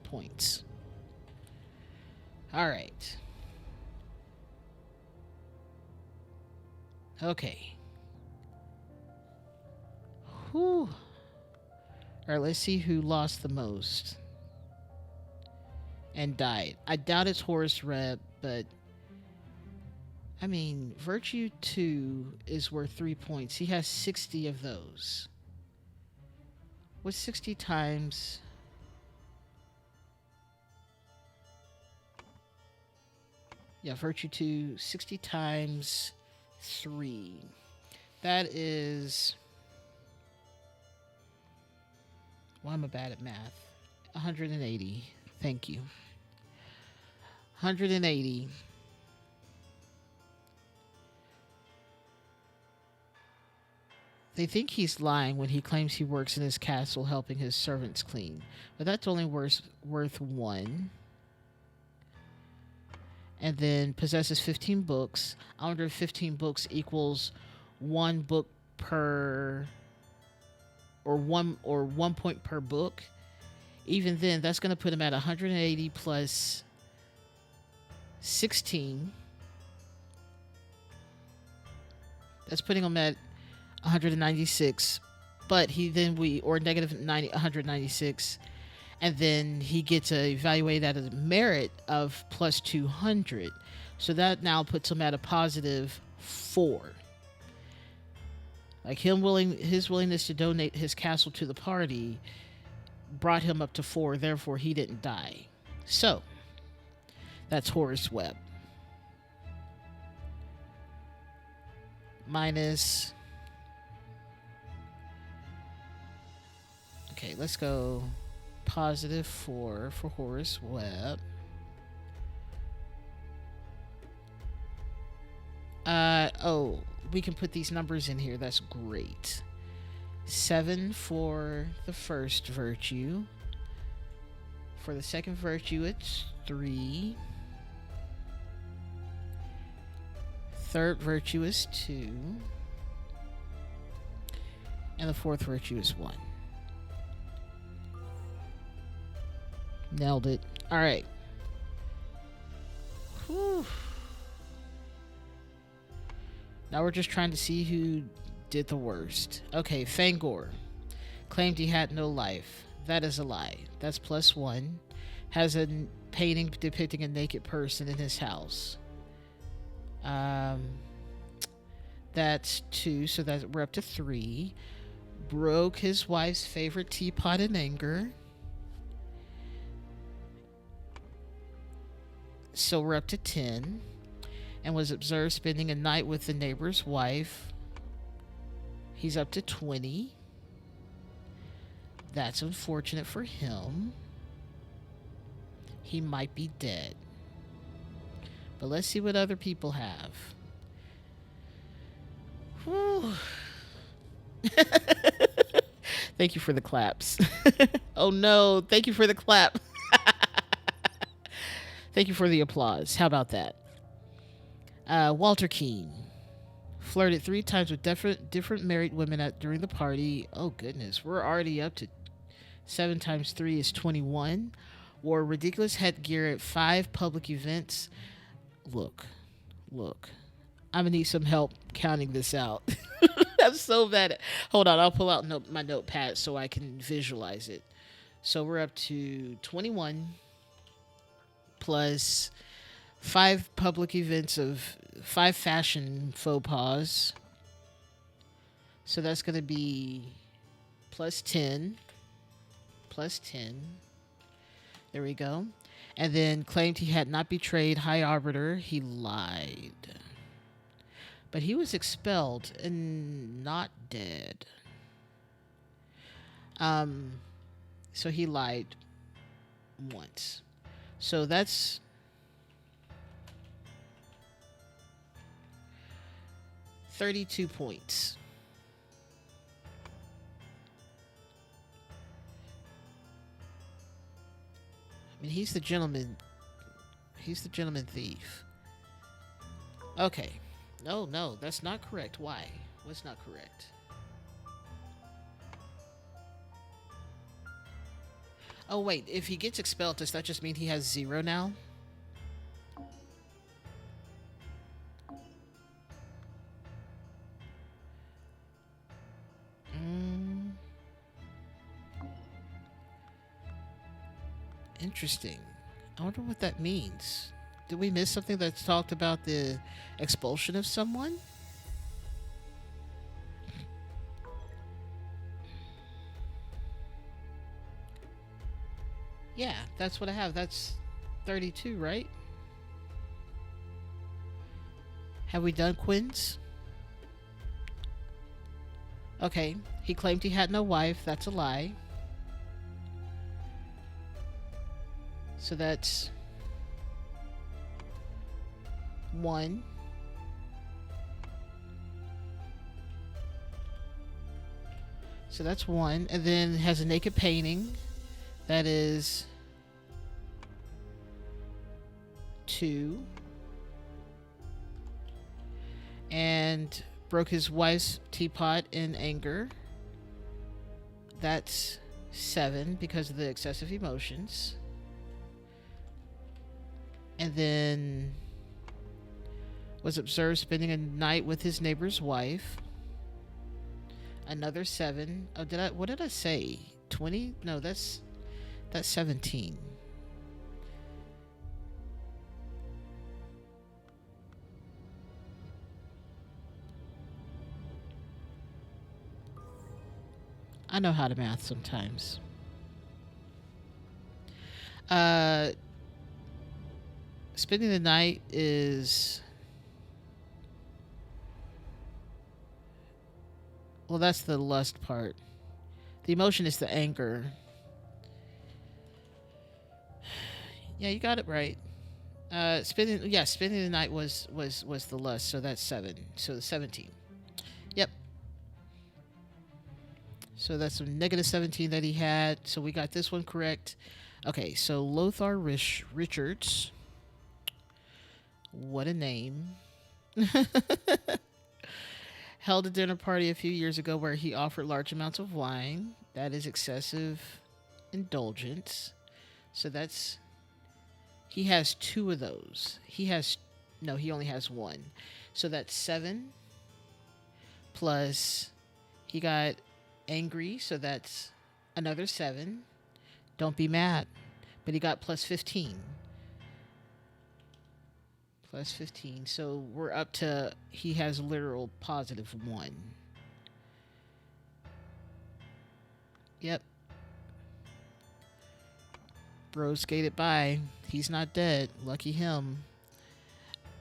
points. All right. Okay. Whew. All right, let's see who lost the most and died. I doubt it's Horace Rep, but I mean, Virtue 2 is worth 3 points. He has 60 of those. What's 60 times? Yeah, Virtue 2, 60 times 3. That is... Why am I bad at math? 180. Thank you. 180. They think he's lying when he claims he works in his castle helping his servants clean. But that's only worth 1. And then possesses 15 books. I wonder if 15 books equals 1 book per... Or 1 point per book. Even then, that's going to put him at 180 plus 16. That's putting him at 196, but he then or negative 196, and then he gets evaluated at a merit of plus 200, so that now puts him at a positive 4. Like his willingness to donate his castle to the party brought him up to 4, therefore he didn't die. So that's Horace Webb. Minus... Okay, let's go positive 4 for Horace Webb. Oh, we can put these numbers in here. That's great. 7 for the first virtue. For the second virtue, it's 3. Third virtue is 2. And the fourth virtue is 1. Nailed it. All right. Whew. Now we're just trying to see who did the worst. Okay, Fangor claimed he had no life. That is a lie. That's +1. Has a painting depicting a naked person in his house. That's 2, so that we're up to 3. Broke his wife's favorite teapot in anger. So we're up to 10. And was observed spending a night with the neighbor's wife. He's up to 20. That's unfortunate for him. He might be dead. But let's see what other people have. Whew. Thank you for the claps. Oh no, thank you for the clap. Thank you for the applause. How about that? Walter Keane flirted 3 times with different married women during the party. Oh goodness, we're already up to 7 times 3 is 21. Wore ridiculous headgear at 5 public events. Look. I'm gonna need some help counting this out. I'm so bad. Hold on, I'll pull out my notepad so I can visualize it. So we're up to 21 plus 5 public events of 5 fashion faux pas. So that's going to be +10. +10. There we go. And then claimed he had not betrayed High Arbiter. He lied. But he was expelled and not dead. So he lied once. So that's 32 points. I mean, he's the gentleman. He's the gentleman thief. Okay. No, that's not correct. Why? What's not correct? Oh, wait. If he gets expelled, does that just mean he has 0 now? Interesting. I wonder what that means. Did we miss something that's talked about the expulsion of someone? Yeah, that's what I have. That's 32, right? Have we done Quinn's? Okay. He claimed he had no wife. That's a lie. So that's 1. So that's 1. And then has a naked painting. That is 2. And broke his wife's teapot in anger. That's 7 because of the excessive emotions. And then was observed spending a night with his neighbor's wife. Another 7. Oh, what did I say? 20? No, that's 17. I know how to math sometimes. Spending the night is... Well, that's the lust part. The emotion is the anger. Yeah, you got it right. Spending the night was the lust, so that's 7. So 17. Yep. So that's a negative 17 that he had. So we got this one correct. Okay, so Lothar Richards. What a name. Held a dinner party a few years ago where he offered large amounts of wine. That is excessive indulgence. So that's. He has 2 of those. He only has 1. So that's 7 plus he got angry, so that's another 7. Don't be mad. But he got plus 15. Plus 15. So we're up to, he has literal positive 1. Yep. Bro skated by. He's not dead. Lucky him.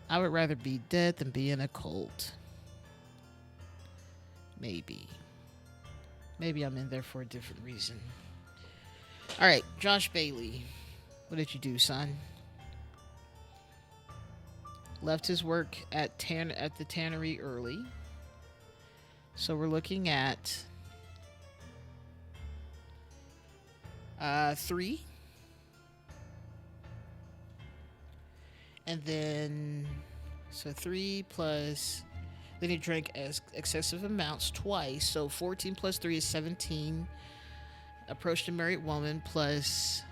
I would rather be dead than be in a cult. Maybe. Maybe I'm in there for a different reason. Alright, Josh Bailey. What did you do, son? Left his work at the tannery early. So we're looking at 3. And then, so 3 plus, then he drank excessive amounts twice. So 14 plus 3 is 17. Approached a married woman plus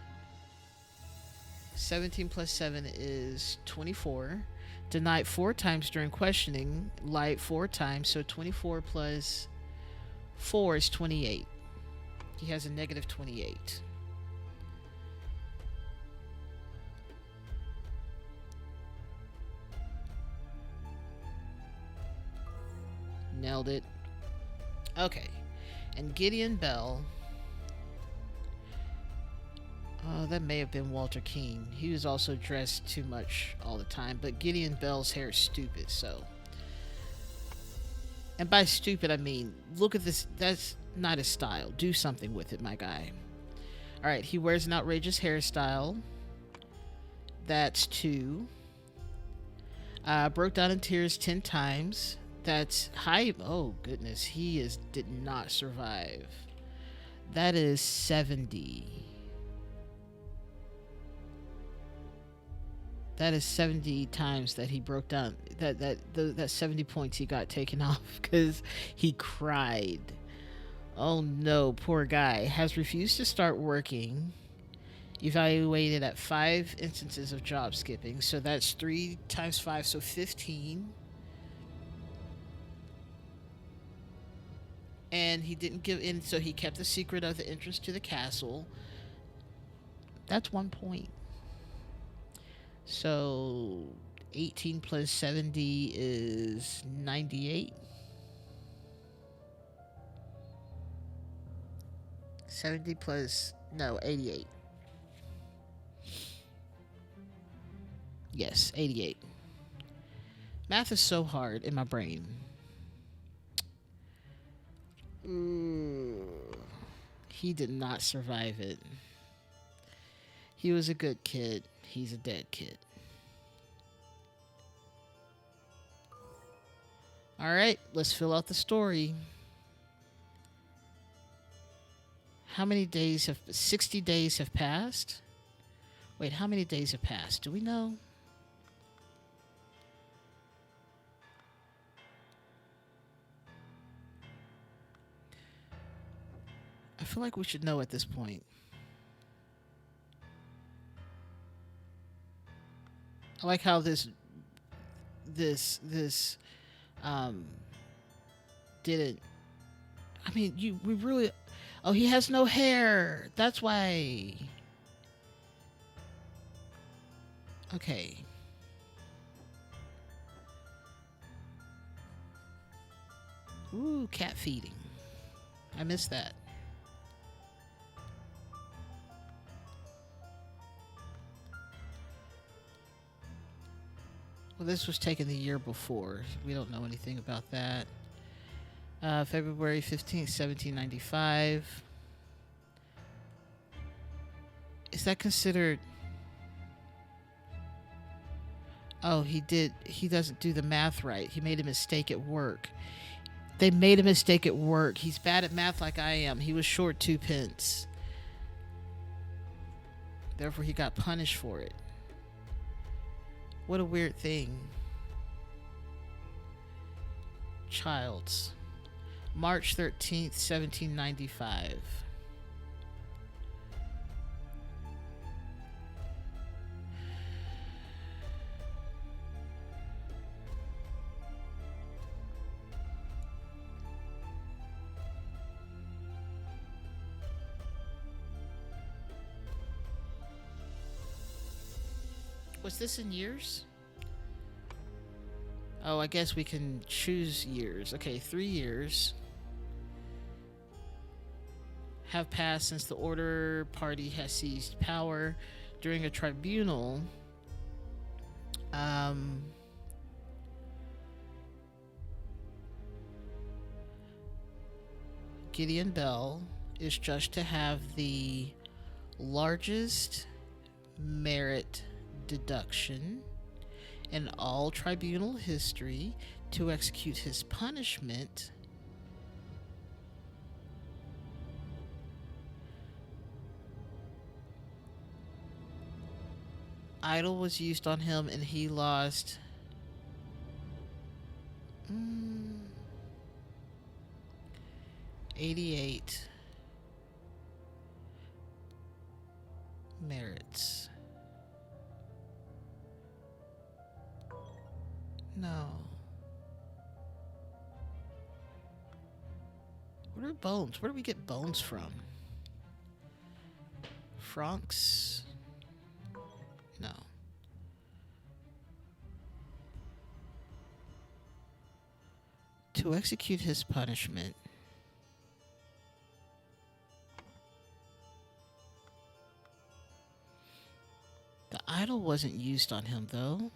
17 plus 7 is 24. Denied 4 times during questioning. Lied 4 times. So 24 plus 4 is 28. He has a negative 28. Nailed it. Okay. And Gideon Bell. Oh, that may have been Walter King. He was also dressed too much all the time. But Gideon Bell's hair is stupid, so. And by stupid, I mean, look at this. That's not his style. Do something with it, my guy. Alright, he wears an outrageous hairstyle. That's 2. Broke down in tears 10 times. That's high. Oh, goodness. Did not survive. That is 70. That is 70 times that he broke down. That 70 points he got taken off because he cried. Oh no, poor guy. Has refused to start working. Evaluated at 5 instances of job skipping. So that's 3 times 5, so 15. And he didn't give in, so he kept the secret of the entrance to the castle. That's 1 point. So 18 plus 70 is 98. 70 plus, no, 88. Yes, 88. Math is so hard in my brain. He did not survive it. He was a good kid. He's a dead kid. Alright, let's fill out the story. How many days 60 days have passed? Wait, how many days have passed? Do we know? I feel like we should know at this point. I like how this didn't. I mean, we really. Oh, he has no hair. That's why. Okay. Ooh, cat feeding. I missed that. Well, this was taken the year before. We don't know anything about that. February 15th, 1795. Is that considered... Oh, he did. He doesn't do the math right. He made a mistake at work. They made a mistake at work. He's bad at math like I am. He was short 2 pence. Therefore, he got punished for it. What a weird thing. Childs. March 13th, 1795. Was this in years? Oh, I guess we can choose years. Okay, 3 years have passed since the Order Party has seized power. During a tribunal, um, Gideon Bell is judged to have the largest merit deduction in all tribunal history to execute his punishment. Idol was used on him and he lost 88 merits. No. What are bones? Where do we get bones from? Francs? No. To execute his punishment, the idol wasn't used on him, though.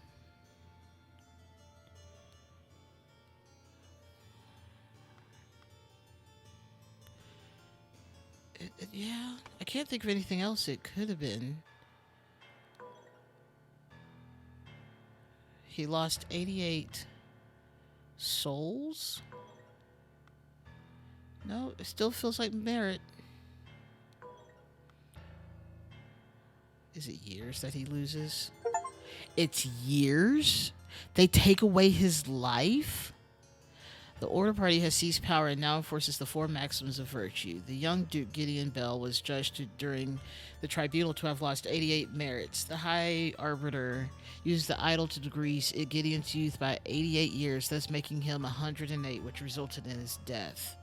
Yeah, I can't think of anything else it could have been. He lost 88 souls? No, it still feels like merit. Is it years that he loses? It's years? They take away his life? The Order Party has seized power and now enforces the four maxims of virtue. The young Duke Gideon Bell was judged during the tribunal to have lost 88 merits. The High Arbiter used the idol to decrease Gideon's youth by 88 years, thus making him 108, which resulted in his death.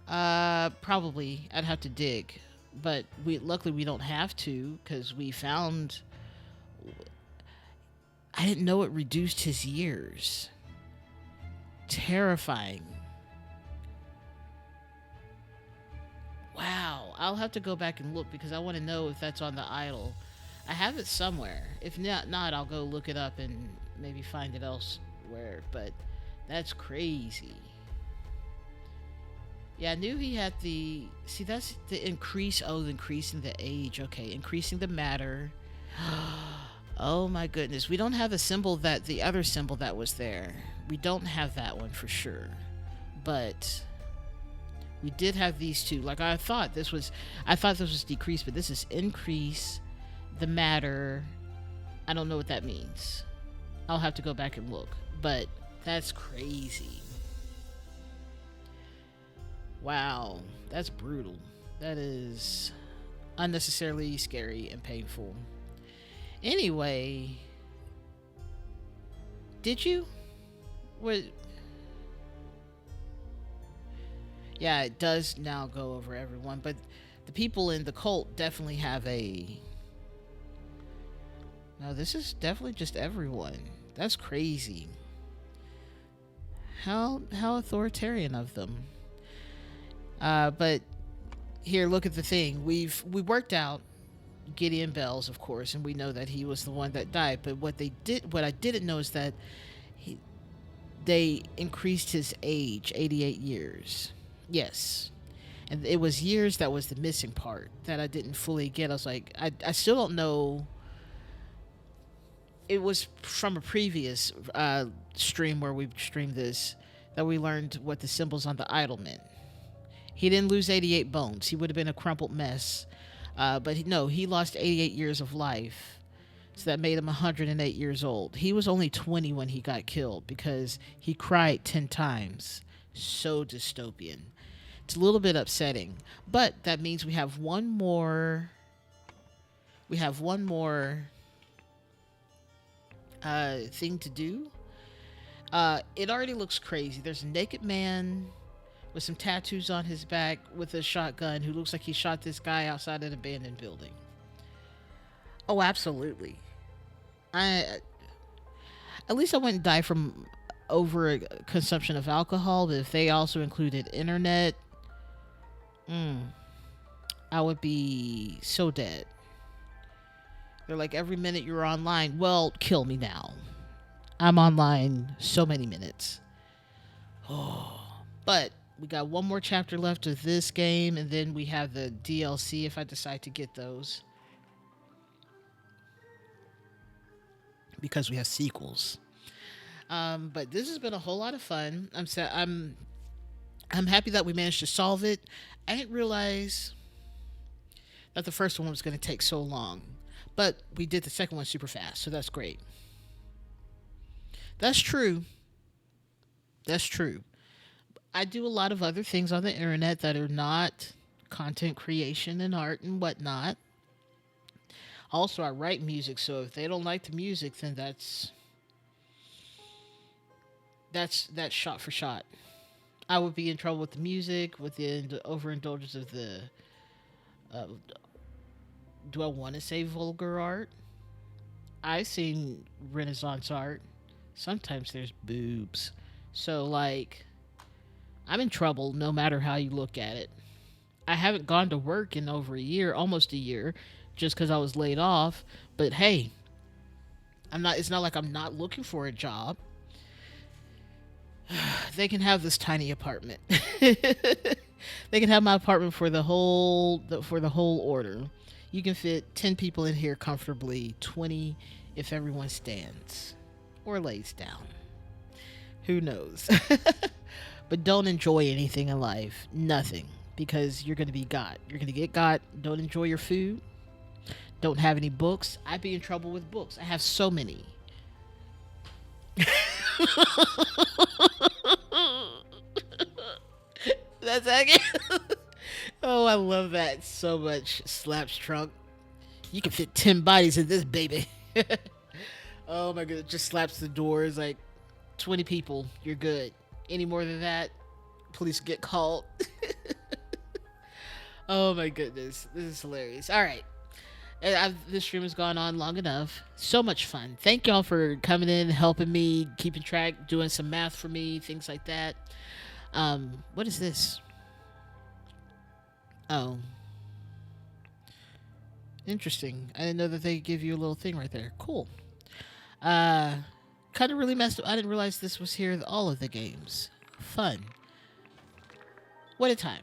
Probably. I'd have to dig. But luckily we don't have to, because we found... I didn't know it reduced his years. Terrifying. Wow. I'll have to go back and look because I want to know if that's on the idol. I have it somewhere. If not, I'll go look it up and maybe find it elsewhere. But that's crazy. Yeah, I knew he had the... See, that's the increase. Oh, increasing the age. Okay, increasing the matter. Oh my goodness. We don't have a symbol that... The other symbol that was there. We don't have that one for sure. But... we did have these two. Like, I thought this was decrease, but this is increase the matter. I don't know what that means. I'll have to go back and look. But that's crazy. Wow, that's brutal. That is unnecessarily scary and painful. Anyway, did you? What? Yeah, it does now go over everyone, but the people in the cult definitely have a... No, this is definitely just everyone. That's crazy. How authoritarian of them. But here, look at the thing. We worked out Gideon Bell's, of course, and we know that he was the one that died. But what I didn't know is that they increased his age 88 years. Yes. And it was years that was the missing part that I didn't fully get. I was like, I still don't know. It was from a previous stream where we streamed this that we learned what the symbols on the idol meant. He didn't lose 88 bones. He would have been a crumpled mess. No, he lost 88 years of life. So that made him 108 years old. He was only 20 when he got killed because he cried 10 times. So dystopian. It's a little bit upsetting. But that means we have one more. We have one more thing to do. It already looks crazy. There's a naked man with some tattoos on his back with a shotgun who looks like he shot this guy outside an abandoned building. Oh, absolutely. I At least I wouldn't die from over consumption of alcohol, but if they also included internet, I would be so dead. They're like, every minute you're online, well, kill me now. I'm online so many minutes. Oh, but we got one more chapter left of this game, and then we have the DLC if I decide to get those. Because we have sequels. But this has been a whole lot of fun. I'm happy that we managed to solve it. I didn't realize that the first one was going to take so long, but we did the second one super fast, so that's great. That's true. That's true. I do a lot of other things on the internet that are not content creation and art and whatnot. Also, I write music, so if they don't like the music, then that's shot for shot. I would be in trouble with the music, with the overindulgence of the. Uh, do I want to say vulgar art? I've seen Renaissance art. Sometimes there's boobs, so like, I'm in trouble no matter how you look at it. I haven't gone to work in over a year, almost a year, just because I was laid off. But hey, I'm not. It's not like I'm not looking for a job. They can have this tiny apartment. They can have my apartment for the whole order. You can fit 10 people in here comfortably, 20 if everyone stands or lays down. Who knows? But don't enjoy anything in life. Nothing. Because you're going to be got. You're going to get got. Don't enjoy your food. Don't have any books. I'd be in trouble with books. I have so many. That's again. Oh, I love that so much. Slaps trunk. You can fit 10 bodies in this baby. Oh my god, just slaps the doors like 20 people. You're good. Any more than that, police get called. Oh my goodness, this is hilarious. All right, this stream has gone on long enough. So much fun. Thank y'all for coming in, helping me, keeping track, doing some math for me, things like that. What is this? Oh, interesting. I didn't know that they give you a little thing right there. Cool. Kind of really messed up. I didn't realize this was here. All of the games. Fun. What a time.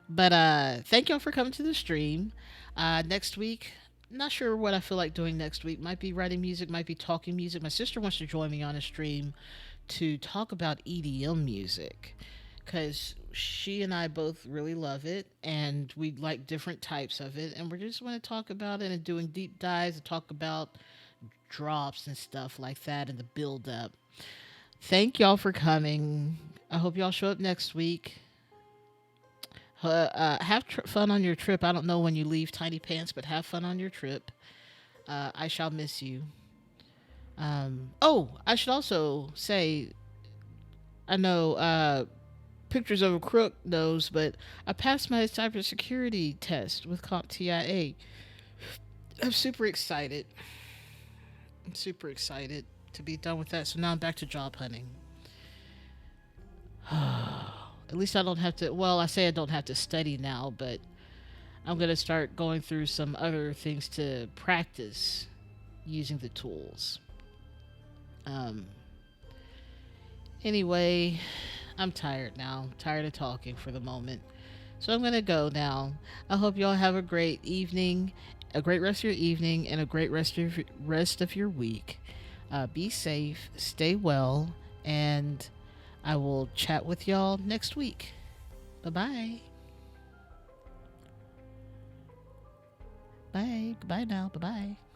But thank y'all for coming to the stream. Next week, not sure what I feel like doing next week. Might be writing music, might be talking music. My sister wants to join me on a stream to talk about EDM music because she and I both really love it and we like different types of it, and we just want to talk about it and doing deep dives and talk about drops and stuff like that and the build up. Thank y'all for coming. I hope y'all show up next week. Have fun on your trip. I don't know when you leave Tiny Pants, but have fun on your trip. I shall miss you. I should also say, I know Pictures of a Crook knows, but I passed my cybersecurity test with CompTIA. I'm super excited. I'm super excited to be done with that. So now I'm back to job hunting. At least I don't have to, well, I say I don't have to study now, but I'm going to start going through some other things to practice using the tools. Anyway, I'm tired now. I'm tired of talking for the moment. So I'm gonna go now. I hope y'all have a great evening, a great rest of your evening, and a great rest of your week. Be safe, stay well, and I will chat with y'all next week. Bye bye. Bye. Goodbye now. Bye bye.